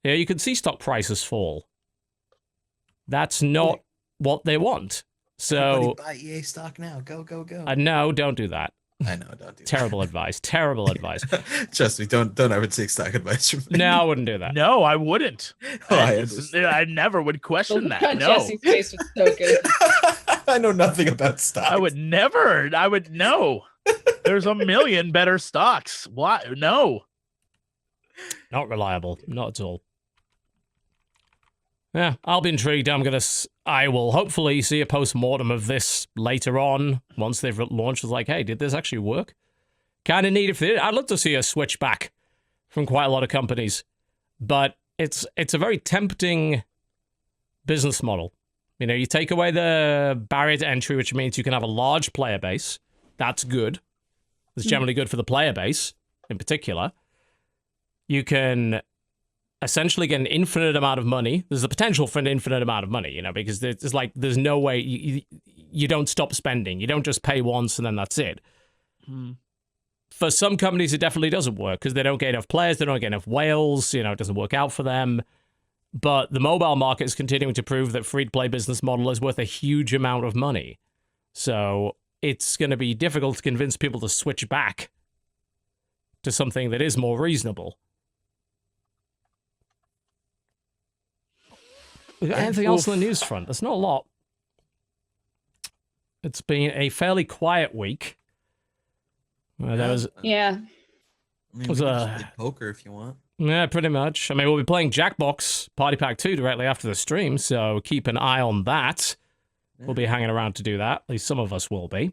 you can see stock prices fall. That's not what they want. So buy EA stock now. Go. No, don't do that. I know, don't do Terrible that. advice. Terrible advice. Trust me, don't ever take stock advice from me. No, I wouldn't do that. No, I wouldn't. I never would question that. No. Jesse's face was so good. I know nothing about stocks. I would know. There's a million better stocks. Why? No. Not reliable. Not at all. Yeah, I'll be intrigued. I will hopefully see a post-mortem of this later on once they've launched. It's like, hey, did this actually work? Kind of neat if they did. I'd love to see a switch back from quite a lot of companies, but it's a very tempting business model. You know, you take away the barrier to entry, which means you can have a large player base. That's good. It's generally good for the player base in particular. You can essentially get an infinite amount of money. There's the potential for an infinite amount of money, you know, because there's no way you don't stop spending. You don't just pay once and then that's it. For some companies, it definitely doesn't work because they don't get enough players, they don't get enough whales, you know, it doesn't work out for them. But the mobile market is continuing to prove that free-to-play business model is worth a huge amount of money. So it's going to be difficult to convince people to switch back to something that is more reasonable. We got anything else on the news front? There's not a lot. It's been a fairly quiet week. There was I mean, we can just play poker if you want. Yeah, pretty much. I mean, we'll be playing Jackbox Party Pack 2 directly after the stream, so keep an eye on that. Yeah. We'll be hanging around to do that. At least some of us will be.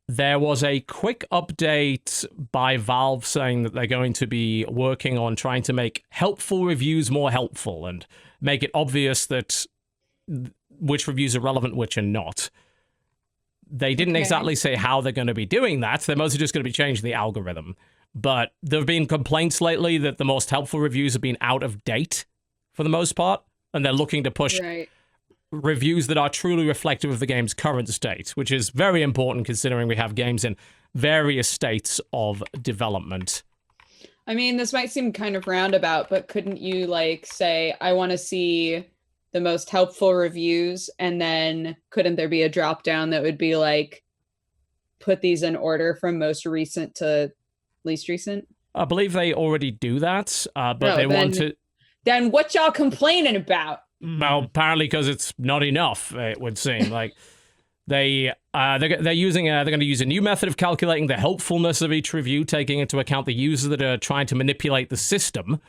There was a quick update by Valve saying that they're going to be working on trying to make helpful reviews more helpful and make it obvious that which reviews are relevant, which are not. They didn't exactly say how they're going to be doing that. They're mostly just going to be changing the algorithm. But there have been complaints lately that the most helpful reviews have been out of date for the most part, and they're looking to push reviews that are truly reflective of the game's current state, which is very important considering we have games in various states of development. I mean, this might seem kind of roundabout, but couldn't you like say, I want to see the most helpful reviews, and then couldn't there be a drop down that would be like, put these in order from most recent to least recent? I believe they already do that, but they want to... Then what y'all complaining about? Well, apparently because it's not enough, it would seem. Like, they're going to use a new method of calculating the helpfulness of each review, taking into account the users that are trying to manipulate the system.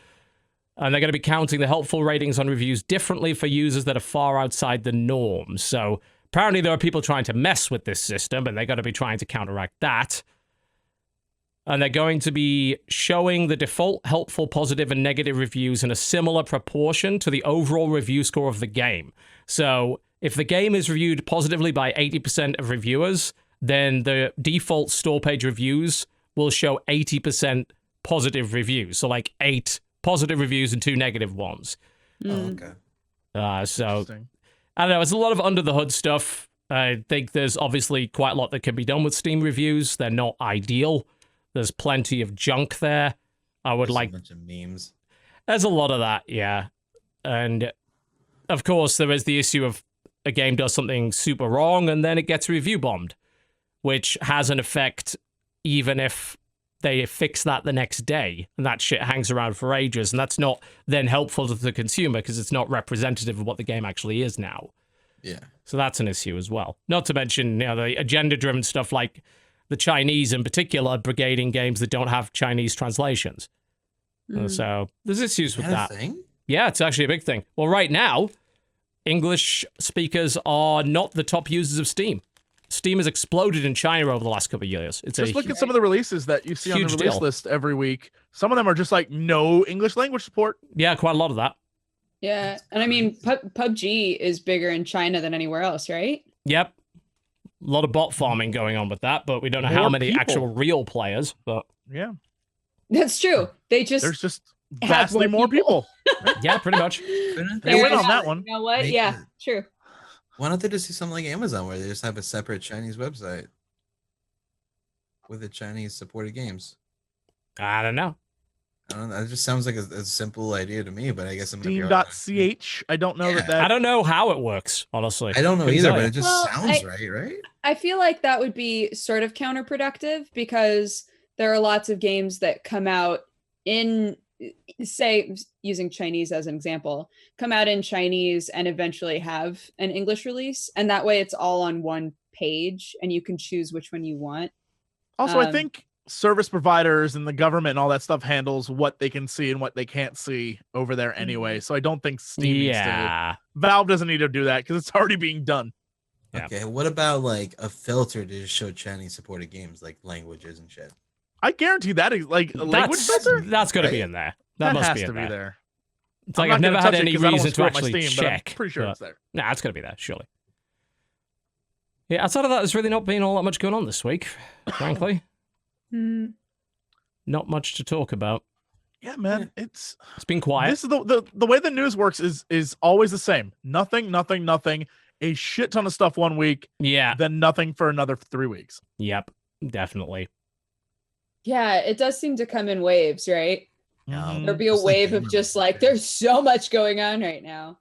And they're going to be counting the helpful ratings on reviews differently for users that are far outside the norm. So apparently there are people trying to mess with this system, and they're going to be trying to counteract that. And they're going to be showing the default helpful, positive, and negative reviews in a similar proportion to the overall review score of the game. So if the game is reviewed positively by 80% of reviewers, then the default store page reviews will show 80% positive reviews. So like 8 positive reviews and 2 negative ones. Oh, okay. So, I don't know, it's a lot of under-the-hood stuff. I think there's obviously quite a lot that can be done with Steam reviews. They're not ideal. There's plenty of junk there. There's a bunch of memes. There's a lot of that, yeah. And, of course, there is the issue of a game does something super wrong and then it gets review bombed, which has an effect even if they fix that the next day, and that shit hangs around for ages, and that's not then helpful to the consumer because it's not representative of what the game actually is now. Yeah. So that's an issue as well. Not to mention, you know, the agenda-driven stuff like the Chinese in particular brigading games that don't have Chinese translations. So there's issues with that. Thing? Yeah, it's actually a big thing. Well, right now, English speakers are not the top users of Steam. Steam has exploded in China over the last couple of years. Just look at some of the releases that you see on the release list every week. Some of them are just like no English language support. Yeah, quite a lot of that. Yeah, and I mean, PUBG is bigger in China than anywhere else, right? Yep. A lot of bot farming going on with that, but we don't know how many actual real players. But yeah, that's true. There's just vastly more people. Yeah, pretty much. They win on that one. You know what? Yeah, true. Why don't they just do something like Amazon where they just have a separate Chinese website with the Chinese supported games? I don't know. It just sounds like a simple idea to me, but I guess I'm Steam.ch. I don't know that. I don't know how it works, honestly. I don't know either, but it just sounds right? I feel like that would be sort of counterproductive because there are lots of games that come out in, say, using Chinese as an example, come out in Chinese and eventually have an English release. And that way it's all on one page and you can choose which one you want. Also, I think service providers and the government and all that stuff handles what they can see and what they can't see over there anyway. So I don't think Steam needs to. Valve doesn't need to do that because it's already being done. Yeah. Okay, what about like a filter to just show Chinese supported games like languages and shit? I guarantee that is like a language filter. That's got to be in there. That must has be to in be there. there. It's like I've never had any reason to actually Steam, check. I'm pretty sure it's there. Nah, it's got to be there, surely. Yeah, outside of that, there's really not been all that much going on this week, frankly. Not much to talk about. Yeah, man, it's been quiet. This is the way the news works is always the same. Nothing. A shit ton of stuff one week. Yeah. Then nothing for another 3 weeks. Yep, definitely. Yeah, it does seem to come in waves, right? There'll be a Just wave like of just like there's so much going on right now.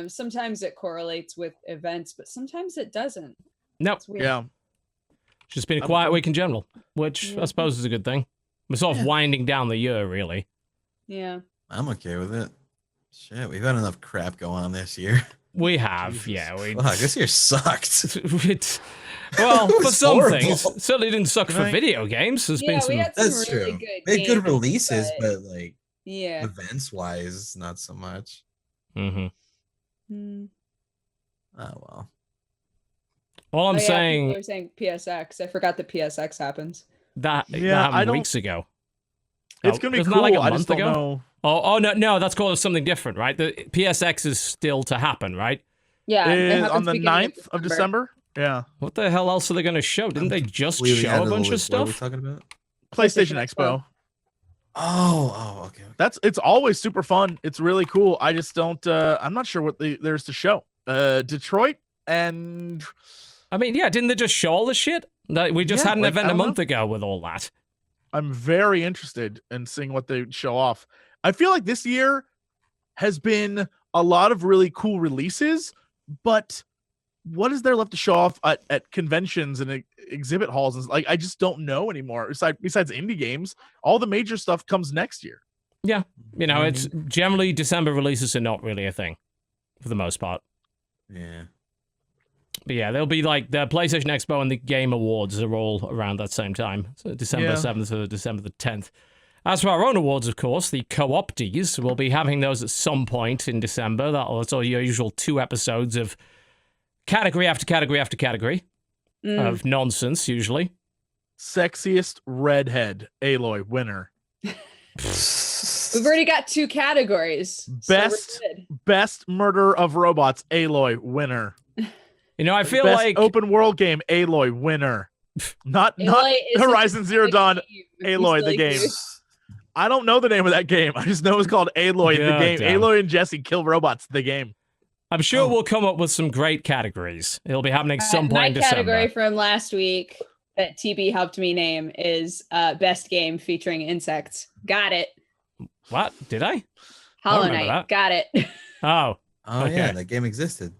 Sometimes it correlates with events, but sometimes it doesn't. Nope. Yeah. It's just been a quiet week in general, which I suppose is a good thing. We're sort of winding down the year, really. Yeah. I'm okay with it. Shit, we've had enough crap go on this year. We have, Jesus. yeah. Fuck, this year sucked. Well, for some horrible. things, it certainly didn't suck for video games. There's been some. We had some That's really true. good We had good games, releases, but like yeah. events wise, not so much. Mm-hmm. Oh well. All I'm saying. People are saying PSX. I forgot that PSX happens. That happened weeks ago. It's gonna be Isn't cool. that like a I month just don't ago? know. Oh no, that's called something different, right? The PSX is still to happen, right? Yeah, it Is happens on the beginning 9th of December. Yeah. What the hell else are they going to show? Didn't they just Completely out show a the bunch loop. of stuff? What are we talking about? PlayStation Expo. Okay. It's always super fun. It's really cool. I just don't I'm not sure what there's to show. Detroit and I mean, yeah, didn't they just show all the shit? We just had an like, event I a don't month know. ago with all that. I'm very interested in seeing what they show off. I feel like this year has been a lot of really cool releases, but what is there left to show off at conventions and exhibit halls? And like, I just don't know anymore. Besides indie games, all the major stuff comes next year. Yeah, you know, it's generally December releases are not really a thing for the most part. Yeah. But yeah, there'll be like the PlayStation Expo and the Game Awards are all around that same time. So December 7th to December the 10th. As for our own awards, of course, the Co-opties, we'll be having those at some point in December. That's all your usual 2 episodes of category after category after category of nonsense, usually. Sexiest redhead, Aloy, winner. We've already got 2 categories. Best murder of robots, Aloy, winner. You know, I feel Best like open world game, Aloy, winner. Not Horizon Zero Dawn, Aloy, the game. I don't know the name of that game. I just know it's called Aloy, the game. Damn. Aloy and Jesse kill robots, the game. I'm sure we'll come up with some great categories. It'll be happening some point in December. My category from last week that TB helped me name is best game featuring insects. Got it. What? Did I? Hollow remember Knight. that. Got it. Oh. Okay. Yeah, that game existed.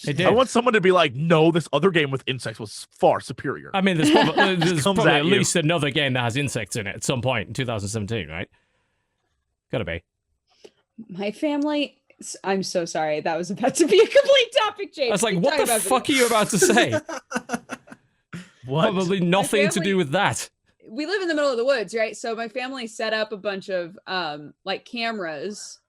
It did. I want someone to be like, no, this other game with insects was far superior. I mean, there's Comes probably at at you. least another game that has insects in it at some point in 2017, right? Gotta be. My family. I'm so sorry. That was about to be a complete topic change. I was like, what the fuck are you about to say? What? Probably nothing to do with that. We live in the middle of the woods, right? So my family set up a bunch of like cameras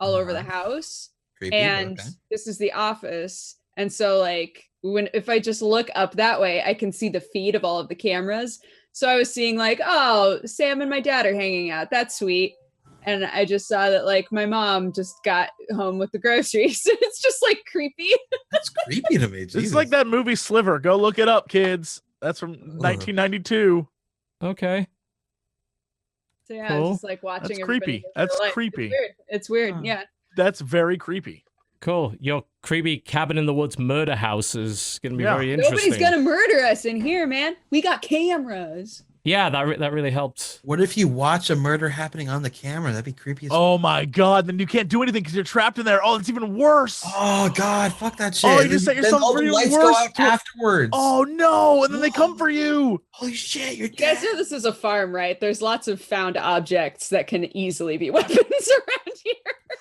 all over the house. Creepy, And okay. this is the office. And so like if I just look up that way, I can see the feed of all of the cameras. So I was seeing like, oh, Sam and my dad are hanging out. That's sweet. And I just saw that like my mom just got home with the groceries. It's just like creepy. That's creepy to me. It's Jesus. like that movie Sliver. Go look it up, kids. That's from 1992. Okay. So yeah, I Cool. was just like watching. That's everybody creepy. live their That's life. creepy. It's weird. Yeah. That's very creepy. Cool. Your creepy cabin in the woods murder house is going to be very interesting. Nobody's gonna murder us in here, man. We got cameras. Yeah, that really helped. What if you watch a murder happening on the camera? That'd be creepy as Oh my god, then you can't do anything because you're trapped in there. Oh, it's even worse. Oh god, fuck that shit. Oh, you just set yourself all free the lights worse go out to- afterwards. Oh no, and then they come for you. Holy shit, you're You guys dead. know this is a farm, right? There's lots of found objects that can easily be weapons around here.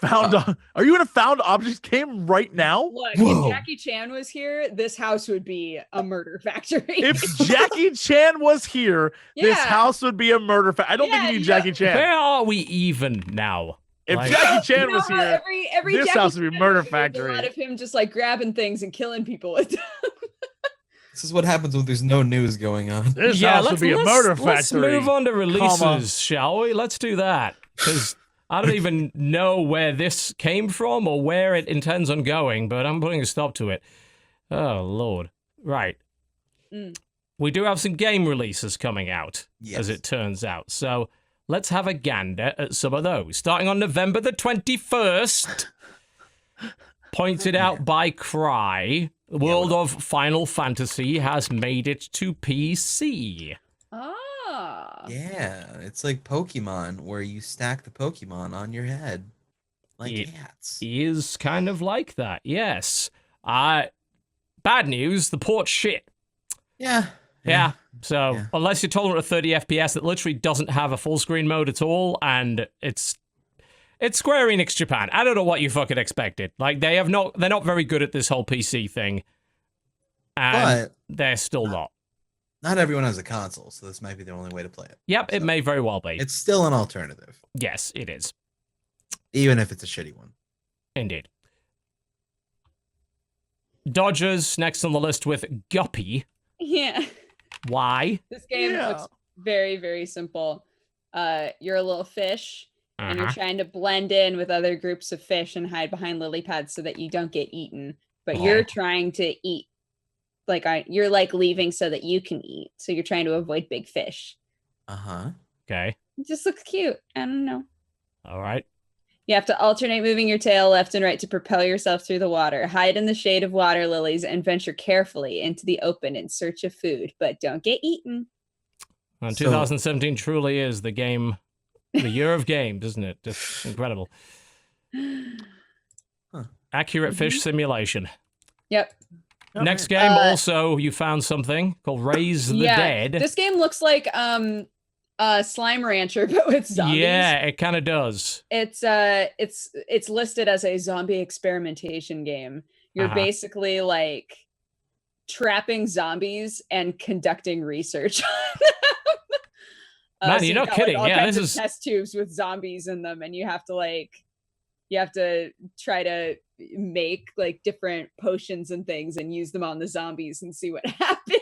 Are you in a found objects game right now? Look, Whoa. if Jackie Chan was here, this house would be a murder factory. If Jackie Chan was here, this Yeah. house would be a murder factory. I don't think you need Jackie Chan. Where are we even now? If Like- Jackie Chan You know was how here, every this Jackie house would be a Chan murder movie, there's factory. A lot of him just like grabbing things and killing people with them. This is what happens when there's no news going on. this house would be a murder factory. Let's move on to releases, comma. shall we? Let's do that. Because I don't even know where this came from or where it intends on going, but I'm putting a stop to it. Oh, Lord. Right. We do have some game releases coming out, as it turns out. So let's have a gander at some of those. Starting on November the 21st, pointed out by Cry, the world of Final Fantasy has made it to PC. Ah. Yeah, it's like Pokemon, where you stack the Pokemon on your head. Like It cats. is kind of like that, yes. Bad news, the port's shit. Yeah. Yeah. So unless you're tolerant of 30 FPS, it literally doesn't have a full screen mode at all, and it's Square Enix Japan. I don't know what you fucking expected. Like they're not very good at this whole PC thing. And But they're still not. not everyone has a console, so this might be the only way to play it. Yep, it may very well be. It's still an alternative, Yes, it is. even if it's a shitty one. Indeed. Dodgers next on the list with Guppy. Yeah. Why? This game looks very, very simple. You're a little fish, and you're trying to blend in with other groups of fish and hide behind lily pads so that you don't get eaten. But you're trying to eat. You're like leaving so that you can eat. So you're trying to avoid big fish. Uh-huh. Okay. It just looks cute. I don't know. All right. You have to alternate moving your tail left and right to propel yourself through the water. Hide in the shade of water lilies and venture carefully into the open in search of food, but don't get eaten. And 2017 truly is the year of games, isn't it? Just incredible. Accurate fish simulation. Yep. Next game, also, you found something called Raise the Dead. This game looks like Slime Rancher, but with zombies. Yeah, it kind of does. It's listed as a zombie experimentation game. You're basically like trapping zombies and conducting research on them. Man, so you're not got, kidding. All Yeah, kinds this of is test tubes with zombies in them, and you have to try to make like different potions and things and use them on the zombies and see what happens.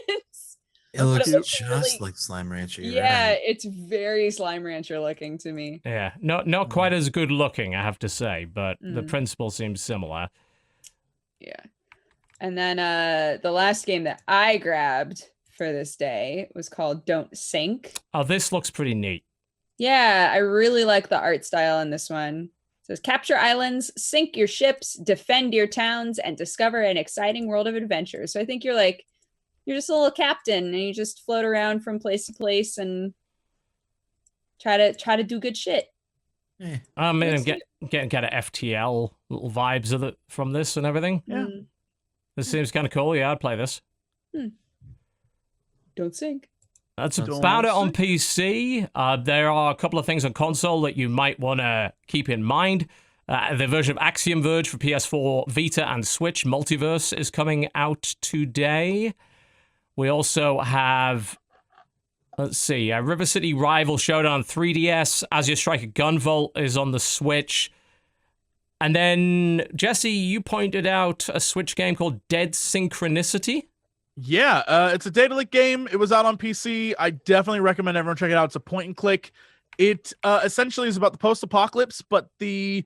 It looks looks just really- like Slime Rancher. Yeah, it's very Slime Rancher looking to me. Yeah, not quite as good looking, I have to say, but the principle seems similar. Yeah. And then the last game that I grabbed for this day was called Don't Sink. Oh, this looks pretty neat. Yeah, I really like the art style in this one. It says capture islands, sink your ships, defend your towns, and discover an exciting world of adventure. So I think you're just a little captain and you just float around from place to place and try to do good shit. I mean, I'm getting kind of FTL little vibes from this and everything. Yeah. This seems kind of cool. Yeah, I'd play this. Don't sink. That's about it on PC. There are a couple of things on console that you might want to keep in mind. The version of Axiom Verge for PS4, Vita, and Switch Multiverse is coming out today. We also have, let's see, River City Rival Showdown 3DS. As You Strike a Gunvolt is on the Switch. And then, Jesse, you pointed out a Switch game called Dead Synchronicity. Yeah, it's a data leak game. It was out on PC. I definitely recommend everyone check it out. It's a point and click. It essentially is about the post-apocalypse, but the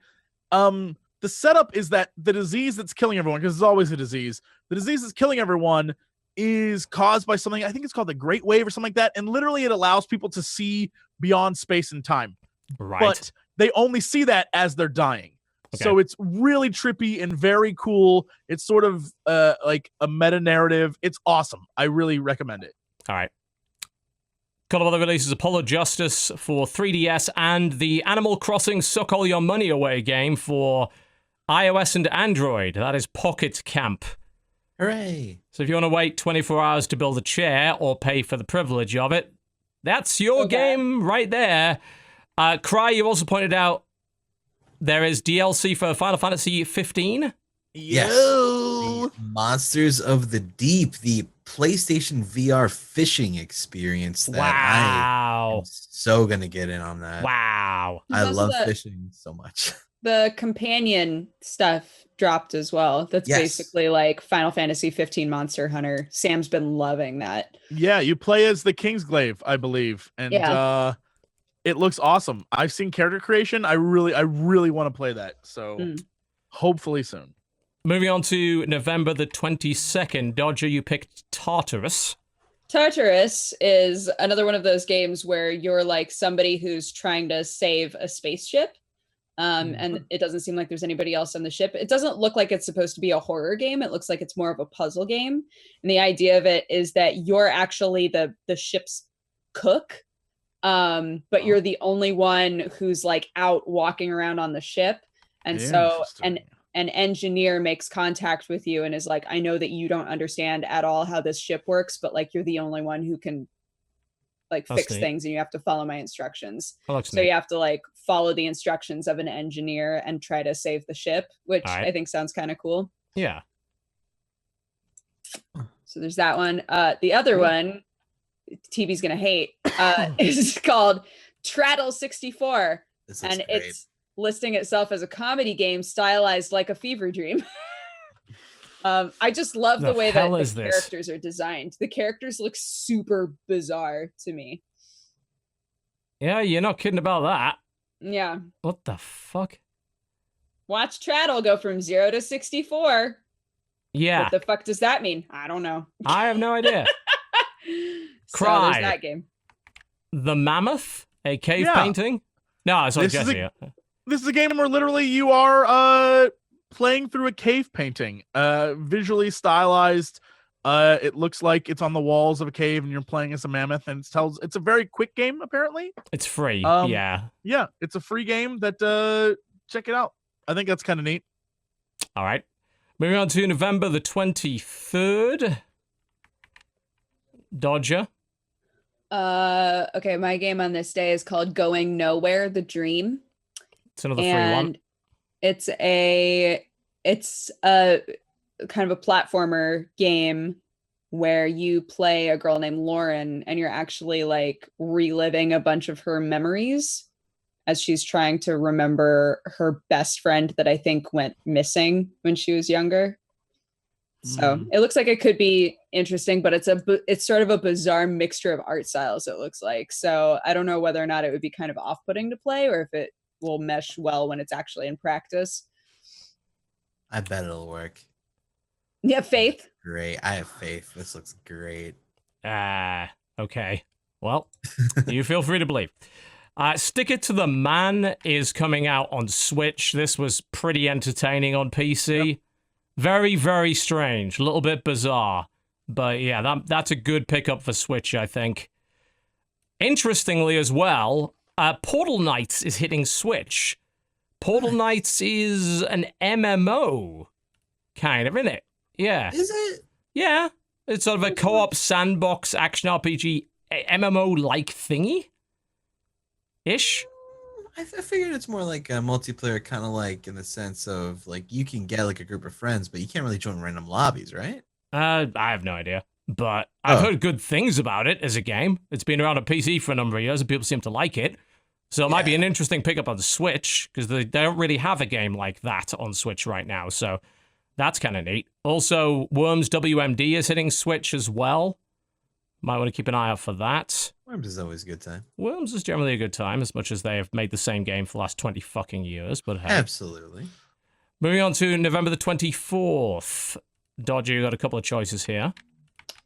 setup is that the disease that's killing everyone, because it's always a disease, the disease that's killing everyone is caused by something, I think it's called the Great Wave or something like that, and literally it allows people to see beyond space and time. Right. But they only see that as they're dying. Okay. So it's really trippy and very cool. It's sort of like a meta narrative. It's awesome. I really recommend it. All right. Couple of other releases: Apollo Justice for 3DS and the Animal Crossing Suck All Your Money Away game for iOS and Android. That is Pocket Camp. Hooray! So if you want to wait 24 hours to build a chair or pay for the privilege of it, that's your game right there. Cry, you also pointed out there is DLC for Final Fantasy 15. Yes. The Monsters of the Deep, the PlayStation VR fishing experience that I am so going to get in on that. Wow. I love fishing so much. The companion stuff dropped as well. That's basically like Final Fantasy 15 Monster Hunter. Sam's been loving that. Yeah, you play as the Kingsglaive, I believe. And it looks awesome. I've seen character creation. I really want to play that. So hopefully soon. Moving on to November the 22nd, Dodger, you picked Tartarus. Tartarus is another one of those games where you're like somebody who's trying to save a spaceship. And it doesn't seem like there's anybody else on the ship. It doesn't look like it's supposed to be a horror game. It looks like it's more of a puzzle game. And the idea of it is that you're actually the ship's cook. But you're the only one who's like out walking around on the ship. And so, an engineer makes contact with you and is like, I know that you don't understand at all how this ship works, but like, you're the only one who can like fix things and you have to follow my instructions. So you have to like follow the instructions of an engineer and try to save the ship, which I think sounds kind of cool. Yeah. So there's that one. The other one, TV's gonna hate, is called Traddle 64. And great. It's listing itself as a comedy game stylized like a fever dream. I just love the way that the characters are designed. The characters look super bizarre to me. Yeah, you're not kidding about that. Yeah. What the fuck? Watch Traddle go from 0 to 64. Yeah. What the fuck does that mean? I don't know. I have no idea. Cry. So there's that game. The Mammoth, a cave painting? No, it's not Jesse. This is a game where literally you are playing through a cave painting, visually stylized. It looks like it's on the walls of a cave and you're playing as a mammoth, and it's a very quick game, apparently. It's free. Yeah, it's a free game that check it out. I think that's kind of neat. All right. Moving on to November the 23rd. Dodger. Okay, my game on this day is called Going Nowhere, The Dream. It's another free one. It's a kind of a platformer game where you play a girl named Lauren and you're actually like reliving a bunch of her memories as she's trying to remember her best friend that I think went missing when she was younger. So it looks like it could be interesting, but it's sort of a bizarre mixture of art styles, it looks like. So I don't know whether or not it would be kind of off-putting to play or if it will mesh well when it's actually in practice. I bet it'll work. You have faith? Great. I have faith. This looks great. Okay. Well, you feel free to believe. Stick It to the Man is coming out on Switch. This was pretty entertaining on PC. Yep. Very, very strange. A little bit bizarre. But yeah, that's a good pickup for Switch, I think. Interestingly as well, Portal Knights is hitting Switch. Portal Knights is an MMO, kind of, isn't it? Yeah. Is it? Yeah. It's sort of a co-op sandbox action RPG MMO-like thingy-ish. I figured it's more like a multiplayer, kind of like in the sense of like you can get like a group of friends, but you can't really join random lobbies, right? I have no idea, but I've heard good things about it as a game. It's been around on PC for a number of years, and people seem to like it. So it might be an interesting pickup on the Switch, because they don't really have a game like that on Switch right now, so that's kind of neat. Also, Worms WMD is hitting Switch as well. Might want to keep an eye out for that. Worms is always a good time. Worms is generally a good time, as much as they have made the same game for the last 20 fucking years, but hey. Absolutely. Moving on to November the 24th. Dodger, you got a couple of choices here.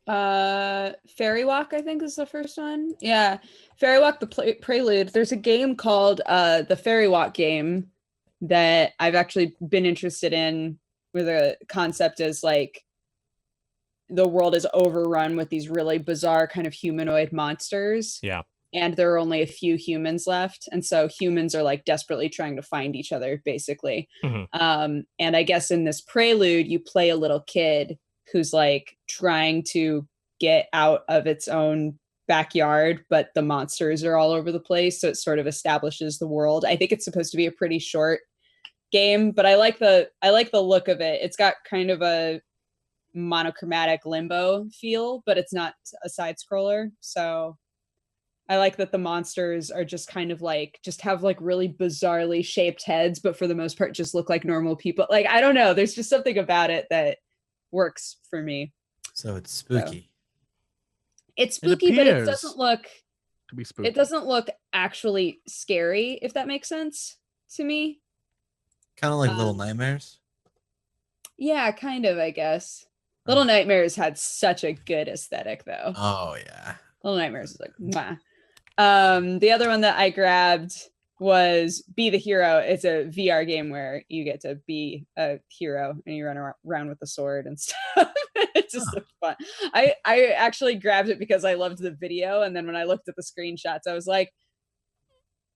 Fairy Walk, I think, is the first one. Yeah. Fairy Walk, the Prelude. There's a game called the Fairy Walk game that I've actually been interested in, where the concept is like the world is overrun with these really bizarre kind of humanoid monsters. Yeah. And there are only a few humans left. And so humans are like desperately trying to find each other, basically. Mm-hmm. And I guess in this Prelude, you play a little kid who's like trying to get out of its own backyard, but the monsters are all over the place. So it sort of establishes the world. I think it's supposed to be a pretty short game, but I like the look of it. It's got kind of a monochromatic Limbo feel, but it's not a side scroller. So I like that the monsters are just kind of like have like really bizarrely shaped heads, but for the most part just look like normal people. Like, I don't know, there's just something about it that works for me. So it's spooky. So. It's spooky, but it doesn't look to be spooky. It doesn't look actually scary, if that makes sense to me. Kind of like Little Nightmares. Yeah, kind of, I guess. Little Nightmares had such a good aesthetic, though. Oh yeah, Little Nightmares is like, mwah. The other one that I grabbed was Be the Hero. It's a VR game where you get to be a hero and you run around with a sword and stuff. It just looked fun. I actually grabbed it because I loved the video, and then when I looked at the screenshots, I was like,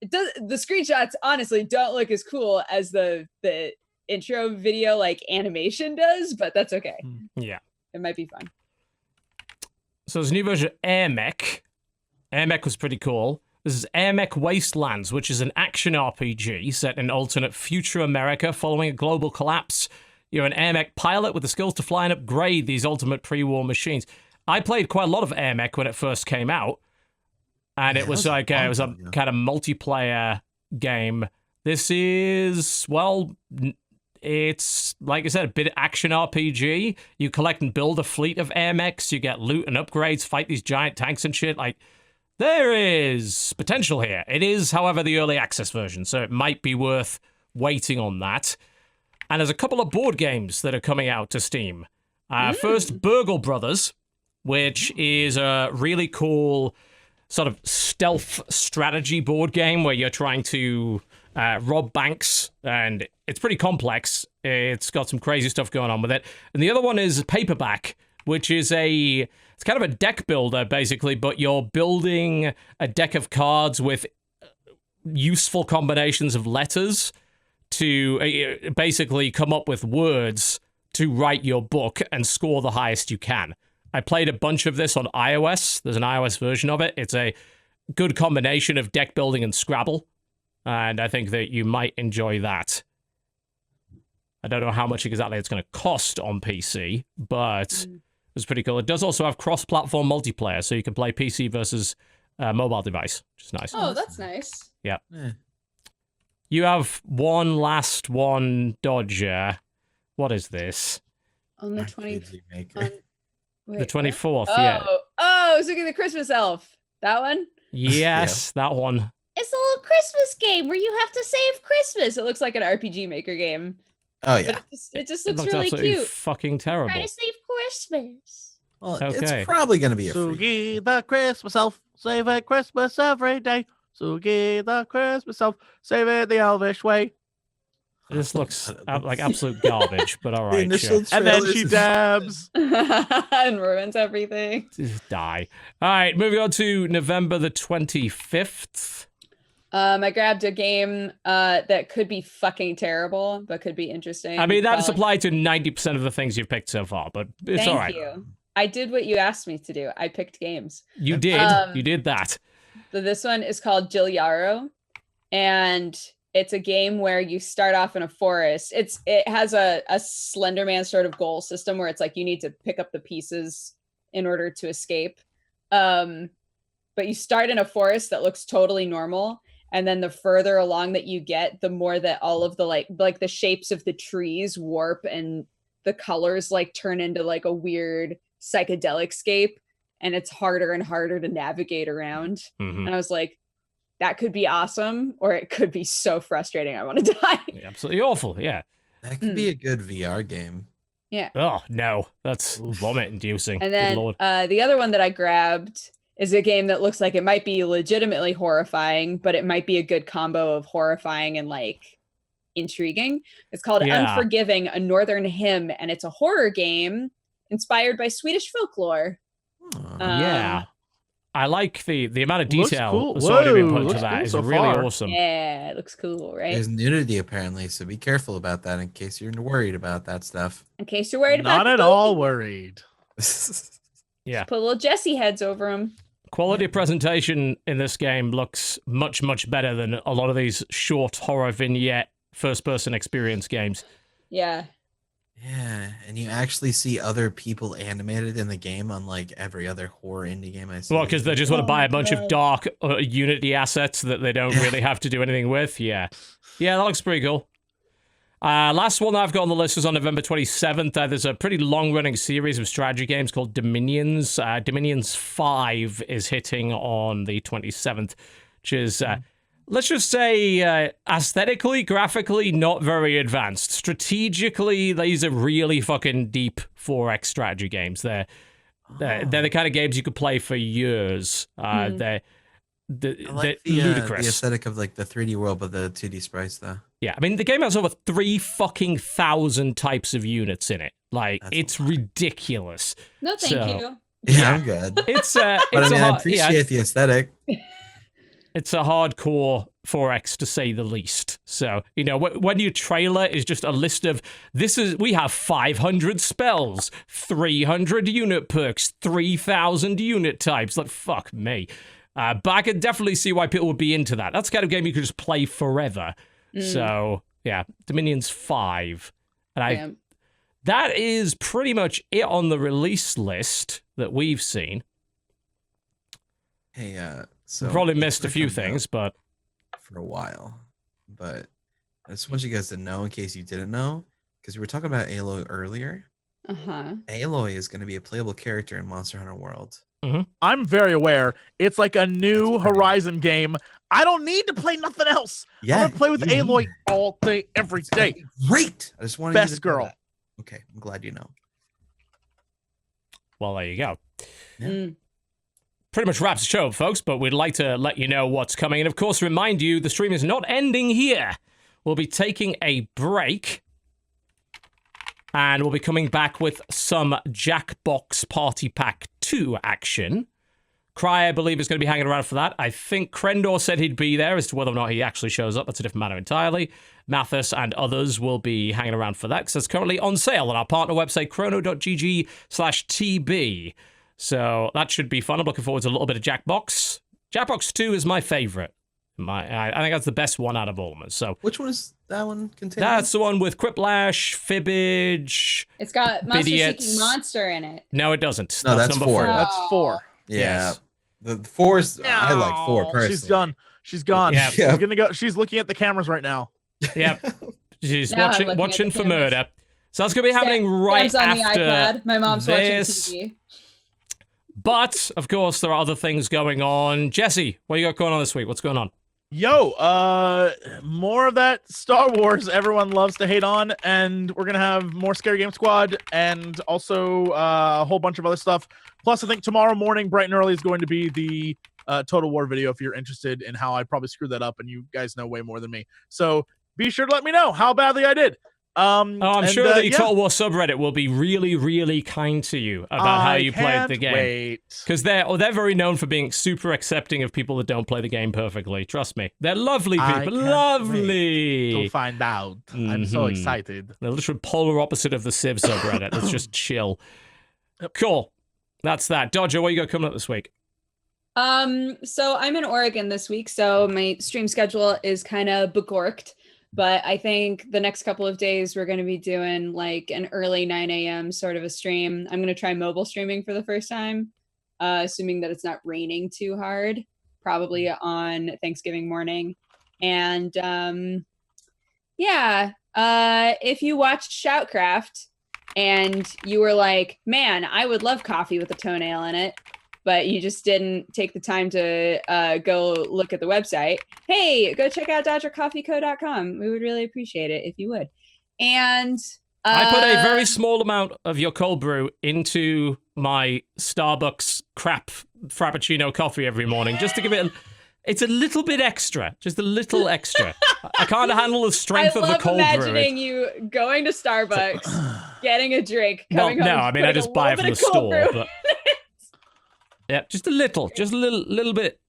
the screenshots honestly don't look as cool as the intro video like animation does, but that's okay. Yeah, it might be fun. So there's a new version of AirMech. AirMech was pretty cool. This is AirMech Wastelands, which is an action RPG set in alternate future America following a global collapse. You're an AirMech pilot with the skills to fly and upgrade these ultimate pre-war machines. I played quite a lot of AirMech when it first came out, and it was like it was a kind of multiplayer game. This is, well, it's, like I said, a bit of action RPG. You collect and build a fleet of AirMechs, you get loot and upgrades, fight these giant tanks and shit. Like, there is potential here. It is, however, the early access version, so it might be worth waiting on that. And there's a couple of board games that are coming out to Steam. First, Burgle Brothers, which is a really cool sort of stealth strategy board game where you're trying to rob banks, and it's pretty complex. It's got some crazy stuff going on with it. And the other one is Paperback, which is it's kind of a deck builder, basically, but you're building a deck of cards with useful combinations of letters to basically come up with words to write your book and score the highest you can. I played a bunch of this on iOS. There's an iOS version of it. It's a good combination of deck building and Scrabble, and I think that you might enjoy that. I don't know how much exactly it's going to cost on PC, but it's pretty cool. It does also have cross-platform multiplayer, so you can play PC versus mobile device, which is nice. Oh, that's nice. Yeah. You have one last one, Dodger. What is this? On the 20th. The 24th, oh, yeah. Oh, I was looking at the Christmas Elf. That one? Yes, that one. It's a little Christmas game where you have to save Christmas. It looks like an RPG Maker game. Oh, yeah. It just looks really cute. Fucking terrible. Trying to save Christmas. Well, okay. It's probably going to be a free. Sugi the Christmas Elf, save it Christmas every day. Sugi the Christmas Elf, save it the Elvish way. This looks like absolute garbage, but all right, sure. And then she dabs. And ruins everything. Just die. All right, moving on to November the 25th. I grabbed a game that could be fucking terrible, but could be interesting. I mean, that's applied to 90% of the things you've picked so far, but it's all right. Thank you. I did what you asked me to do. I picked games. You did. You did that. So this one is called Jill Yarrow, and it's a game where you start off in a forest. It has a Slenderman sort of goal system where it's like you need to pick up the pieces in order to escape. But you start in a forest that looks totally normal. And then the further along that you get, the more that all of the like the shapes of the trees warp and the colors like turn into like a weird psychedelic scape. And it's harder and harder to navigate around. And I was like, that could be awesome, or it could be so frustrating. I want to die. Absolutely awful. Yeah. That could be a good VR game. Yeah. Oh, no. That's vomit-inducing. And then the other one that I grabbed is a game that looks like it might be legitimately horrifying, but it might be a good combo of horrifying and like intriguing. It's called Unforgiving, a Northern Hymn, and it's a horror game inspired by Swedish folklore. Yeah. I like the amount of detail cool. that's already been put into Looks that. cool It's so really far. awesome. Yeah, it looks cool, right? There's nudity apparently, so be careful about that in case you're worried about that stuff. In case you're worried about Not at all worried. Yeah. Put little Jesse heads over them. Quality of presentation in this game looks much, much better than a lot of these short horror vignette first-person experience games. Yeah. Yeah, and you actually see other people animated in the game, unlike every other horror indie game I see. Well, because they just want to buy a bunch of dark Unity assets that they don't really have to do anything with. Yeah. Yeah, that looks pretty cool. Last one I've got on the list is on November 27th. There's a pretty long-running series of strategy games called Dominions. Dominions 5 is hitting on the 27th, which is... let's just say, aesthetically, graphically, not very advanced. Strategically, these are really fucking deep 4X strategy games. They're the kind of games you could play for years. They're ludicrous. The aesthetic of like the 3D world, but the 2D sprites, though. Yeah, I mean, the game has over 3,000 types of units in it. Like, it's ridiculous. No, thank you. Yeah, I'm good. I appreciate the aesthetic. It's a hardcore 4X to say the least. So, you know, when your trailer is just a list of, we have 500 spells, 300 unit perks, 3,000 unit types. Like, fuck me. But I can definitely see why people would be into that. That's the kind of game you could just play forever. So, yeah, Dominions 5. And that is pretty much it on the release list that we've seen. Hey, so probably missed a few things, but for a while. But I just want you guys to know, in case you didn't know, because we were talking about Aloy earlier. Aloy is going to be a playable character in Monster Hunter World. I'm very aware. It's like a new Horizon game. I don't need to play nothing else. Yeah, I'm gonna play with Aloy all day, every day. Great. I just wanted best you to girl. Okay, I'm glad you know. Well, there you go. Yeah. Pretty much wraps the show, folks, but we'd like to let you know what's coming. And of course, remind you, the stream is not ending here. We'll be taking a break. And we'll be coming back with some Jackbox Party Pack 2 action. Cry, I believe, is going to be hanging around for that. I think Krendor said he'd be there. As to whether or not he actually shows up, that's a different matter entirely. Mathis and others will be hanging around for that, because it's currently on sale on our partner website, chrono.gg/TB. So that should be fun. I'm looking forward to a little bit of Jackbox. Jackbox 2 is my favorite. I think that's the best one out of all of them. So which one is that one contained? That's the one with Quiplash, Fibbage. It's got Monster Idiots. Seeking Monster in it. No, it doesn't. No, that's number 4. That's 4. Yeah. Yes. The 4 is, I like 4 personally. She's done. She's gone. Yeah. She's gonna go. She's looking at the cameras right now. Yep. She's Now I'm looking watching at the for cameras. murder. So that's going to be happening right Sam's on after the iPad. My mom's this. watching TV. But, of course, there are other things going on. Jesse, what you got going on this week? What's going on? Yo, more of that Star Wars everyone loves to hate on, and we're gonna have more Scary Game Squad, and also a whole bunch of other stuff. Plus, I think tomorrow morning, bright and early, is going to be the Total War video if you're interested in how I probably screwed that up, and you guys know way more than me. So be sure to let me know how badly I did. I'm sure that your Total War subreddit will be really, really kind to you about how you played the game. Because they're very known for being super accepting of people that don't play the game perfectly. Trust me. They're lovely people. Lovely. You'll find out. I'm so excited. The literal polar opposite of the Civ subreddit. That's just chill. Cool. That's that. Dodger, what you got coming up this week? So I'm in Oregon this week, so my stream schedule is kind of begorked. But I think the next couple of days, we're going to be doing like an early 9 a.m. sort of a stream. I'm going to try mobile streaming for the first time, assuming that it's not raining too hard, probably on Thanksgiving morning. And if you watched Shoutcraft and you were like, man, I would love coffee with a toenail in it, but you just didn't take the time to go look at the website, hey, go check out DodgerCoffeeCo.com. We would really appreciate it if you would. And I put a very small amount of your cold brew into my Starbucks crap Frappuccino coffee every morning, just to give it it's a little bit extra, just a little extra. I can't handle the strength of the cold brew. I love imagining you going to Starbucks, getting a drink, coming home. No, I mean, I just buy it from the store. But... yeah, just a little bit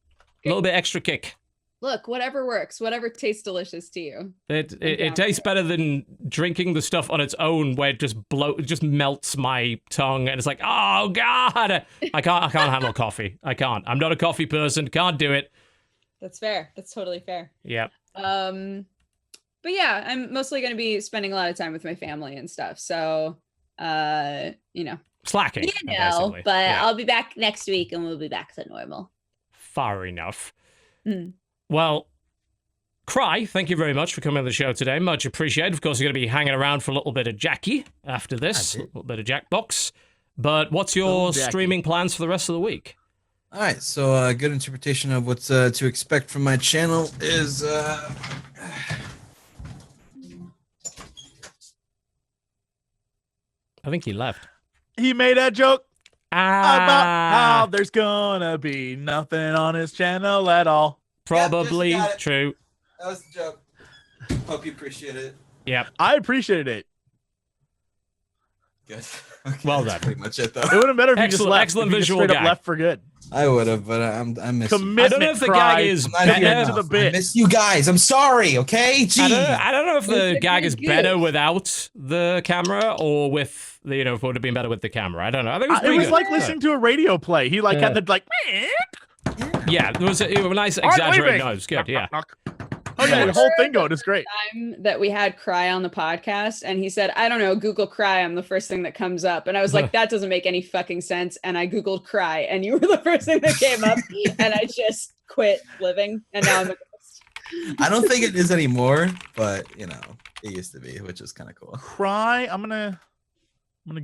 extra kick. Look, whatever works, whatever tastes delicious to you. It tastes better than drinking the stuff on its own, where it just melts my tongue, and it's like, oh god, I can't handle coffee. I can't. I'm not a coffee person. Can't do it. That's fair. That's totally fair. Yeah. But but yeah, I'm mostly going to be spending a lot of time with my family and stuff. So, slacking. But I'll be back next week and we'll be back to normal. Fair enough. Well, Cry, thank you very much for coming on the show today. Much appreciated. Of course, you're going to be hanging around for a little bit of Jackie after this, a little bit of Jackbox. But what's your streaming plans for the rest of the week? All right, so a good interpretation of what's to expect from my channel is I think he left. He made a joke about how there's gonna be nothing on his channel at all. Probably true. That was the joke. Hope you appreciate it. Yep. I appreciated it. Good. Okay, well done. That's pretty much it, though. It would have been better if you just left. Excellent if you visual just straight gag. up left for good. I would have, but I miss you. Commitment. I don't know if the Cry. gag is Get better. to the bit. I miss you guys. I'm sorry, okay? Jeez. I don't know if the gag is good. better without the camera or with the, if it would have been better with the camera. I don't know. I think it was pretty it was good. like listening to a radio play. He had the like. Yeah, it was a nice exaggerated noise. Good, yeah. Okay, the whole thing going is great. Time that we had Cry on the podcast, and he said, I don't know, Google Cry, I'm the first thing that comes up. And I was like, that doesn't make any fucking sense. And I Googled Cry, and you were the first thing that came up. And I just quit living, and now I'm a ghost. I don't think it is anymore, but it used to be, which is kind of cool. Cry. I'm gonna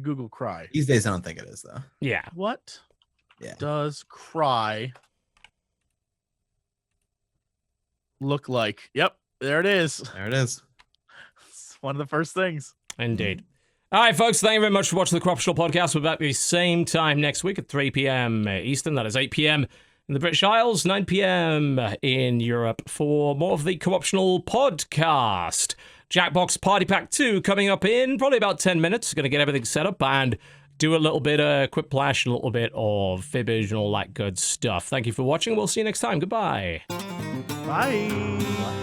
Google Cry. These days, I don't think it is though. Yeah. What? Yeah. Does Cry look like? Yep, there it is. There it is. It's one of the first things. Indeed. All right, folks, thank you very much for watching the Corruptional Podcast. We're back the same time next week at 3 p.m. Eastern. That is 8 p.m. in the British Isles, 9 p.m. in Europe for more of the Corruptional Podcast. Jackbox Party Pack 2 coming up in probably about 10 minutes. Going to get everything set up and do a little bit of Quiplash, a little bit of fibbage and all that good stuff. Thank you for watching. We'll see you next time. Goodbye. Bye.